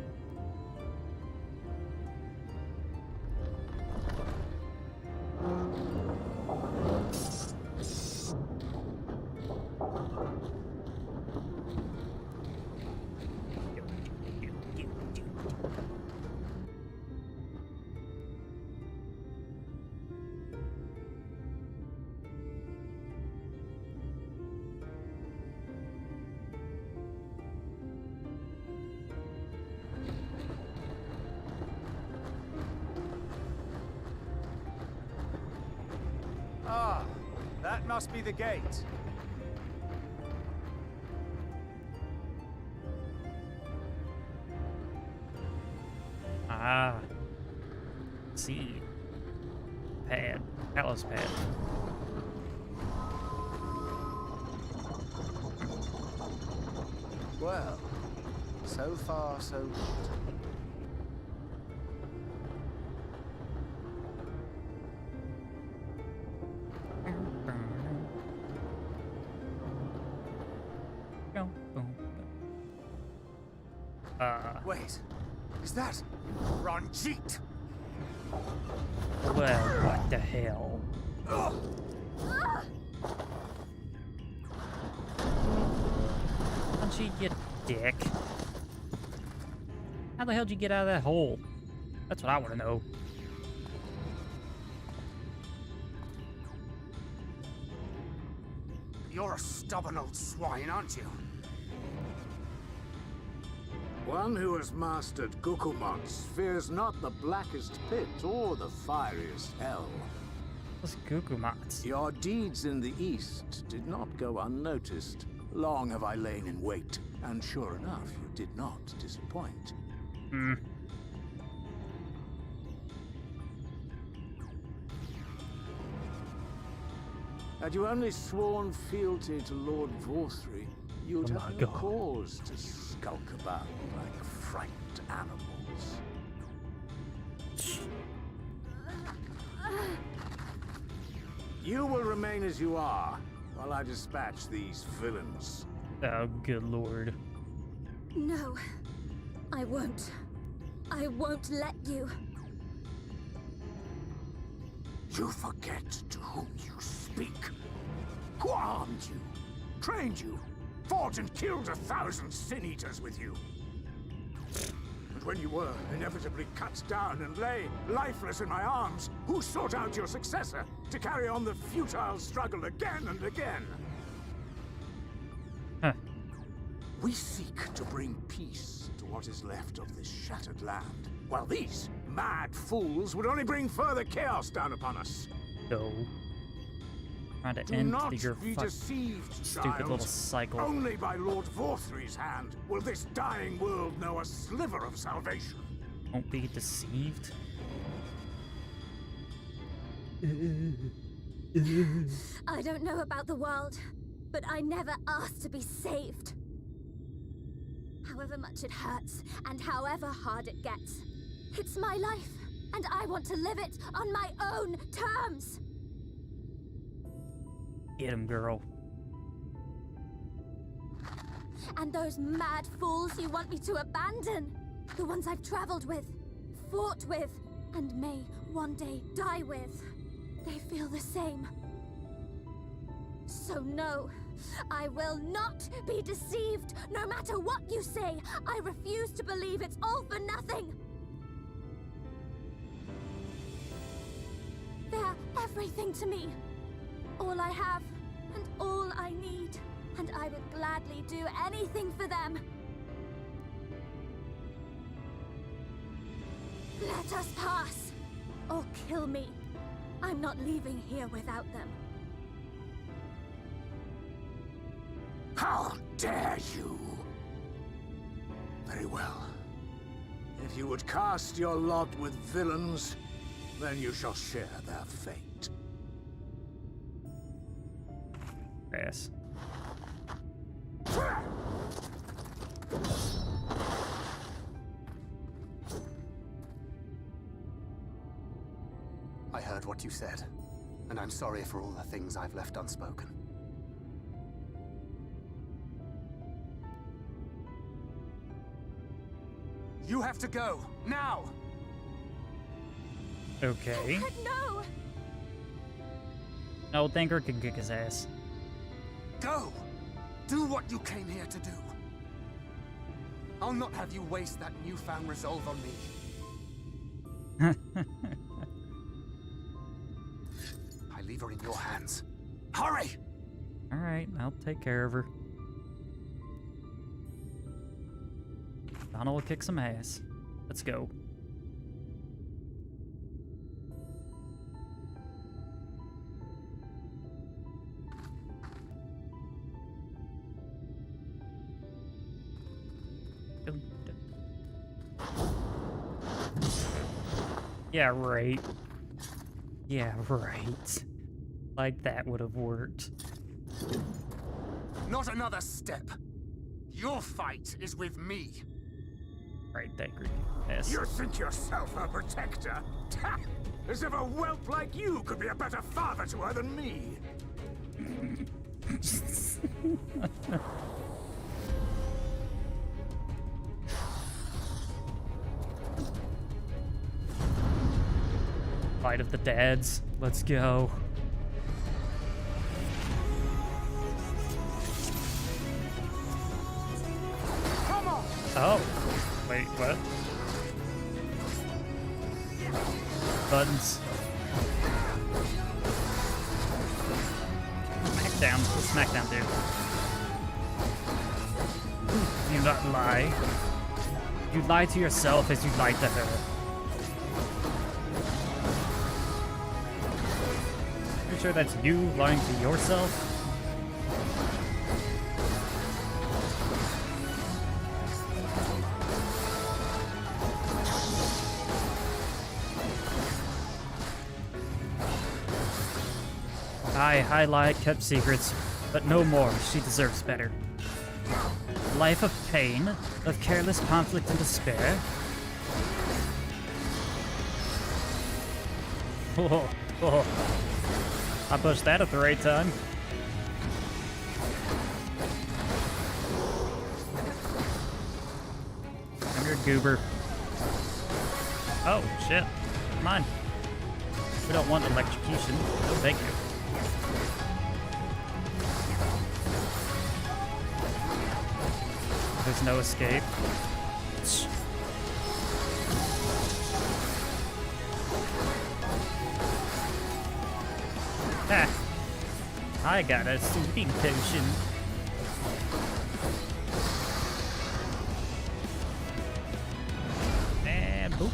Ah, that must be the gate. Ah. See. Pad. Palace pad. Well, so far so good. Wait, is that Ranjit? Well, what the hell? Don't you, you dick? How the hell did you get out of that hole? That's what I want to know. You're a stubborn old swine, aren't you? One who has mastered Gukumots fears not the blackest pit or the fieriest hell. What's Gukumats? Your deeds in the east did not go unnoticed. Long have I lain in wait, and sure enough, you did not disappoint. Hmm. Had you only sworn fealty to Lord Vorthry, you'd Oh have my no God. cause to skulk about like frightened animals. You will remain as you are, while I dispatch these villains. Oh, good lord. No, I won't. I won't let you. You forget to whom you speak. Who armed you, trained you, fought and killed 1,000 sin-eaters with you. And when you were inevitably cut down and lay lifeless in my arms, who sought out your successor to carry on the futile struggle again and again? Huh. We seek to bring peace to what is left of this shattered land, while these mad fools would only bring further chaos down upon us. No. Trying to Do end not your be deceived, stupid child. little cycle. Only by Lord Vorthry's hand will this dying world know a sliver of salvation. Won't be deceived. I don't know about the world, but I never asked to be saved. However much it hurts, and however hard it gets, it's my life, and I want to live it on my own terms. Get him, girl. And those mad fools you want me to abandon, the ones I've traveled with, fought with, and may one day die with, they feel the same. So no, I will not be deceived. No matter what you say, I refuse to believe it's all for nothing. They're everything to me. All I have and all I need. And I would gladly do anything for them. Let us pass. Or kill me. I'm not leaving here without them. How dare you? Very well. If you would cast your lot with villains, then you shall share their fate. Yes. I heard what you said, and I'm sorry for all the things I've left unspoken. You have to go, now! Okay. No! No, Thinker can kick his ass. Go! Do what you came here to do. I'll not have you waste that newfound resolve on me. I leave her in your hands. Hurry! Alright, I'll take care of her. Zana will kick some ass. Let's go. Yeah, right. Yeah, right. Like that would have worked. Not another step. Your fight is with me. Right, Thinker. Yes. You think yourself a protector? As if a whelp like you could be a better father to her than me. Fight of the dads. Let's go. Come on! Oh. Wait, what? Buttons. Smackdown. What's Smackdown do? You not lie. You lie to yourself as you lie to her. Pretty sure that's you lying to yourself? I lied, kept secrets, but no more. She deserves better. Life of pain, of careless conflict and despair. Oh, oh. I pushed that at the right time. I'm your goober. Oh, shit. Come on. We don't want electrocution. No, thank you. There's no escape. Ha! I got a soothing potion. And boop.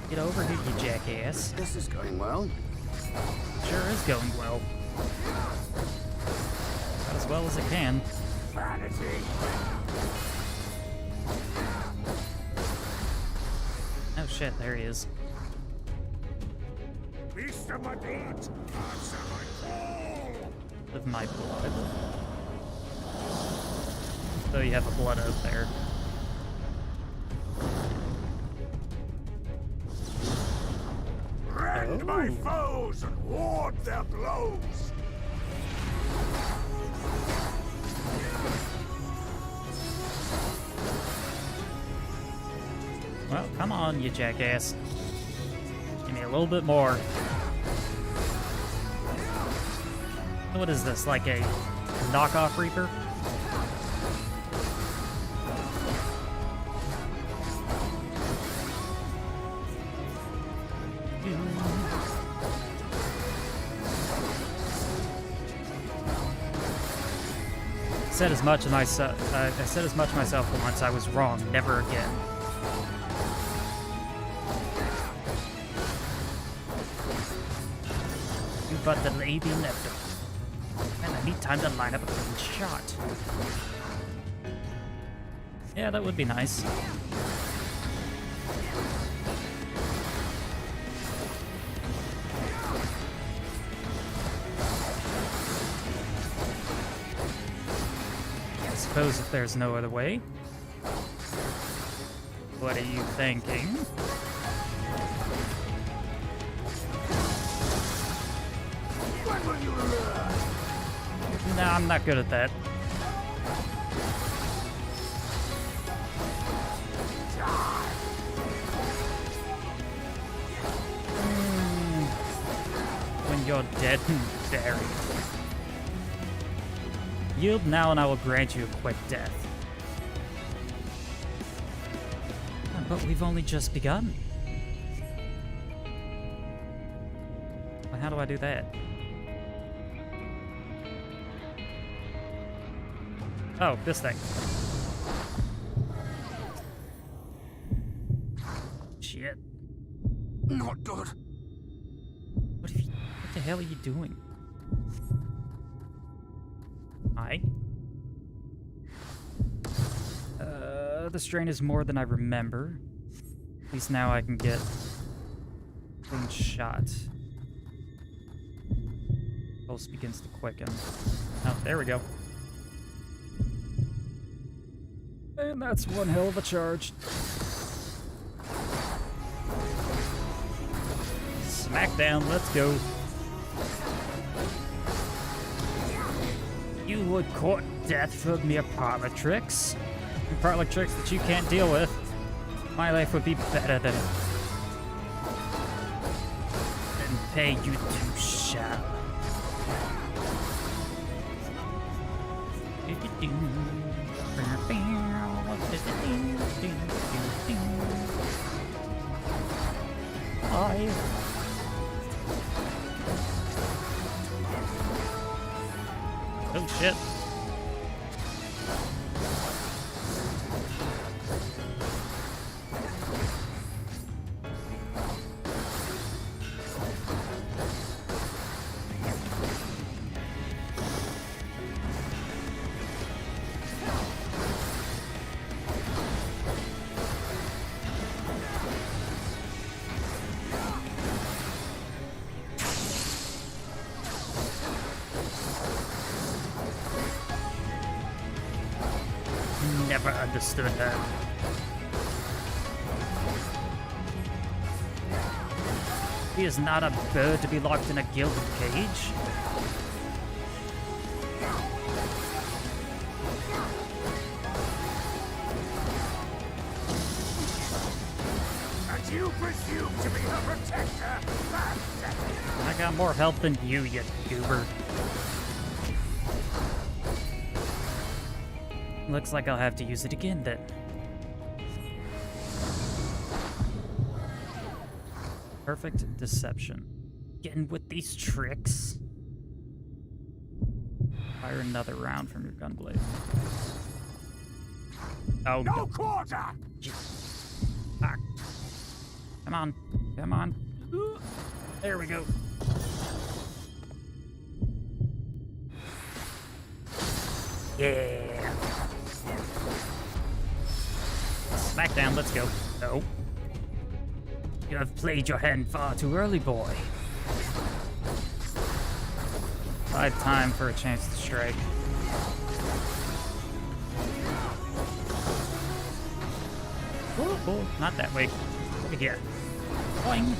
Get over here, you jackass. This is going well. Sure is going well. About as well as it can. Vanity. Oh shit, there he is. Beast of my blood, answer my call. With my blood. So you have a blood out there. Rend my foes and ward their blows. Well, come on, you jackass. Give me a little bit more. What is this, like a knockoff Reaper? Said as much myself. I said as much myself once. I was wrong. Never again. You but the lady left. And I need time to line up a clean shot. Yeah, that would be nice. I suppose if there's no other way. What are you thinking? Nah, I'm not good at that. When you're dead and buried. Yield now and I will grant you a quick death. But we've only just begun. Well, how do I do that? Oh, this thing. Shit. Not good. What the hell are you doing? Hi. The strain is more than I remember. At least now I can get clean shot. Pulse begins to quicken. Oh, there we go. And that's one hell of a charge. Smackdown, let's go. You would court death for mere parlor tricks? Parlor tricks that you can't deal with. My life would be better than pay you to shall. Oh shit. Never understood her. He is not a bird to be locked in a gilded cage. And you presume to be her protector? I got more health than you goober. Looks like I'll have to use it again then. Perfect deception. Getting with these tricks. Fire another round from your gunblade. Oh, no quarter! Fuck. Come on. Come on. There we go. Yeah. Smackdown, let's go. No. You have played your hand far too early, boy. I have time for a chance to strike. Oh, not that way. Over here. Boing.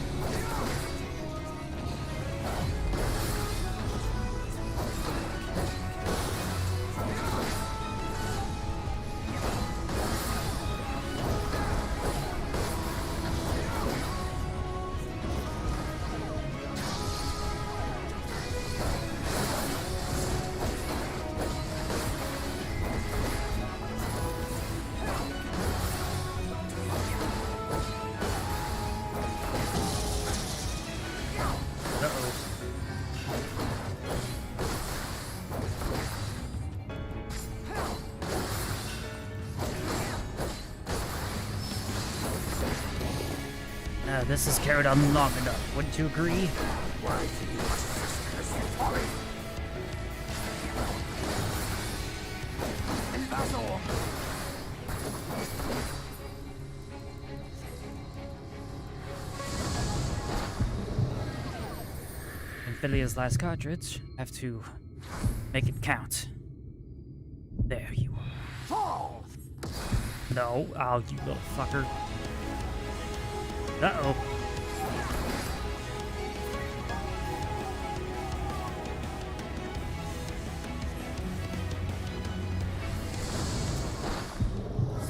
This has carried on long enough, wouldn't you agree? Why do you assist this folly? That's all. Amphilia's last cartridge. Have to make it count. There you are. Fall! No, oh, you little fucker. Uh-oh.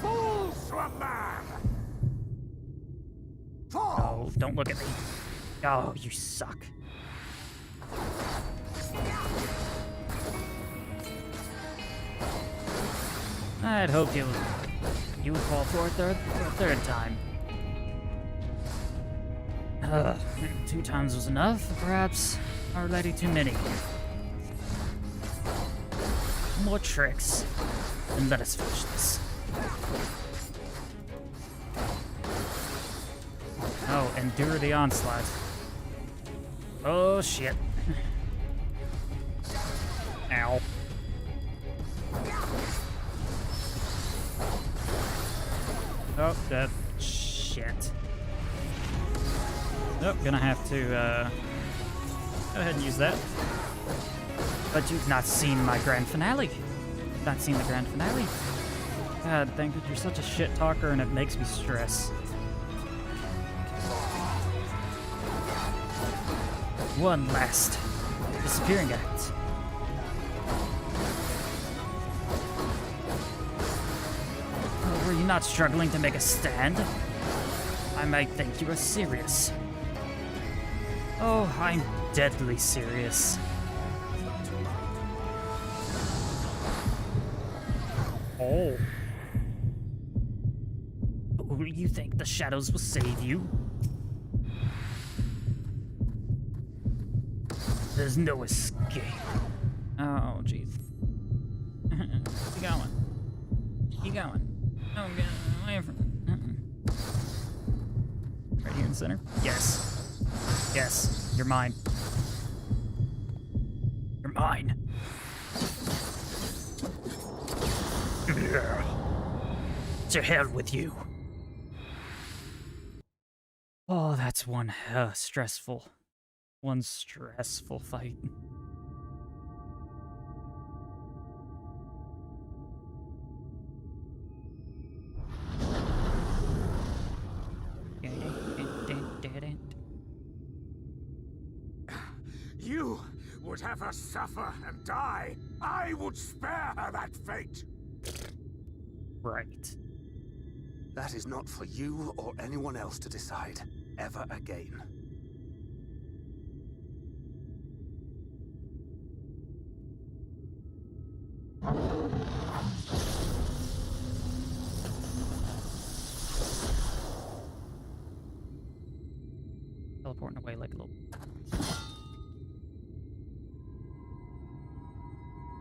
Fall, swamman! Fall! Oh, don't look at me. Oh, you suck. I'd hoped you would fall for a third time. 2 times was enough, perhaps already too many. More tricks, and let us finish this. Oh, endure the onslaught. Oh shit. Ow. Oh, that shit. Oh, gonna have to, go ahead and use that. But you've not seen my grand finale. Not seen the grand finale. God, thank you. You're such a shit talker and it makes me stress. One last disappearing act. Oh, were you not struggling to make a stand? I might think you were serious. Oh, I'm deadly serious. Oh. Oh, you think the shadows will save you? There's no escape. Oh, jeez. Keep going. Keep going. Oh, get away from it. Right here in the center? Yes. Yes, you're mine. You're mine. To hell with you. Oh, that's one stressful fight. You would have her suffer and die. I would spare her that fate. Right. That is not for you or anyone else to decide, ever again. Teleporting away like a little...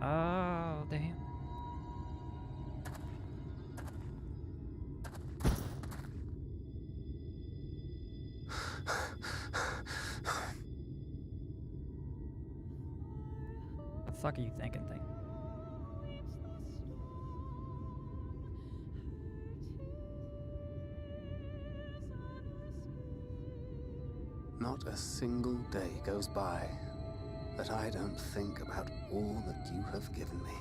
Oh, damn. The fuck are you thinking, thing? Not a single day goes by that I don't think about all that you have given me.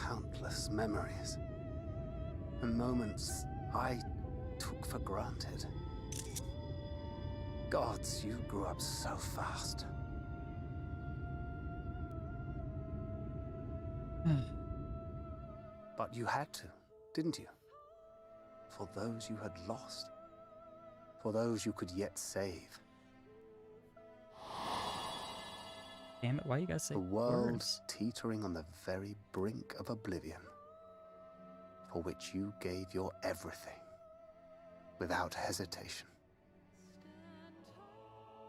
Countless memories and moments I took for granted. Gods, you grew up so fast. But you had to, didn't you? For those you had lost. For those you could yet save. Damn it, why you guys say the world words? Teetering on the very brink of oblivion, for which you gave your everything, without hesitation.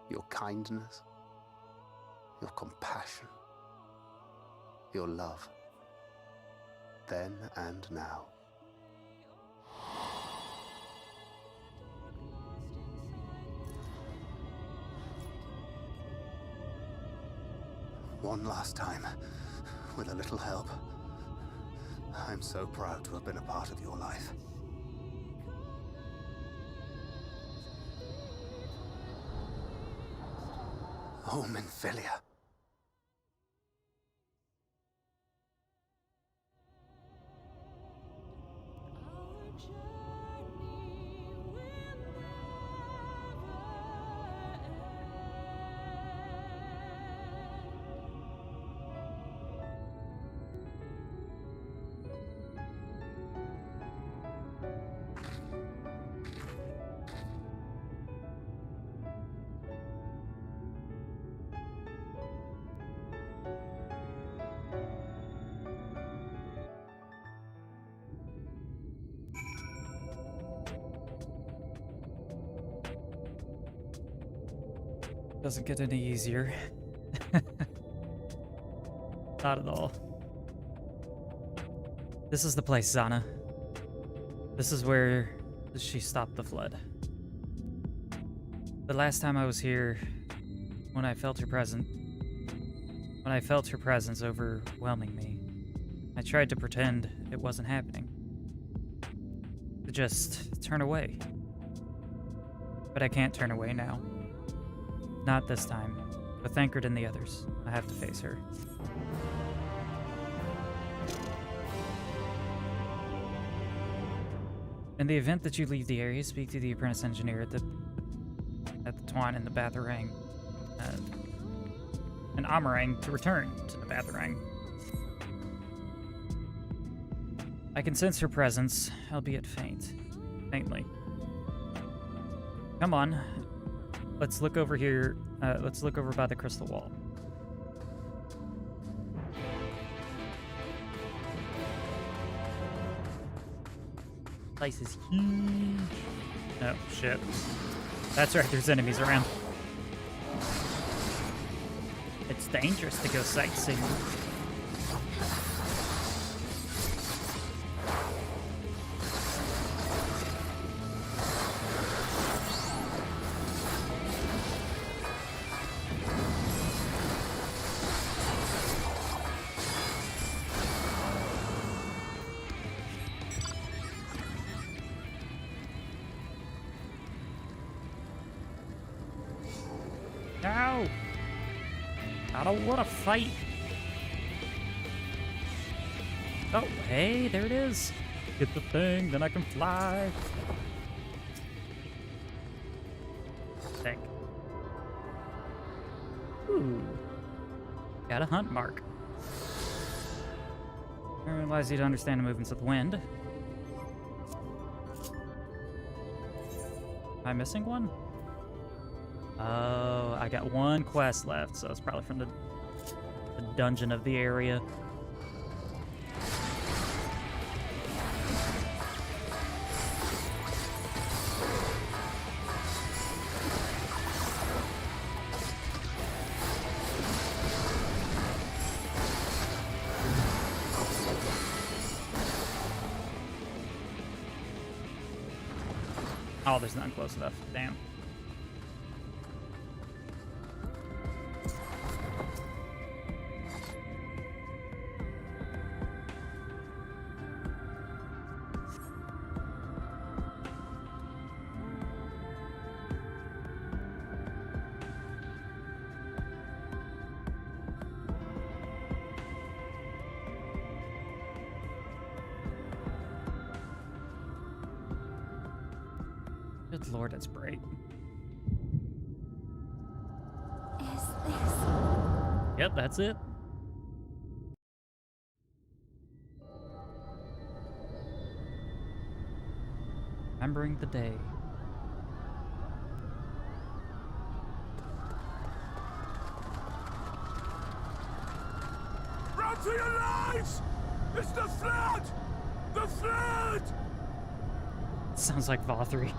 Your kindness, your compassion, your love. then and now. One last time, with a little help. I'm so proud to have been a part of your life. Oh, Minfilia. Doesn't get any easier. Not at all. This is the place, Zana. This is where she stopped the flood. The last time I was here, when I felt her presence overwhelming me, I tried to pretend it wasn't happening. To just turn away. But I can't turn away now. Not this time. With Thancred and the others, I have to face her. In the event that you leave the area, speak to the apprentice engineer at the Twine in the Batharang, and Amarang to return to the Batharang. I can sense her presence, albeit faintly. Come on. Let's look over here. Let's look over by the crystal wall. Place is huge. Oh, shit. That's right, there's enemies around. It's dangerous to go sightseeing. No! I don't want to fight. Oh, hey, there it is. Get the thing, then I can fly. Sick. Ooh. Got a hunt mark. I realize you to understand the movements of the wind. Am I missing one? Oh, I got one quest left, so it's probably from the dungeon of the area. Oh, there's none close enough. Damn. Good lord, it's bright. Is this... Yep, that's it. Remembering the day. Run for your lives! It's the flood! The flood! Sounds like Vothri.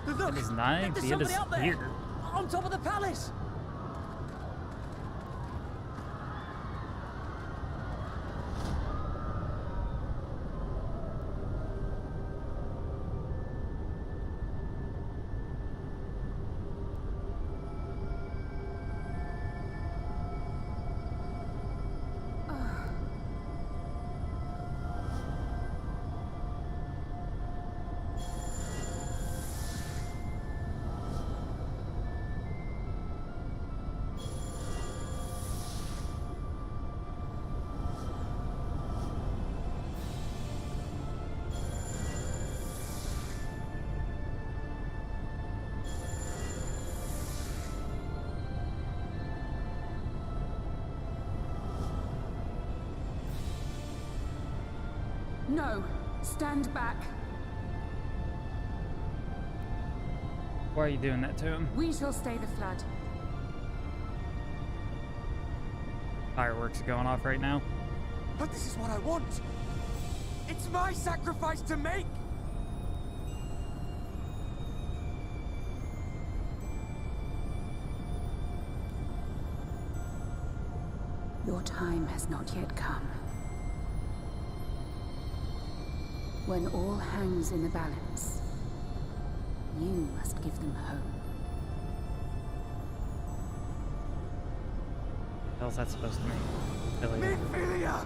Look, It is nigh. there's The end is somebody up there, here. on top of the palace. No, stand back. Why are you doing that to him? We shall stay the flood. Fireworks are going off right now. But this is what I want. It's my sacrifice to make. Your time has not yet come. When all hangs in the balance, you must give them hope. What the hell's that supposed to mean? Billy. Midfilia!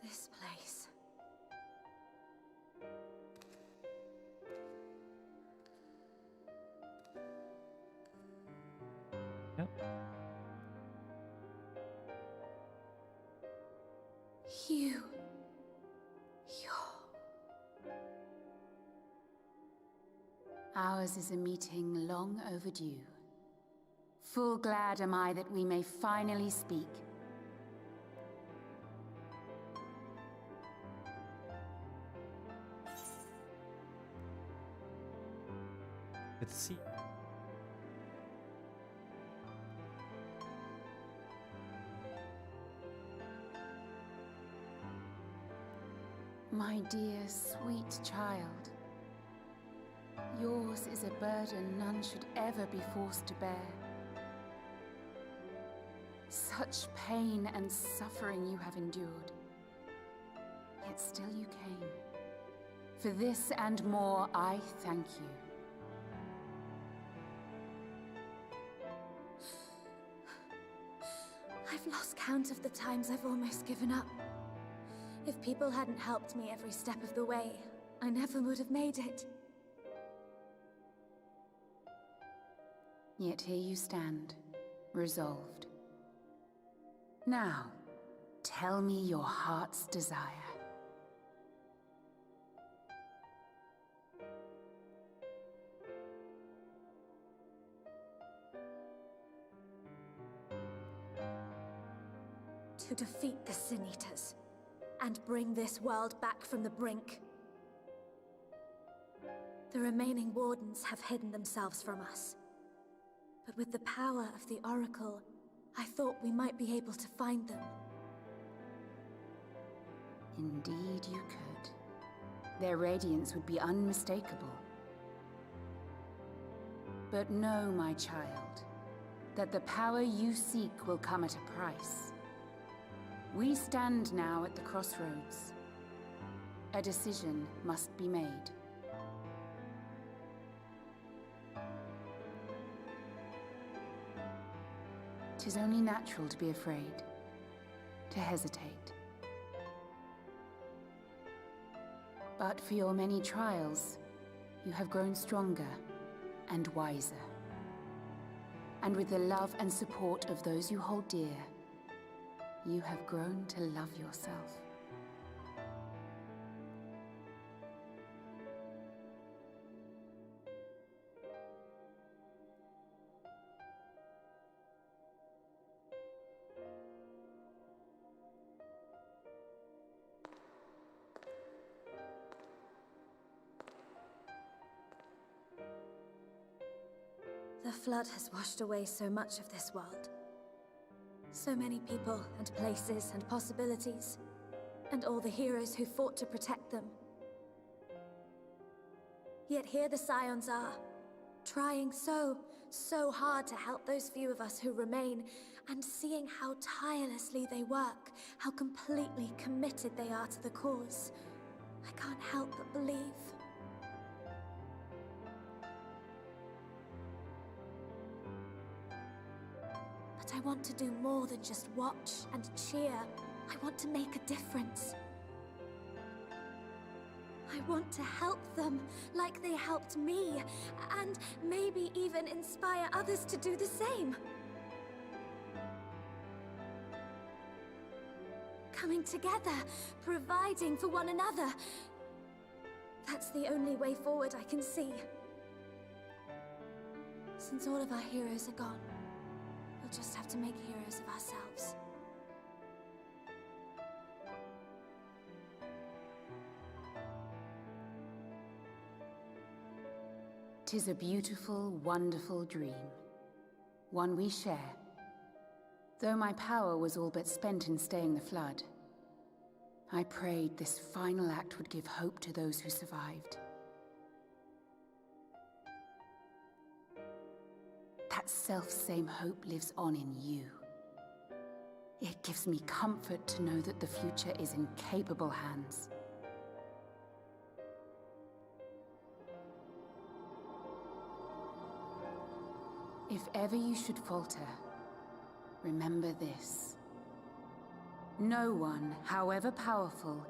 This place. Yep. You're... Ours is a meeting long overdue. Full glad am I that we may finally speak. Good to see you. My dear, sweet child. Yours is a burden none should ever be forced to bear. Such pain and suffering you have endured. Yet still you came. For this and more, I thank you. I've lost count of the times I've almost given up. If people hadn't helped me every step of the way, I never would have made it. Yet here you stand, resolved. Now, tell me your heart's desire. To defeat the Sin Eaters, and bring this world back from the brink. The remaining Wardens have hidden themselves from us. But with the power of the Oracle, I thought we might be able to find them. Indeed you could. Their radiance would be unmistakable. But know, my child, that the power you seek will come at a price. We stand now at the crossroads. A decision must be made. 'Tis only natural to be afraid, to hesitate. But for your many trials, you have grown stronger and wiser. And with the love and support of those you hold dear, you have grown to love yourself. The flood has washed away so much of this world. So many people and places and possibilities, and all the heroes who fought to protect them. Yet here the Scions are, trying so hard to help those few of us who remain, and seeing how tirelessly they work, how completely committed they are to the cause. I can't help but believe. But I want to do more than just watch and cheer. I want to make a difference. I want to help them like they helped me, and maybe even inspire others to do the same. coming together, providing for one another. That's the only way forward I can see. Since all of our heroes are gone, we'll just have to make heroes of ourselves. 'Tis a beautiful, wonderful dream. One we share. Though my power was all but spent in staying the flood, I prayed this final act would give hope to those who survived. That self-same hope lives on in you. It gives me comfort to know that the future is in capable hands. If ever you should falter, remember this. No one, however powerful,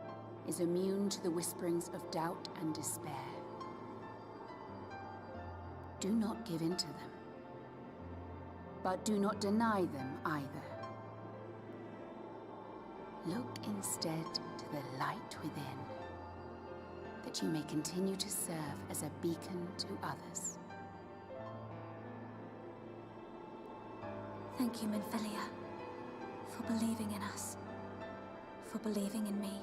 is immune to the whisperings of doubt and despair. Do not give in to them. But do not deny them either. Look instead to the light within, that you may continue to serve as a beacon to others. Thank you, Minfilia, for believing in us, for believing in me.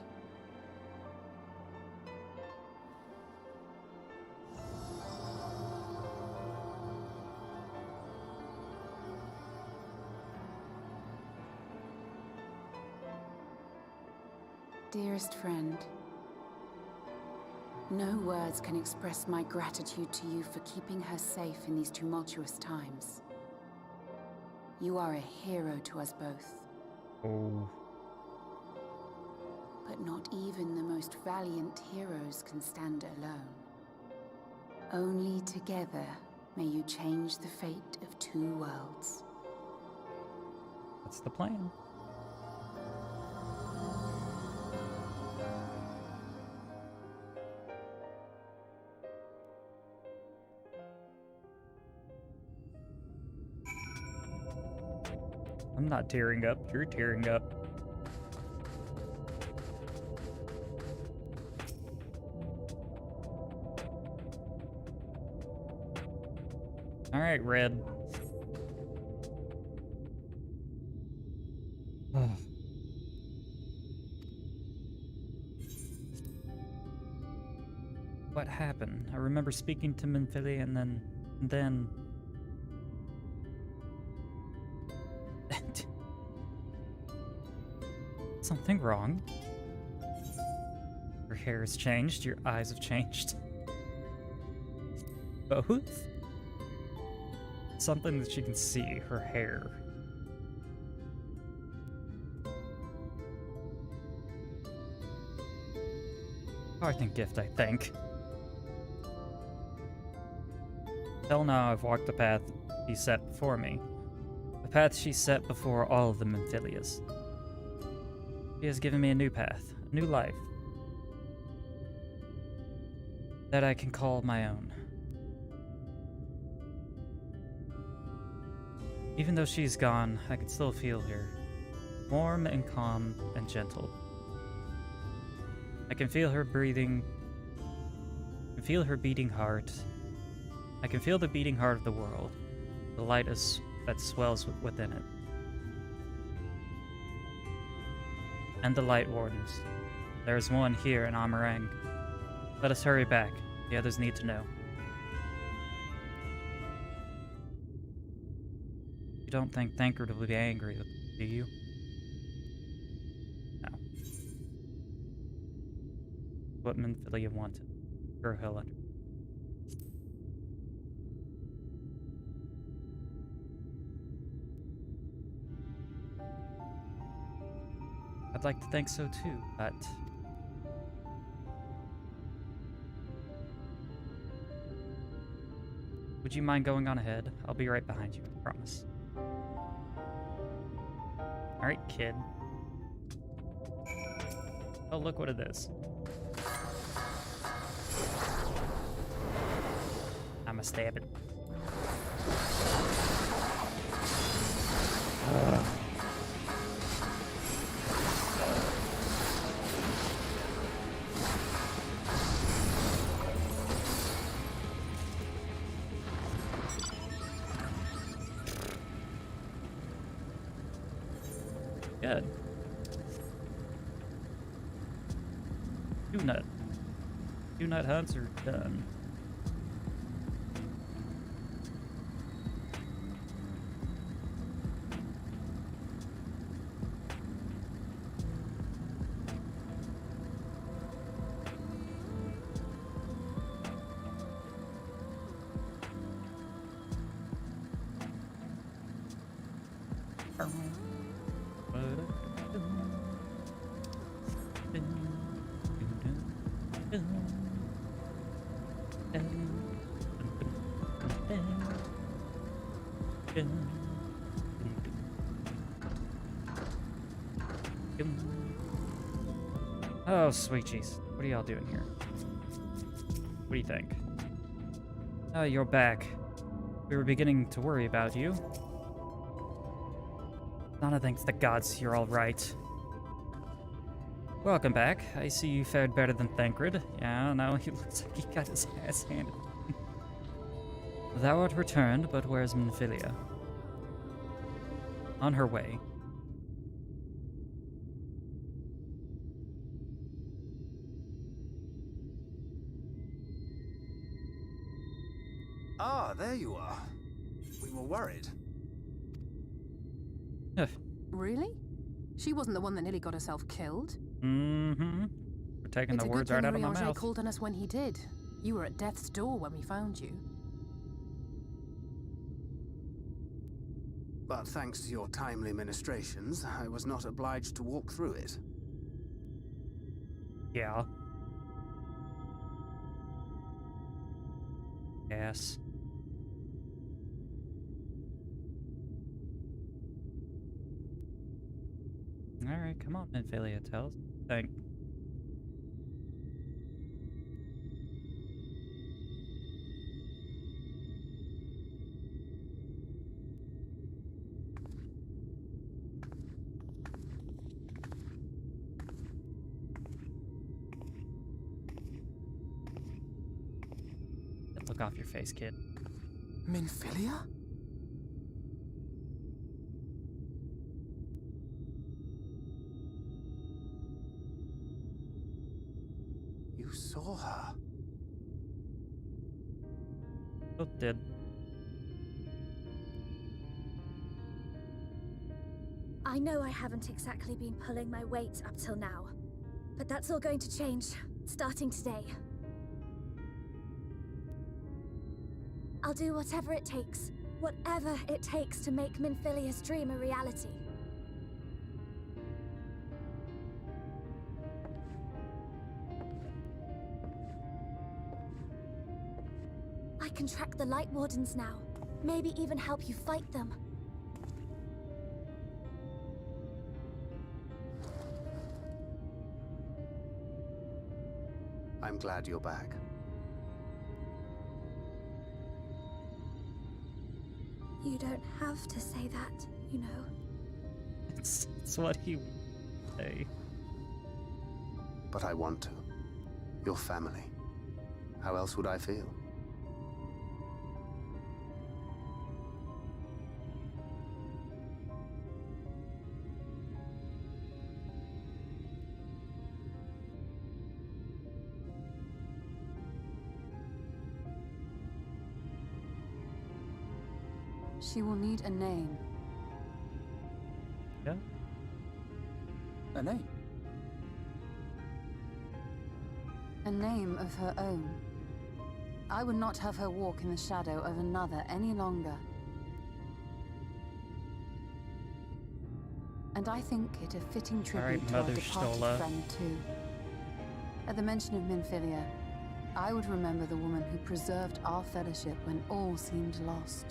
Dearest friend, no words can express my gratitude to you for keeping her safe in these tumultuous times. You are a hero to us both. Oh. But not even the most valiant heroes can stand alone. Only together may you change the fate of two worlds. That's the plan. I'm not tearing up, you're tearing up. Alright, Red. What happened? I remember speaking to Minfilia and then... Something wrong? Your hair has changed, your eyes have changed. Both? Something that she can see, her hair. Parting gift, I think. Till now, I've walked the path she set before me. The path she set before all of the Minfilias. She has given me a new path, a new life. That I can call my own. Even though she's gone, I can still feel her. Warm and calm and gentle. I can feel her breathing. I can feel her beating heart. I can feel the beating heart of the world. The light that swells within it. And the Light Wardens. There is one here in Amarang. Let us hurry back. The others need to know. You don't think Thancred will be angry, do you? No. What Minfilia wanted. Sure, he'll understand. I'd like to think so too, but... Would you mind going on ahead? I'll be right behind you, I promise. Alright, kid. Oh, look what it is. I'ma stab it. Good. Two nut hunts are done. Oh, sweet cheese. What are y'all doing here? What do you think? Oh, you're back. We were beginning to worry about you. Zana thanks the gods you're all right. Welcome back. I see you fared better than Thancred. Yeah, now he looks like he got his ass handed. Thou art returned, but where's Minfilia? On her way. Ah, there you are. We were worried. Really? She wasn't the one that nearly got herself killed. Mm-hmm. We're taking the words right out of my mouth. Called on us when he did. You were at death's door when we found you. But thanks to your timely ministrations, I was not obliged to walk through it. Yeah. Yes. Alright, come on, Minfilia, tell us. Thank. Look off your face, kid. Minfilia? You saw her. Both did. I know I haven't exactly been pulling my weight up till now, but that's all going to change, starting today. I'll do whatever it takes to make Minfilia's dream a reality. I can track the Light Wardens now, maybe even help you fight them. I'm glad you're back. You don't have to say that, you know. It's what he would say. But I want to. Your family. How else would I feel? She will need a name. Yeah? A name? A name of her own. I would not have her walk in the shadow of another any longer. And I think it a fitting tribute to our Mother departed Stola. friend too. At the mention of Minfilia, I would remember the woman who preserved our fellowship when all seemed lost.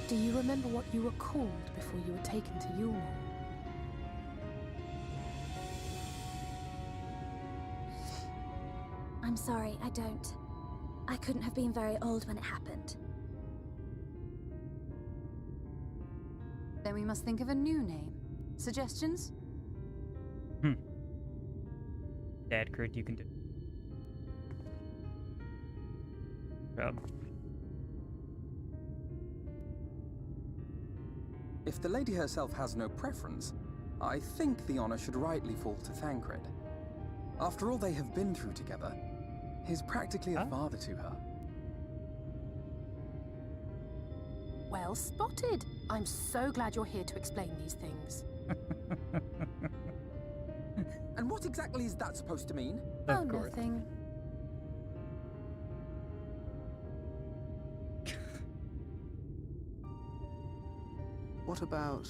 Do you remember what you were called before you were taken to Yulmore? I'm sorry, I don't. I couldn't have been very old when it happened. Then we must think of a new name. Suggestions? Dad, Kurt, you can do. job. If the lady herself has no preference, I think the honor should rightly fall to Thancred. After all they have been through together, he's practically a father to her. Well spotted. I'm so glad you're here to explain these things. And what exactly is that supposed to mean? Oh, nothing. What about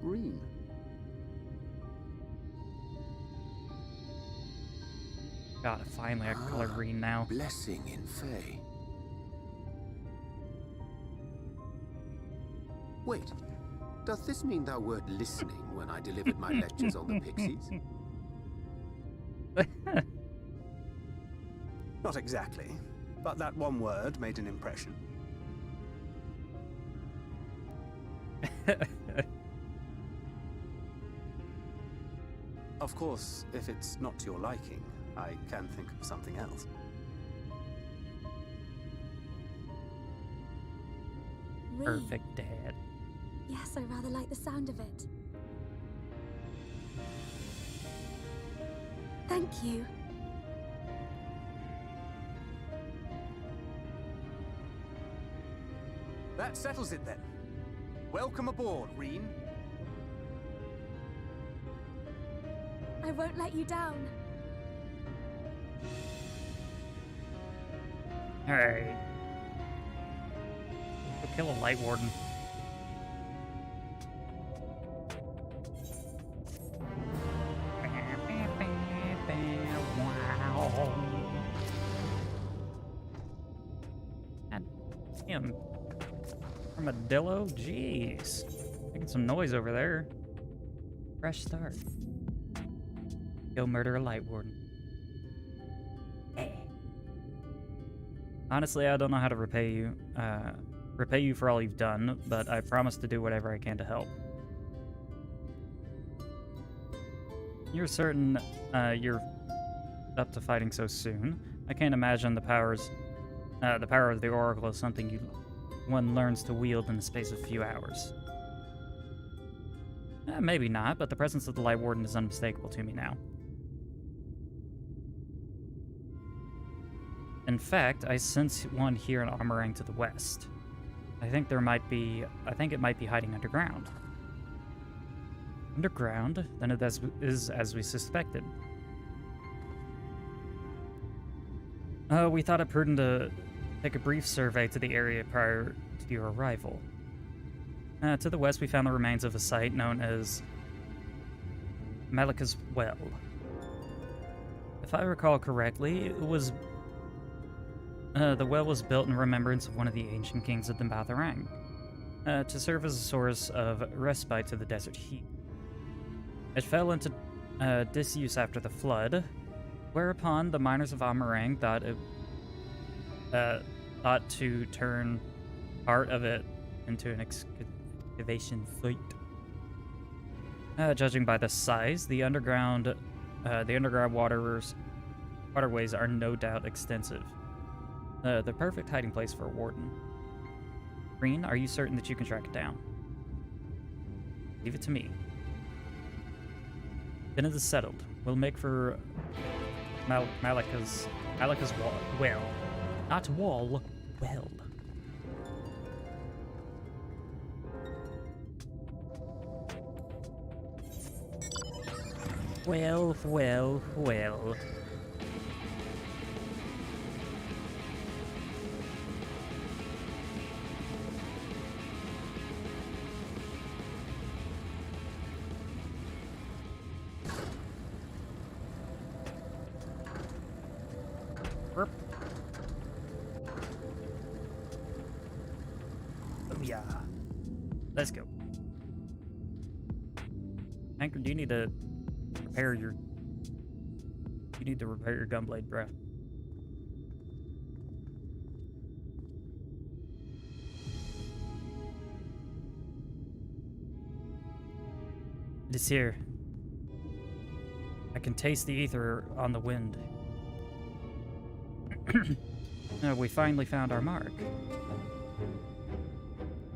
Reen? God, finally I can call her Reen now. Blessing in Fae. Wait, doth this mean thou wert listening when I delivered my lectures on the pixies? Not exactly, but that one word made an impression. Of course, if it's not to your liking, I can think of something else. Perfect dad. Yes, I rather like the sound of it. Thank you. That settles it then. Welcome aboard, Reen. I won't let you down. Alright. Go kill a light warden. Wow. God damn. Armadillo? Jeez. Making some noise over there. Fresh start. Go murder a light warden. Honestly, I don't know how to repay you. Repay you for all you've done, but I promise to do whatever I can to help. You're certain you're up to fighting so soon. I can't imagine the power of the Oracle is something one learns to wield in the space of a few hours. Maybe not, but the presence of the Light Warden is unmistakable to me now. In fact, I sense one here in Armorang to the west. I think it might be hiding underground. Underground? Then it is as we suspected. We thought it prudent to take a brief survey to the area prior to your arrival. To the west, we found the remains of a site known as Malika's Well. If I recall correctly, it was the well was built in remembrance of one of the ancient kings of the Batharang, to serve as a source of respite to the desert heat. It fell into disuse after the flood, whereupon the miners of Amarang thought to turn part of it into an excavation site. Judging by the size, the underground waterways are no doubt extensive. The perfect hiding place for a warden. Reen, are you certain that you can track it down? Leave it to me. Then it is settled. We'll make for Malika's well. Not wall, well. Well, well, well. Oh yeah. Let's go. Anchor, do you need to repair your gunblade, bruh. It is here. I can taste the ether on the wind. We finally found our mark.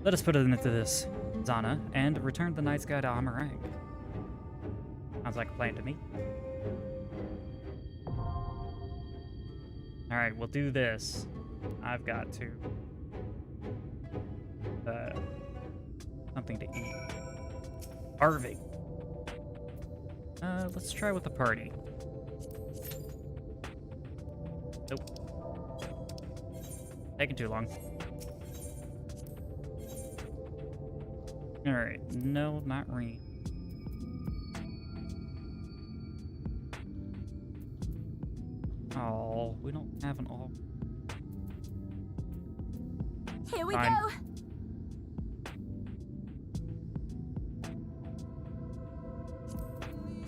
Let us put it into this, Zana, and return the night sky to Amarang. Sounds like a plan to me. Alright, we'll do this. I've got to... something to eat. Carving. Let's try with the party. Nope. Taking too long. Alright, no, not rain. Oh, we don't have an all. Here we Fine. go.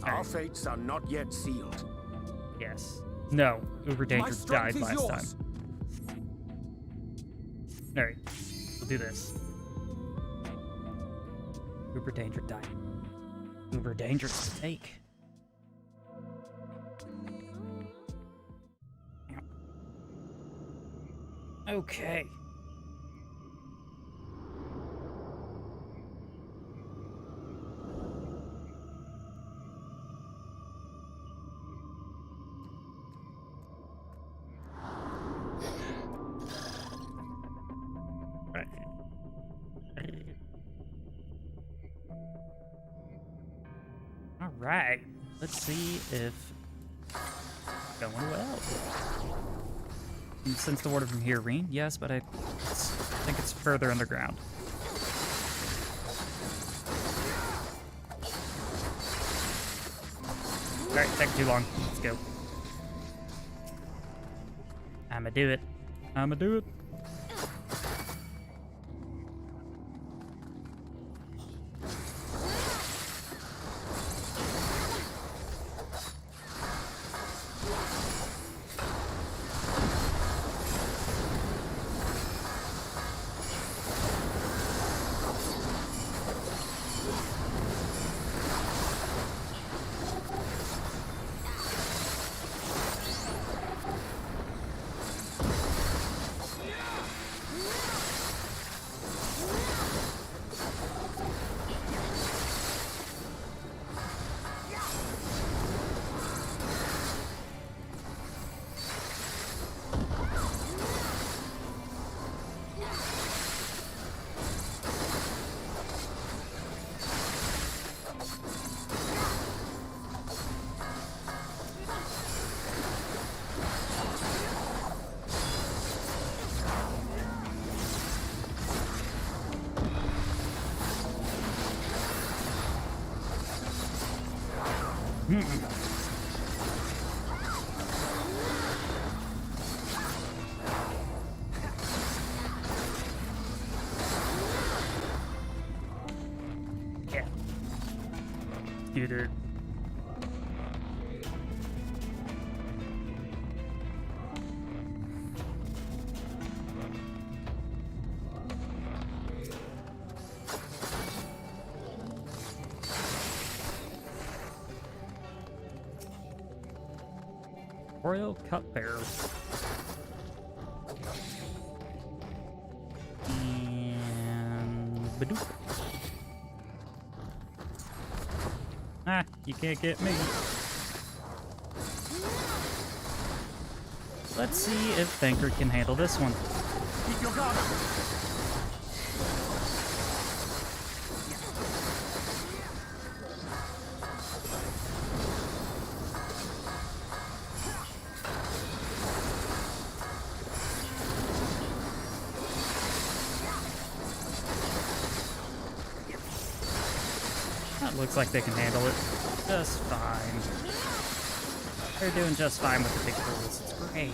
Our fates are not yet sealed. Yes. No, Uber Danger died last time. Alright, we'll do this. Uber Danger died. Uber Dangerous to take. Okay. Right. All right. Let's see if it's going well. Sense the water from here, Reen? Yes, but I think it's further underground. Alright, taking too long. Let's go. I'ma do it. I'ma do it. Yeah. Computer. Royal Cupbearer. And Badoop. Ah, you can't get me. Let's see if Thancred can handle this one. Keep your guard up. That looks like they can handle it just fine. They're doing just fine with the big tools. It's great.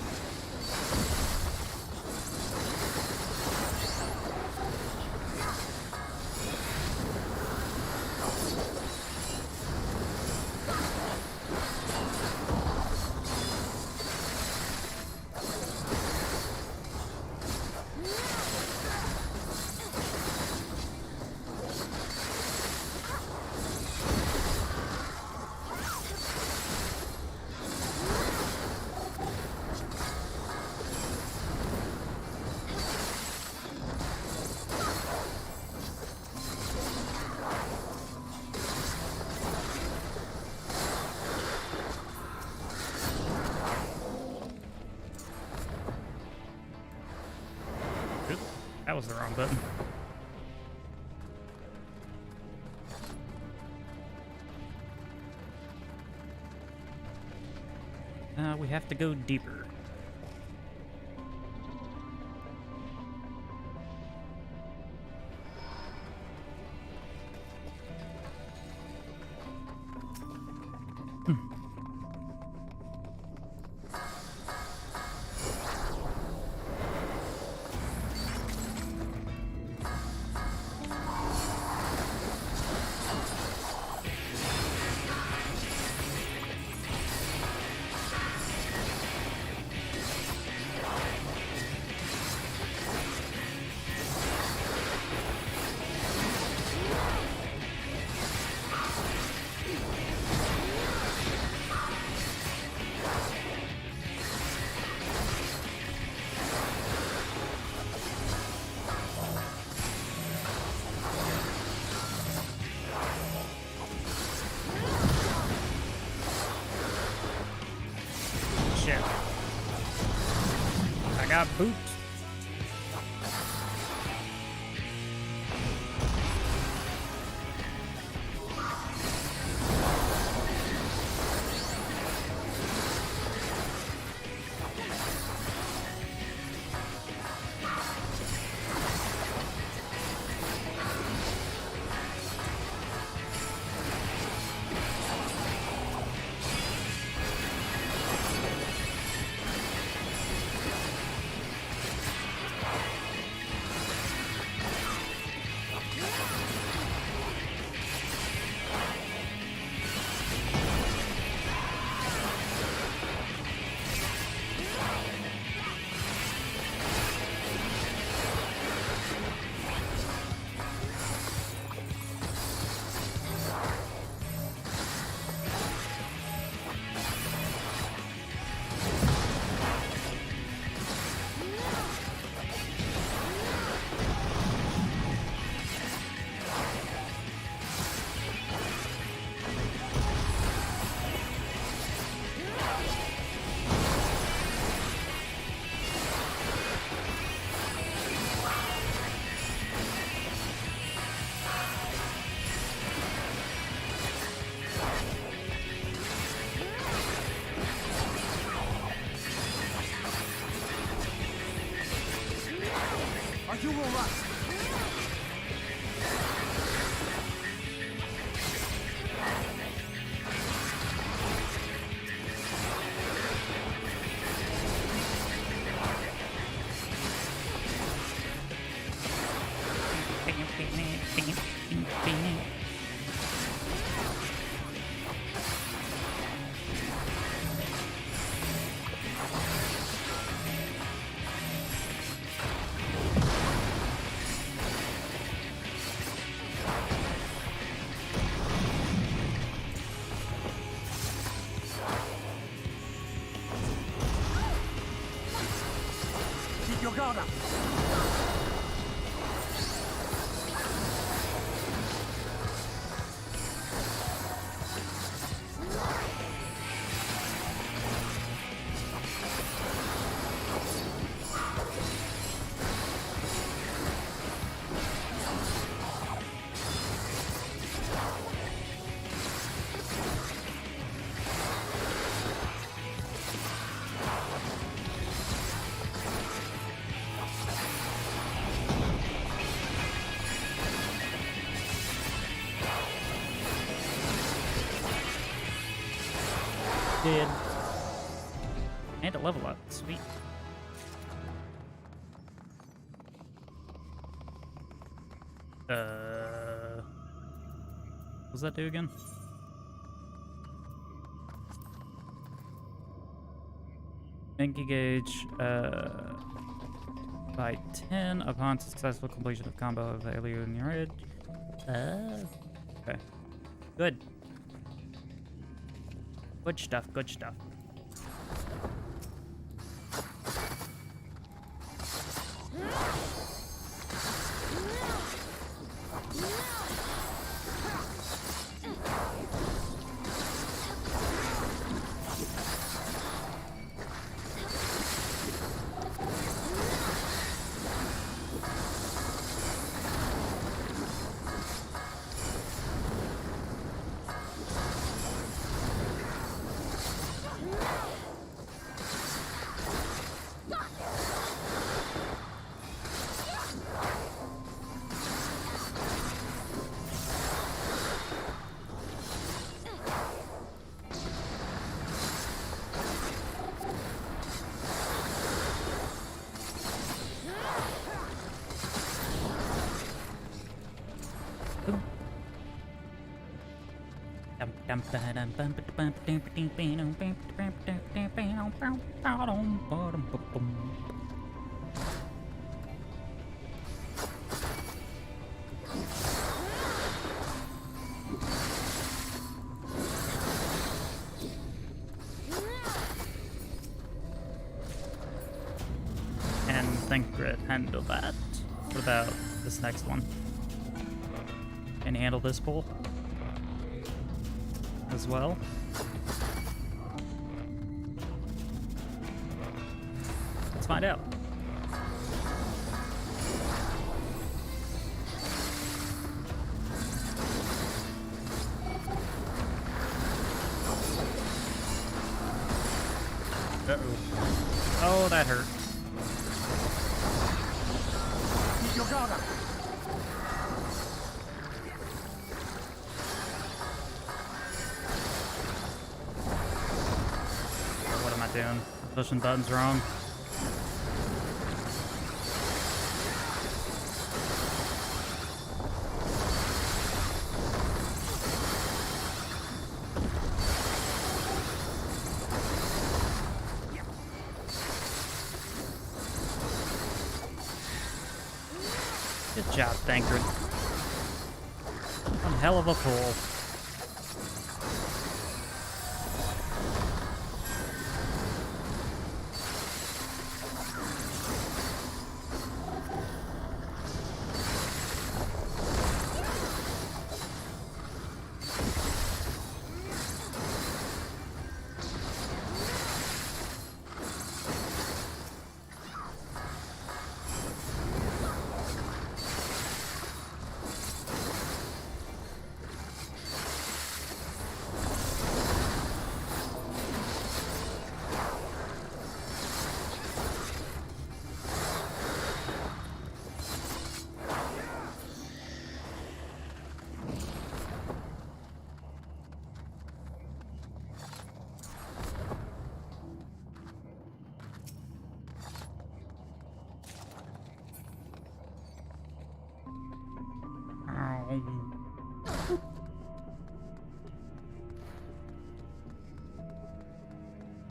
was the wrong button. We have to go deeper. I got boots. You will run. Keep your guard up. Did. And a level up. Sweet. What does that do again? Engage by 10 upon successful completion of combo of alien ridge. Okay. Good. Good stuff, good stuff. And Thancred handle that. What about this next one? Can you handle this pull as well? Let's find out. Uh-oh. Oh, that hurt. Your guard up. What am I doing? I'm pushing buttons wrong. Good job, Thancred. One hell of a pull.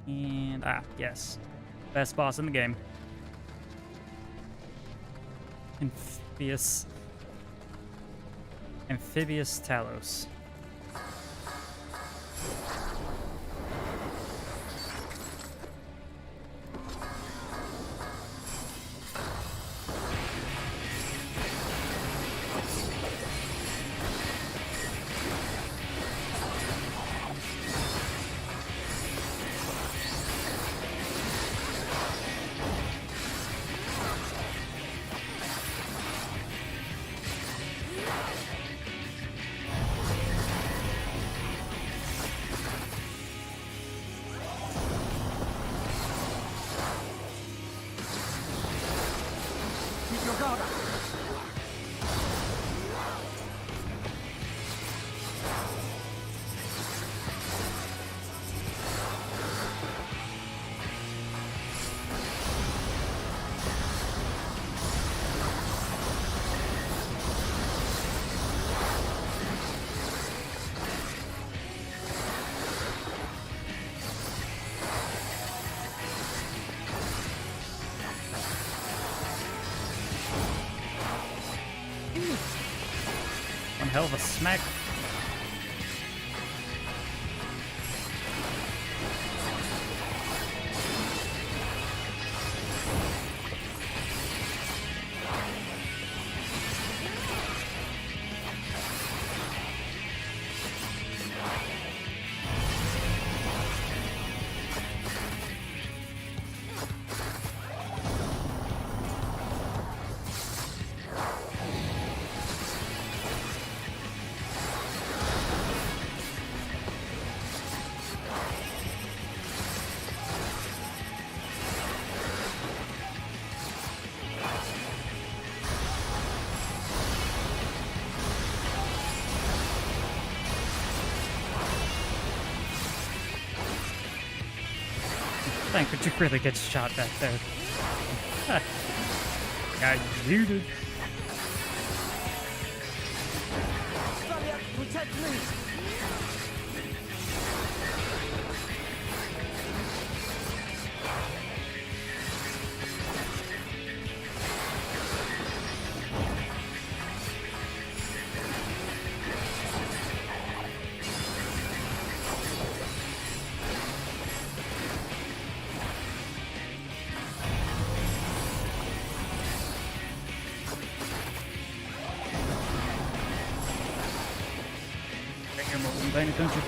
And, yes. Best boss in the game. Amphibious Talos. Keep your guard up. One hell of a smack. Thancred, you really get shot back there. Got yeeted. Protect me! paying attention.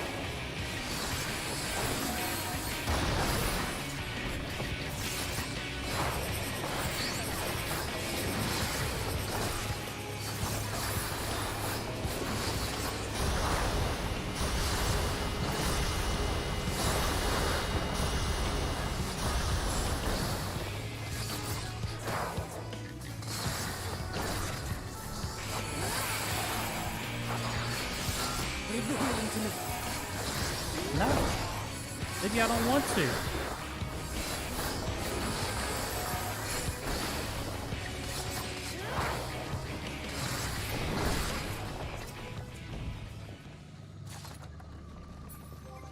No. Maybe I don't want to.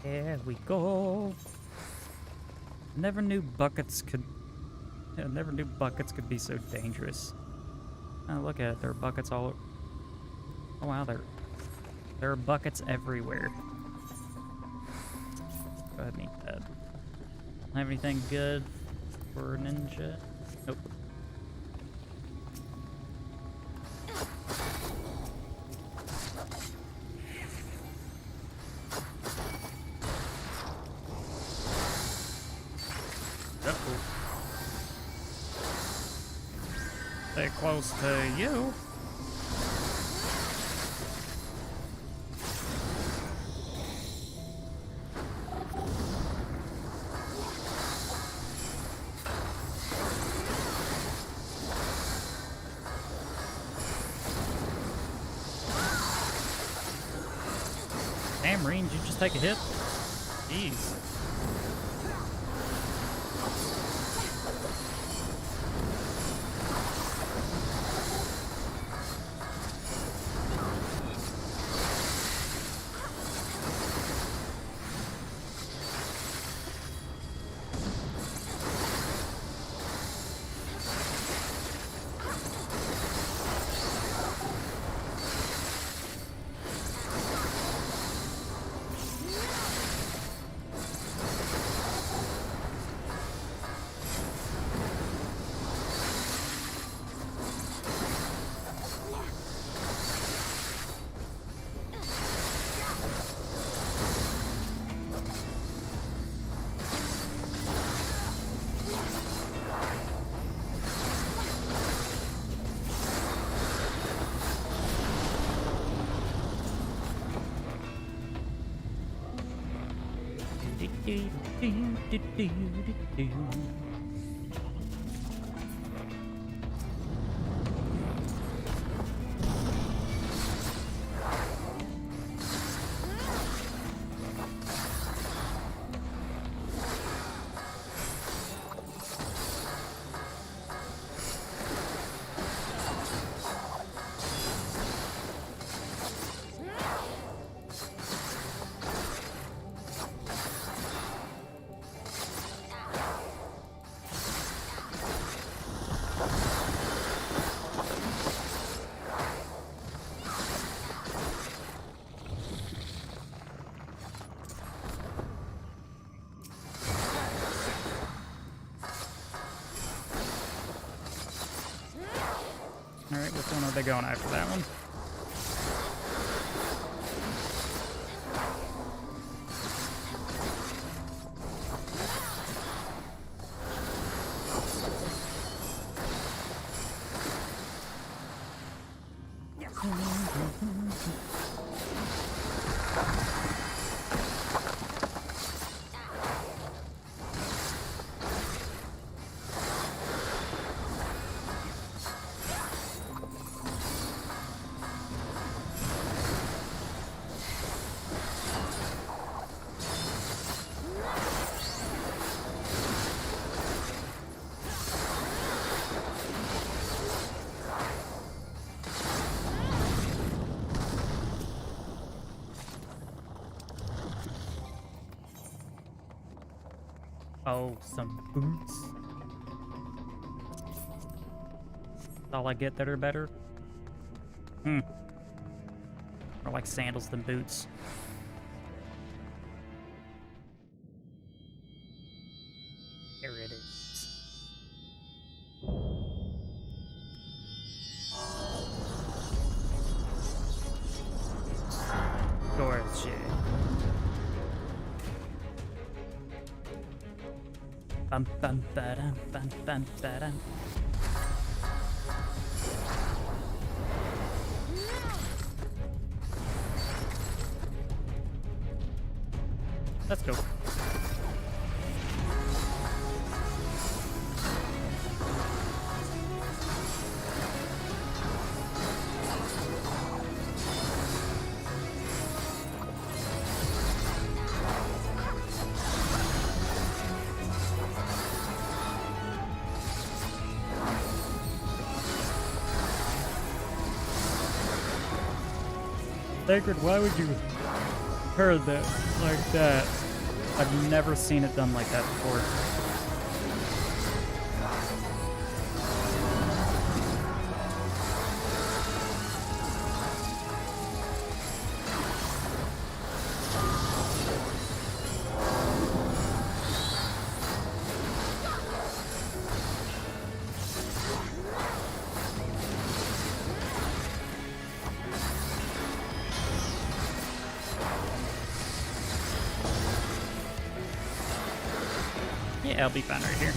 There we go. Never knew buckets could be so dangerous. Oh, look at it. There are buckets all. Oh wow, there are buckets everywhere. Go ahead and eat that. Don't have anything good for ninja? Nope. Uh-oh. Stay close to you. Damn, Marine, did you just take a hit? Jeez. Alright, which one are they going after? That one? Oh, some boots. That's all I get that are better? Hmm. More like sandals than boots. Here it is. Gorgeous. Bum bum ba-dum, bum bum ba-dum. Let's go. Sacred, why would you hurt that like that? I've never seen it done like that before. Yeah, I'll be fine right here.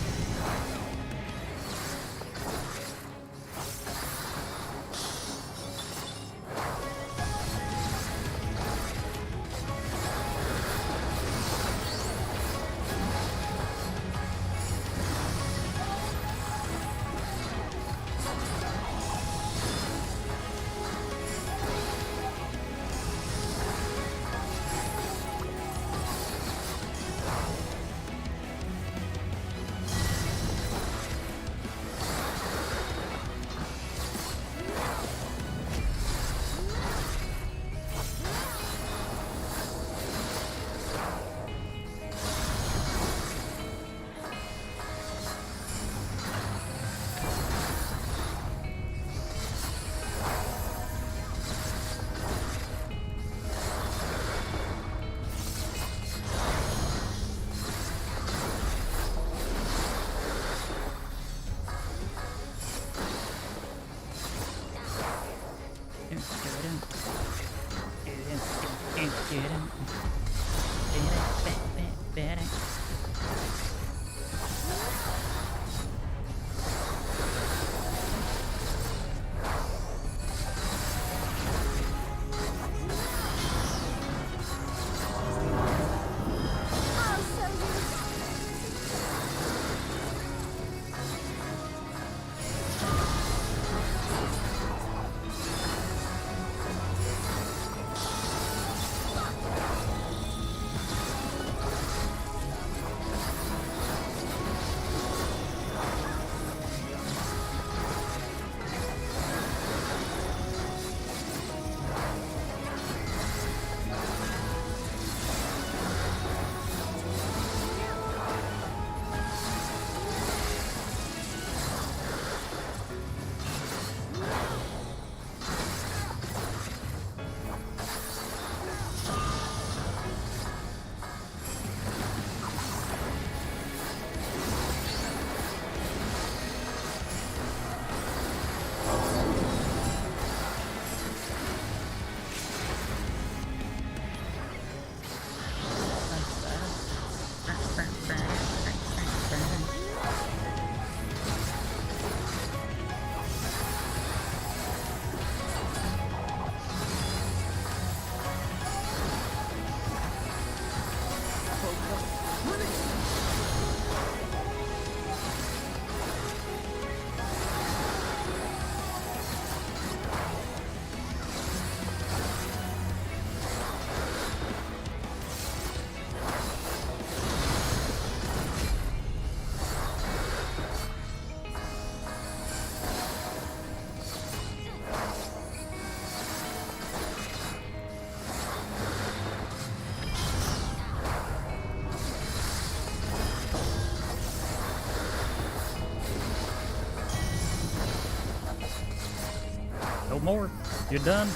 No more. You're done.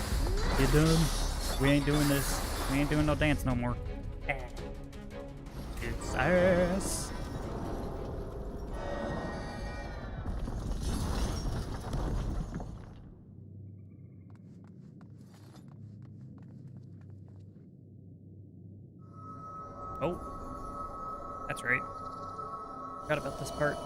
You're done. We ain't doing this. We ain't doing no dance no more. It's ass. Oh. That's right. Forgot about this part.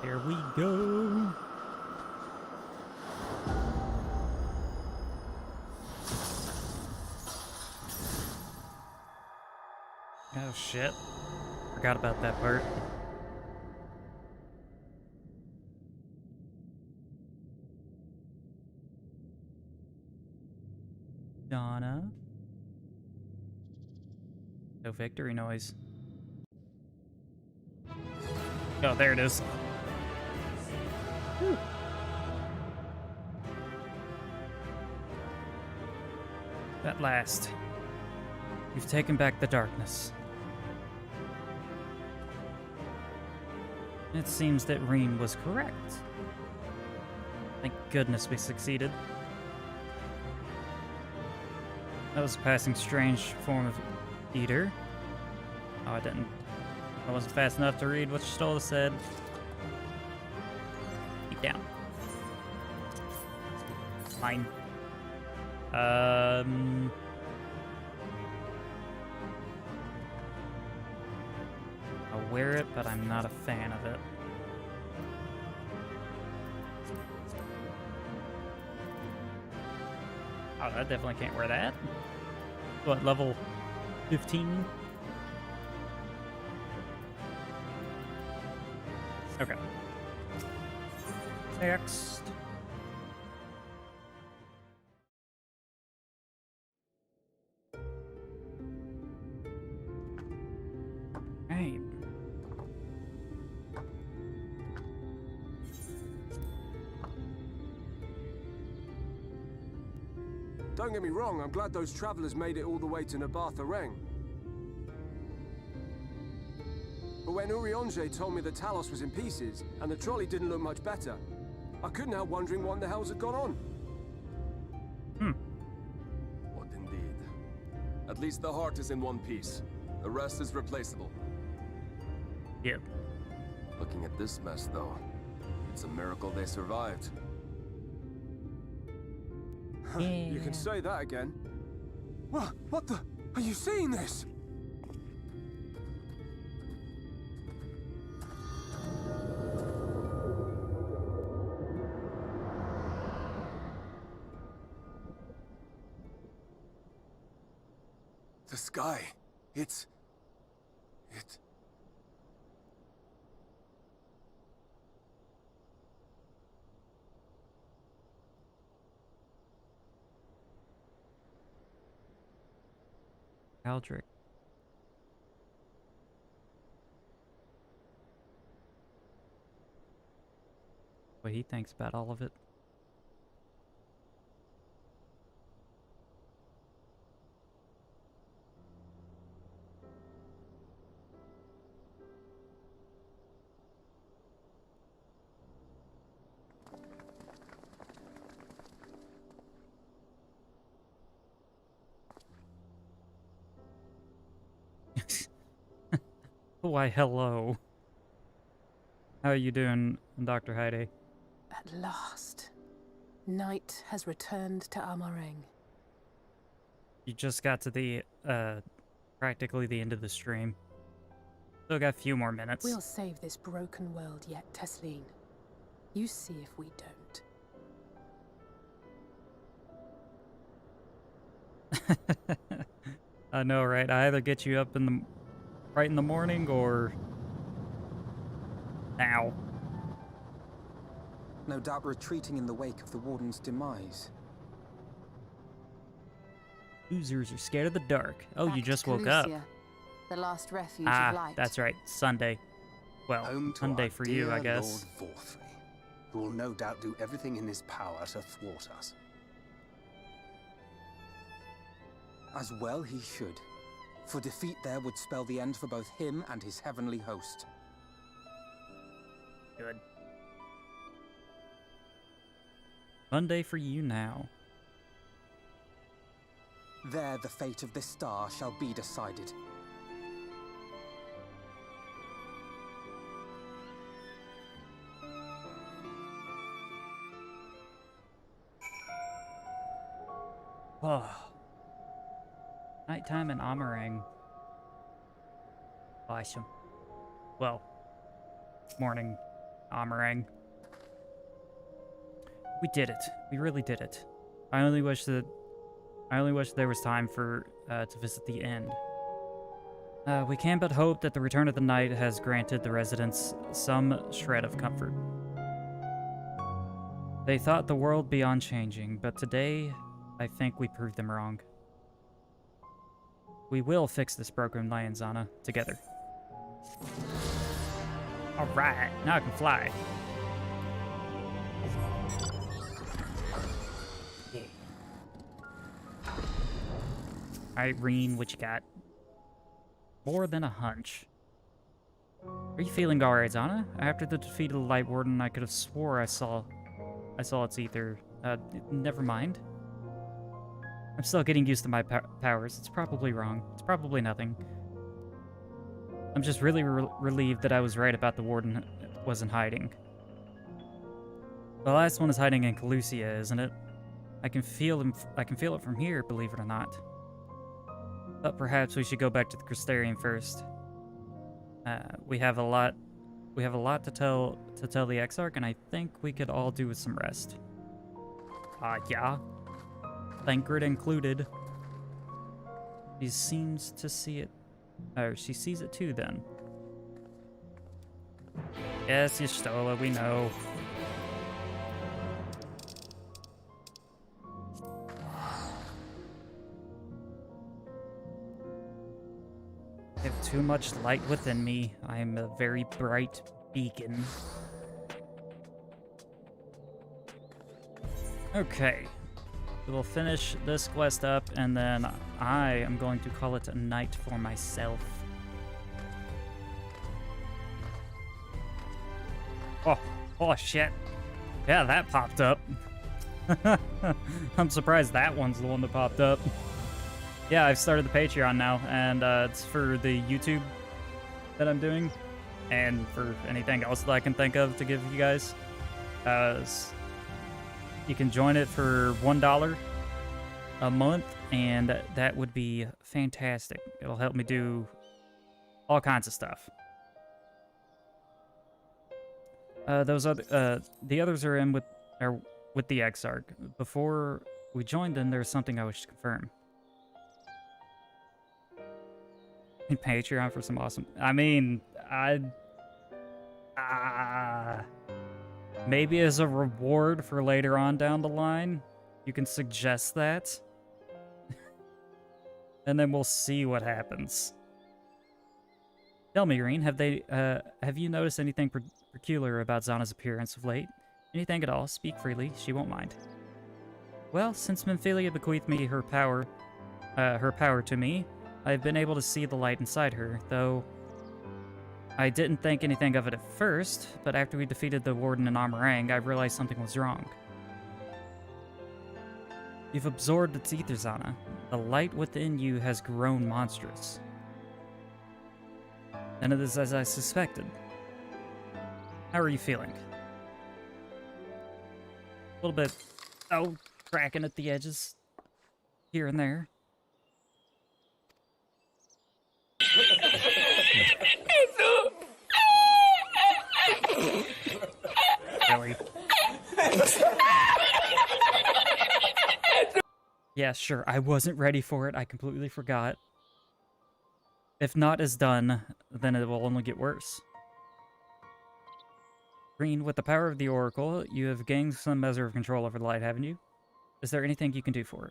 Here we go. Oh shit. Forgot about that part. Zana. No victory noise. Oh, there it is. Whew. At last, you've taken back the darkness. It seems that Reen was correct. Thank goodness we succeeded. That was a passing strange form of eater. Oh, I wasn't fast enough to read what Stola said. Keep down. Fine. I'll wear it, but I'm not a fan of it. Oh, I definitely can't wear that. What, level 15? Okay. Next. Right. Don't get me wrong, I'm glad those travelers made it all the way to Nabatha Reng. But when Urianger told me that Talos was in pieces, and the trolley didn't look much better, I couldn't help wondering what in the hell's had gone on. What indeed? At least the heart is in one piece. The rest is replaceable. Yep. Looking at this mess, though, it's a miracle they survived. You can say that again. What the? Are you seeing this? The sky. It... Aldrich. What he thinks about all of it. Why, hello. How are you doing, Dr. Heide? At last, night has returned to Amareng. You just got to the, practically the end of the stream. Still got a few more minutes. We'll save this broken world yet, Tesleen. You see if we don't. I know, right? I either get you up right in the morning or now. No doubt retreating in the wake of the Warden's demise. Losers are scared of the dark. Oh, Back you just to woke up. Calusia, the last refuge of light. That's right. Sunday. Well, Home to Sunday our for you, I dear guess. Lord Vorthry, who will no doubt do everything in his power to thwart us. As well he should. For defeat there would spell the end for both him and his heavenly host. Good. Monday for you now. There the fate of this star shall be decided. Oh. Nighttime in Amarang. Awesome. Well, morning, Amarang. We did it. We really did it. I only wish there was time for to visit the end. We can but hope that the return of the night has granted the residents some shred of comfort. They thought the world beyond changing, but today, I think we proved them wrong. We will fix this broken land, Zana, together. Alright, now I can fly. Yeah. Alright, Reen, what you got? More than a hunch. Are you feeling alright, Zana? After the defeat of the Light Warden, I could have swore I saw its ether. Never mind. I'm still getting used to my powers. It's probably wrong. It's probably nothing. I'm just really relieved that I was right about the Warden wasn't hiding. The last one is hiding in Calusia, isn't it? I can feel him. I can feel it from here, believe it or not. But perhaps we should go back to the Crystarium first. We have a lot to tell the Exarch, and I think we could all do with some rest. Yeah. Thancred included. She seems to see it. Oh, she sees it too, then. Yes, Y'shtola, we know. I have too much light within me. I am a very bright beacon. Okay. We'll finish this quest up, and then I am going to call it a night for myself. Oh shit. Yeah, that popped up. I'm surprised that one's the one that popped up. Yeah, I've started the Patreon now, and it's for the YouTube that I'm doing, and for anything else that I can think of to give you guys. You can join it for $1 a month, and that would be fantastic. It'll help me do all kinds of stuff. The others are in with the Exarch. Before we joined them, there's something I wish to confirm. In Patreon for some awesome. I mean, maybe as a reward for later on down the line, you can suggest that. And then we'll see what happens. Tell me, Reen, have you noticed anything peculiar about Zana's appearance of late? Anything at all? Speak freely, she won't mind. Well, since Minfilia bequeathed me her power to me, I've been able to see the light inside her, though I didn't think anything of it at first, but after we defeated the Warden in Amarang, I realized something was wrong. You've absorbed its ether, Zana. The light within you has grown monstrous. And it is as I suspected. How are you feeling? A little bit, cracking at the edges, here and there. Really? Yeah, sure. I wasn't ready for it. I completely forgot. If not is done, then it will only get worse. Green, with the power of the Oracle, you have gained some measure of control over the light, haven't you? Is there anything you can do for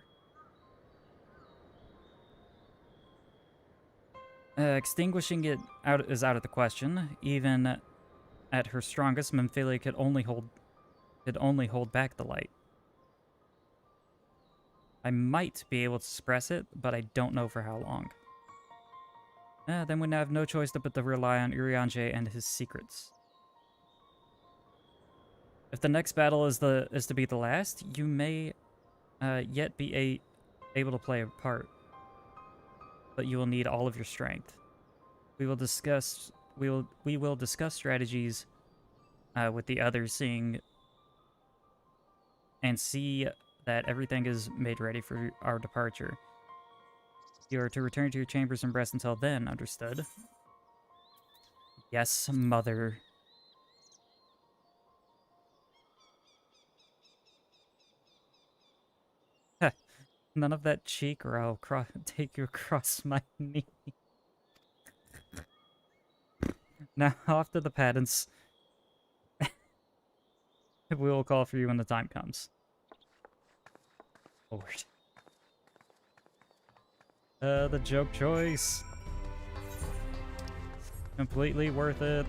her? Extinguishing it is out of the question. Even at her strongest, Minfilia could only hold back the light. I might be able to suppress it, but I don't know for how long. Then we have no choice but to rely on Urianger and his secrets. If the next battle is to be the last, you may yet be able to play a part, but you will need all of your strength. We will discuss strategies with the others, see that everything is made ready for our departure. You are to return to your chambers and rest until then, understood? Yes, mother. None of that cheek, or I'll take you across my knee. Now, off to the patents. We will call for you when the time comes. Lord. The joke choice. Completely worth it.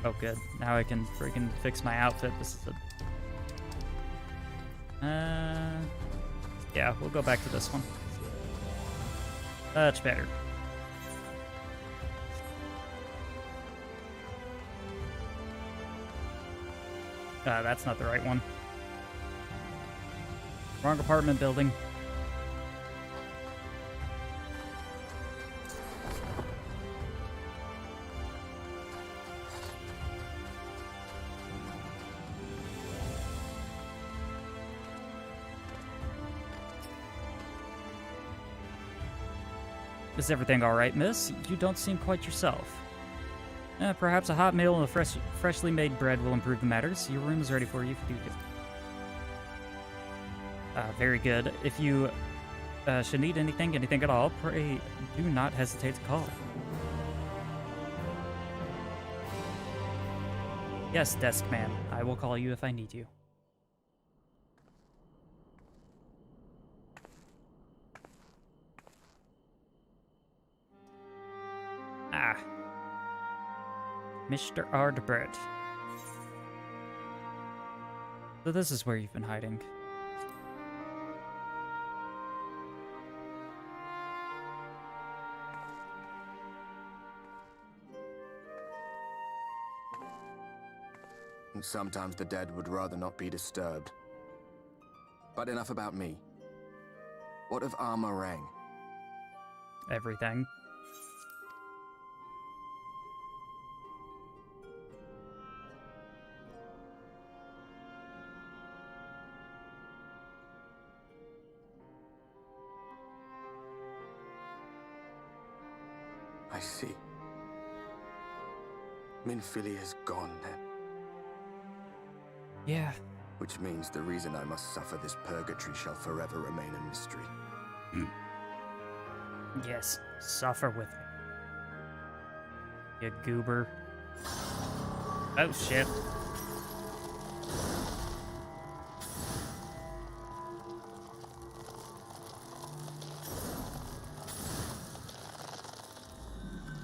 Oh, good. Now I can freaking fix my outfit. This is a... yeah, we'll go back to this one. Much better. That's not the right one. Wrong apartment building. Is everything alright, miss? You don't seem quite yourself. Perhaps a hot meal and a freshly made bread will improve the matters. Your room is ready for you if you do. Very good. If you should need anything at all, pray do not hesitate to call. Yes, desk man. I will call you if I need you. Ah. Mr. Ardbert. So this is where you've been hiding. Sometimes the dead would rather not be disturbed. But enough about me. What of Armorang? Everything. I see. Minfilia is gone then. Yeah. Which means the reason I must suffer this purgatory shall forever remain a mystery. Yes, suffer with me. You goober. Oh shit.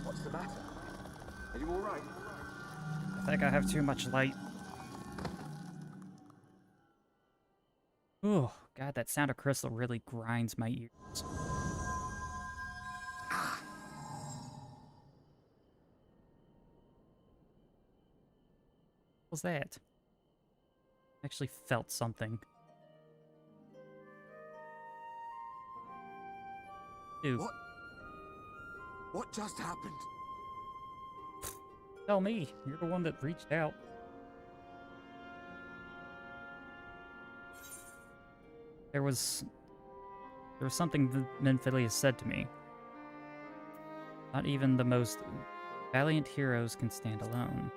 What's the matter? Are you alright? I think I have too much light. Oh, God, that sound of crystal really grinds my ears. What was that? I actually felt something. Dude. What just happened? Tell me. You're the one that reached out. There was something Minfilia said to me. Not even the most valiant heroes can stand alone.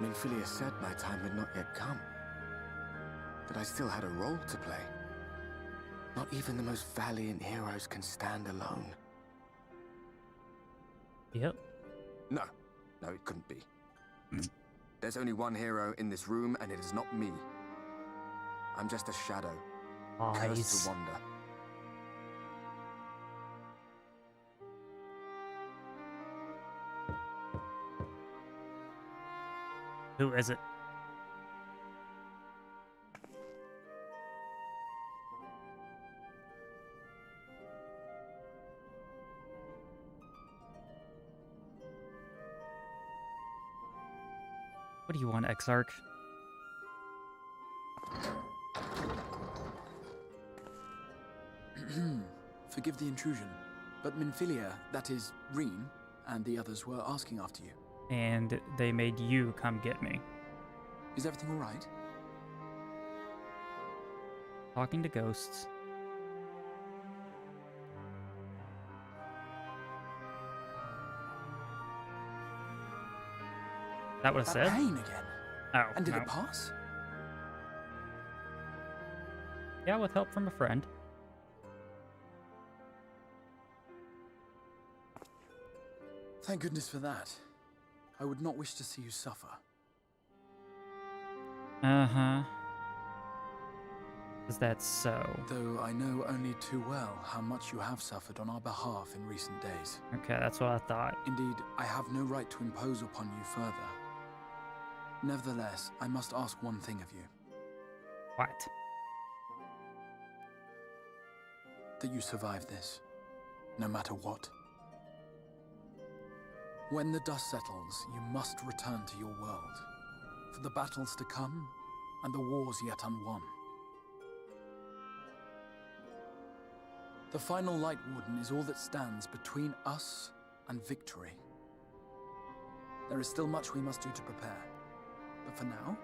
Minfilia said my time had not yet come. That I still had a role to play. Not even the most valiant heroes can stand alone. Yep. No, it couldn't be. There's only one hero in this room, and it is not me. I'm just a shadow, cursed to wander. Who is it? What do you want, Exarch? Forgive the intrusion, but Minfilia, that is, Reen, and the others were asking after you. And they made you come get me. Is everything all right? Talking to ghosts. That what it said? Pain again. Oh, and did no. it pass? Yeah, with help from a friend. Thank goodness for that. I would not wish to see you suffer. Uh-huh. Is that so? Though I know only too well how much you have suffered on our behalf in recent days. Okay, that's what I thought. Indeed, I have no right to impose upon you further. Nevertheless, I must ask one thing of you. What? That you survive this, no matter what. When the dust settles, you must return to your world, for the battles to come, and the wars yet unwon. The final Light Warden is all that stands between us and victory. There is still much we must do to prepare, but for now,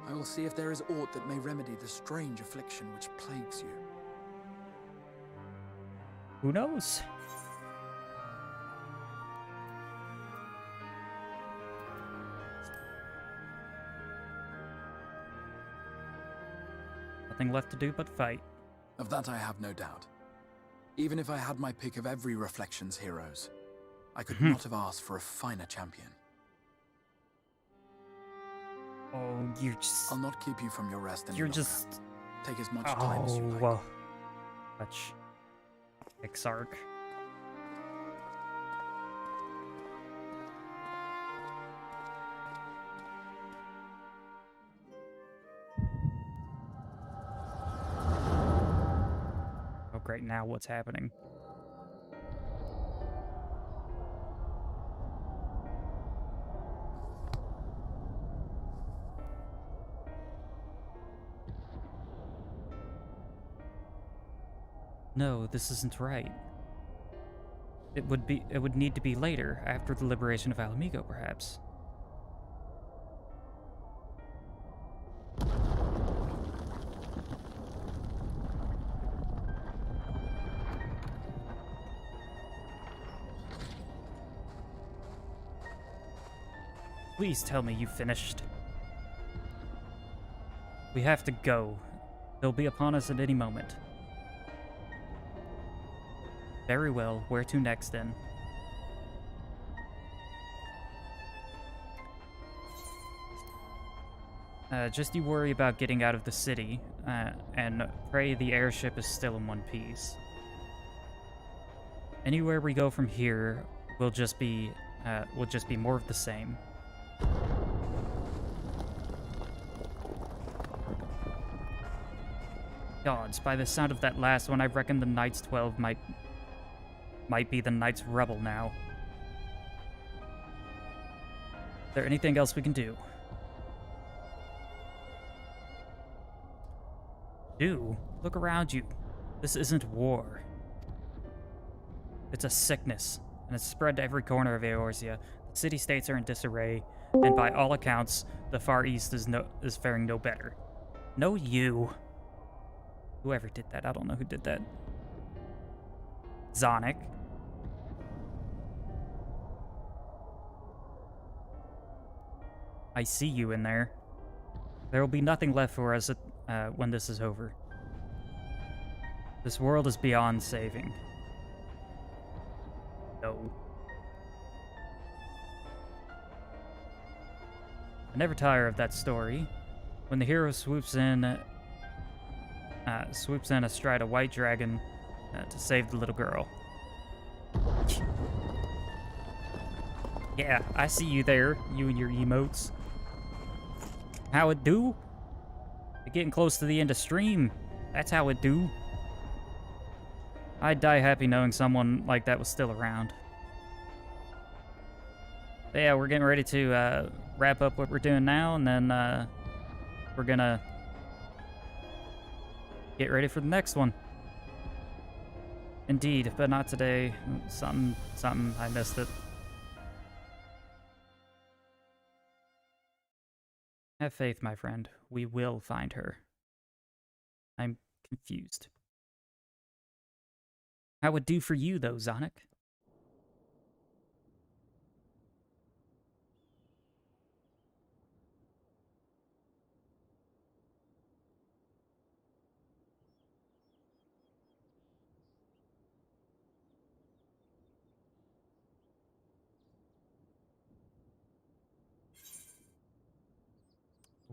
I will see if there is aught that may remedy the strange affliction which plagues you. Who knows? Nothing left to do but fight. Of that I have no doubt. Even if I had my pick of every Reflections heroes, I could not have asked for a finer champion. Oh, you're just... I'll not keep you from your rest any You're longer. just... Take as much time as you like. well... Much... Exarch. Oh great, now what's happening? No, this isn't right. It would need to be later, after the liberation of Alamigo, perhaps. Please tell me you finished. We have to go. They'll be upon us at any moment. Very well, where to next then? Just you worry about getting out of the city, and pray the airship is still in one piece. Anywhere we go from here will just be more of the same. Gods, by the sound of that last one, I reckon the Knight's 12 might be the Knight's Rebel now. Is there anything else we can do? Look around you. This isn't war. It's a sickness, and it's spread to every corner of Eorzea. The city-states are in disarray, and by all accounts, the Far East is faring no better. No you. Whoever did that, I don't know who did that. Zonic. I see you in there. There will be nothing left for us when this is over. This world is beyond saving. No. I never tire of that story. When the hero swoops in astride a white dragon to save the little girl. Yeah, I see you there, you and your emotes. How it do? We're getting close to the end of stream. That's how it do. I'd die happy knowing someone like that was still around. But yeah, we're getting ready to wrap up what we're doing now, and then we're gonna get ready for the next one. Indeed, but not today. Something, I missed it. Have faith, my friend. We will find her. I'm confused. How would do for you, though, Zonic?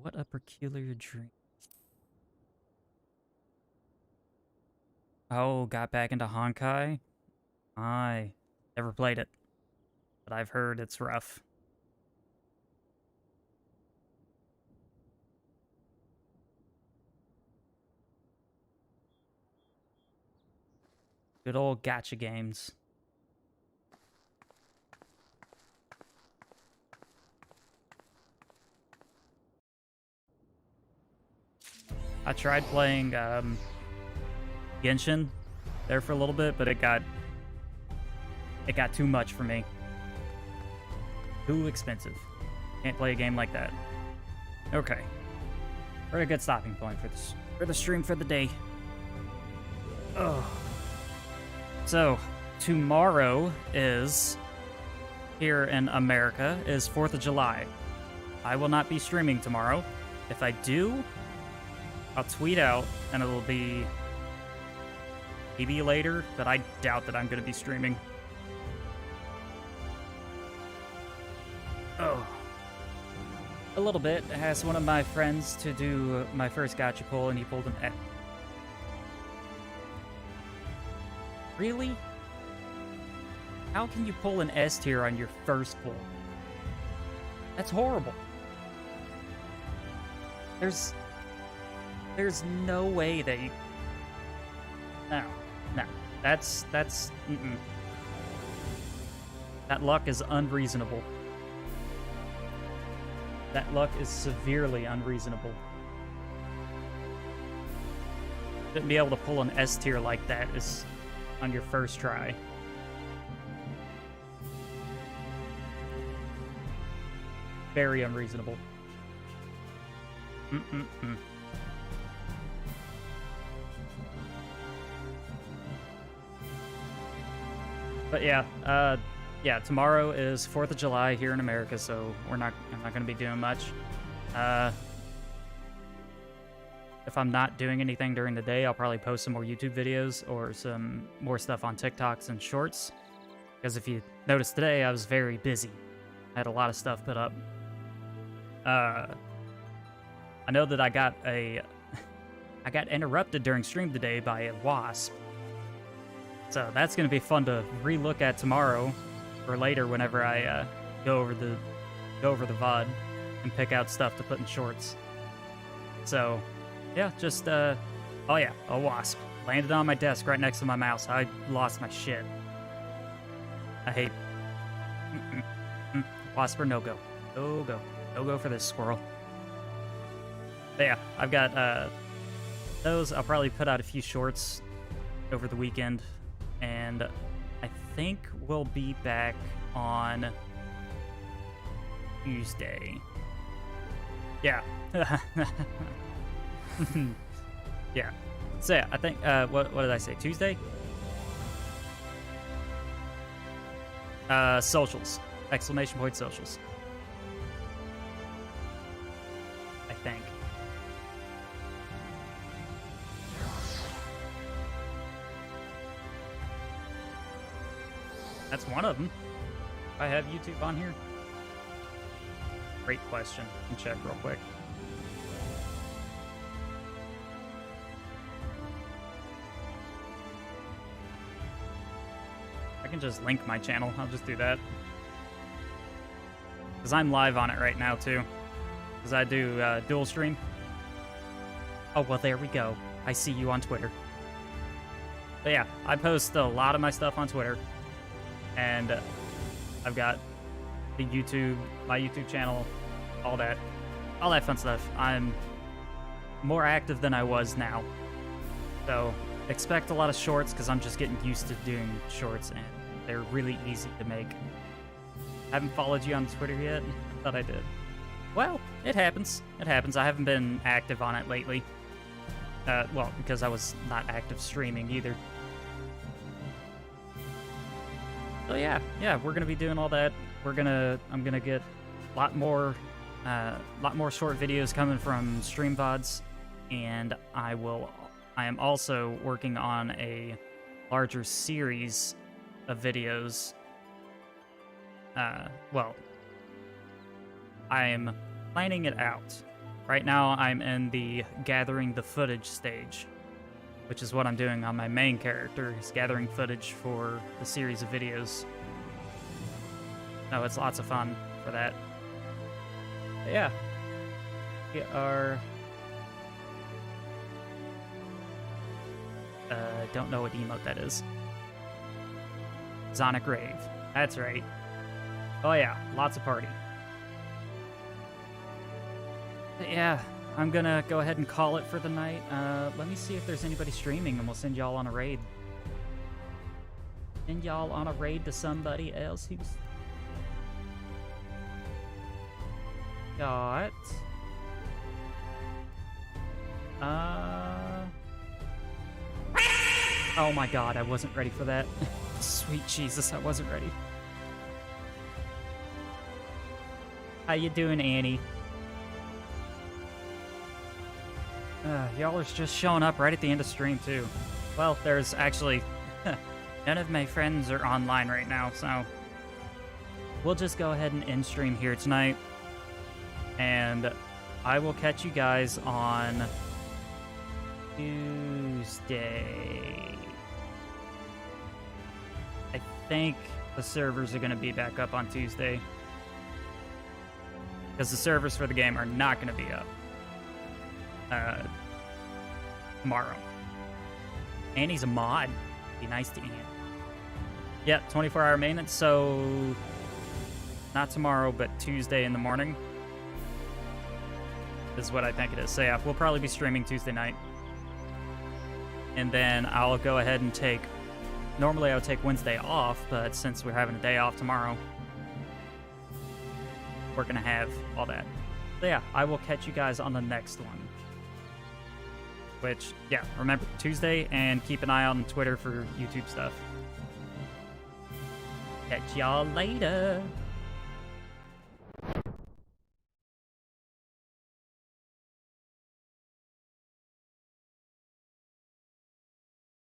What a peculiar dream. Oh, got back into Honkai? I never played it, but I've heard it's rough. Good old gacha games. I tried playing Genshin there for a little bit, but it got too much for me. Too expensive. Can't play a game like that. Okay. We're at a good stopping point for the stream for the day. Oh. So, tomorrow is, here in America, is 4th of July. I will not be streaming tomorrow. If I do, I'll tweet out, and it'll be maybe later, but I doubt that I'm going to be streaming. Oh. A little bit. I asked one of my friends to do my first gacha pull, and he pulled an F. Really? How can you pull an S tier on your first pull? That's horrible. There's no way that you... No. That's, mm-mm. That luck is unreasonable. That luck is severely unreasonable. Shouldn't be able to pull an S tier like that is on your first try. Very unreasonable. Mm-mm-mm. But yeah, tomorrow is 4th of July here in America, so I'm not going to be doing much. If I'm not doing anything during the day, I'll probably post some more YouTube videos or some more stuff on TikToks and Shorts. Because if you noticed today, I was very busy. I had a lot of stuff put up. I know that I got interrupted during stream today by a wasp. So that's going to be fun to re-look at tomorrow or later whenever I go over the VOD and pick out stuff to put in Shorts. So yeah, just oh yeah, a wasp landed on my desk right next to my mouse. I lost my shit. I hate wasp or no go. No go for this squirrel. But yeah, I've got those. I'll probably put out a few Shorts over the weekend. And I think we'll be back on Tuesday. Yeah. Yeah. So yeah, I think, what did I say? Tuesday? Socials. Exclamation point socials. I think. That's one of them. I have YouTube on here. Great question. Let me check real quick. I can just link my channel. I'll just do that. Because I'm live on it right now, too. because I do dual stream. Oh, well, there we go. I see you on Twitter. But yeah, I post a lot of my stuff on Twitter. And I've got the my YouTube channel, all that fun stuff. I'm more active than I was now. So expect a lot of shorts because I'm just getting used to doing shorts and they're really easy to make. Haven't followed you on Twitter yet? Thought I did. Well, it happens. It happens. I haven't been active on it lately. Well, because I was not active streaming either. So yeah, we're gonna be doing all that. I'm gonna get a lot more short videos coming from stream VODs, and I am also working on a larger series of videos. Well, I'm planning it out. Right now, I'm in the gathering the footage stage, which is what I'm doing on my main character, is gathering footage for the series of videos. No, it's lots of fun for that. But yeah. We are... don't know what emote that is. Zana Grave. That's right. Oh yeah, lots of party. But yeah, I'm gonna go ahead and call it for the night. Let me see if there's anybody streaming, and we'll send y'all on a raid. Send y'all on a raid to somebody else who's got... Oh my god, I wasn't ready for that. Sweet Jesus, I wasn't ready. How you doing, Annie? Y'all are just showing up right at the end of stream, too. Well, there's actually... none of my friends are online right now, so... we'll just go ahead and end stream here tonight. And I will catch you guys on... Tuesday. I think the servers are going to be back up on Tuesday. Because the servers for the game are not going to be up tomorrow. Annie's a mod. Be nice to Annie. Yep, 24-hour maintenance, so not tomorrow, but Tuesday in the morning is what I think it is. So yeah, we'll probably be streaming Tuesday night. And then I'll go ahead and take... Normally I would take Wednesday off, but since we're having a day off tomorrow, we're going to have all that. So yeah, I will catch you guys on the next one. Which, yeah, remember, Tuesday, and keep an eye on Twitter for YouTube stuff. Catch y'all later!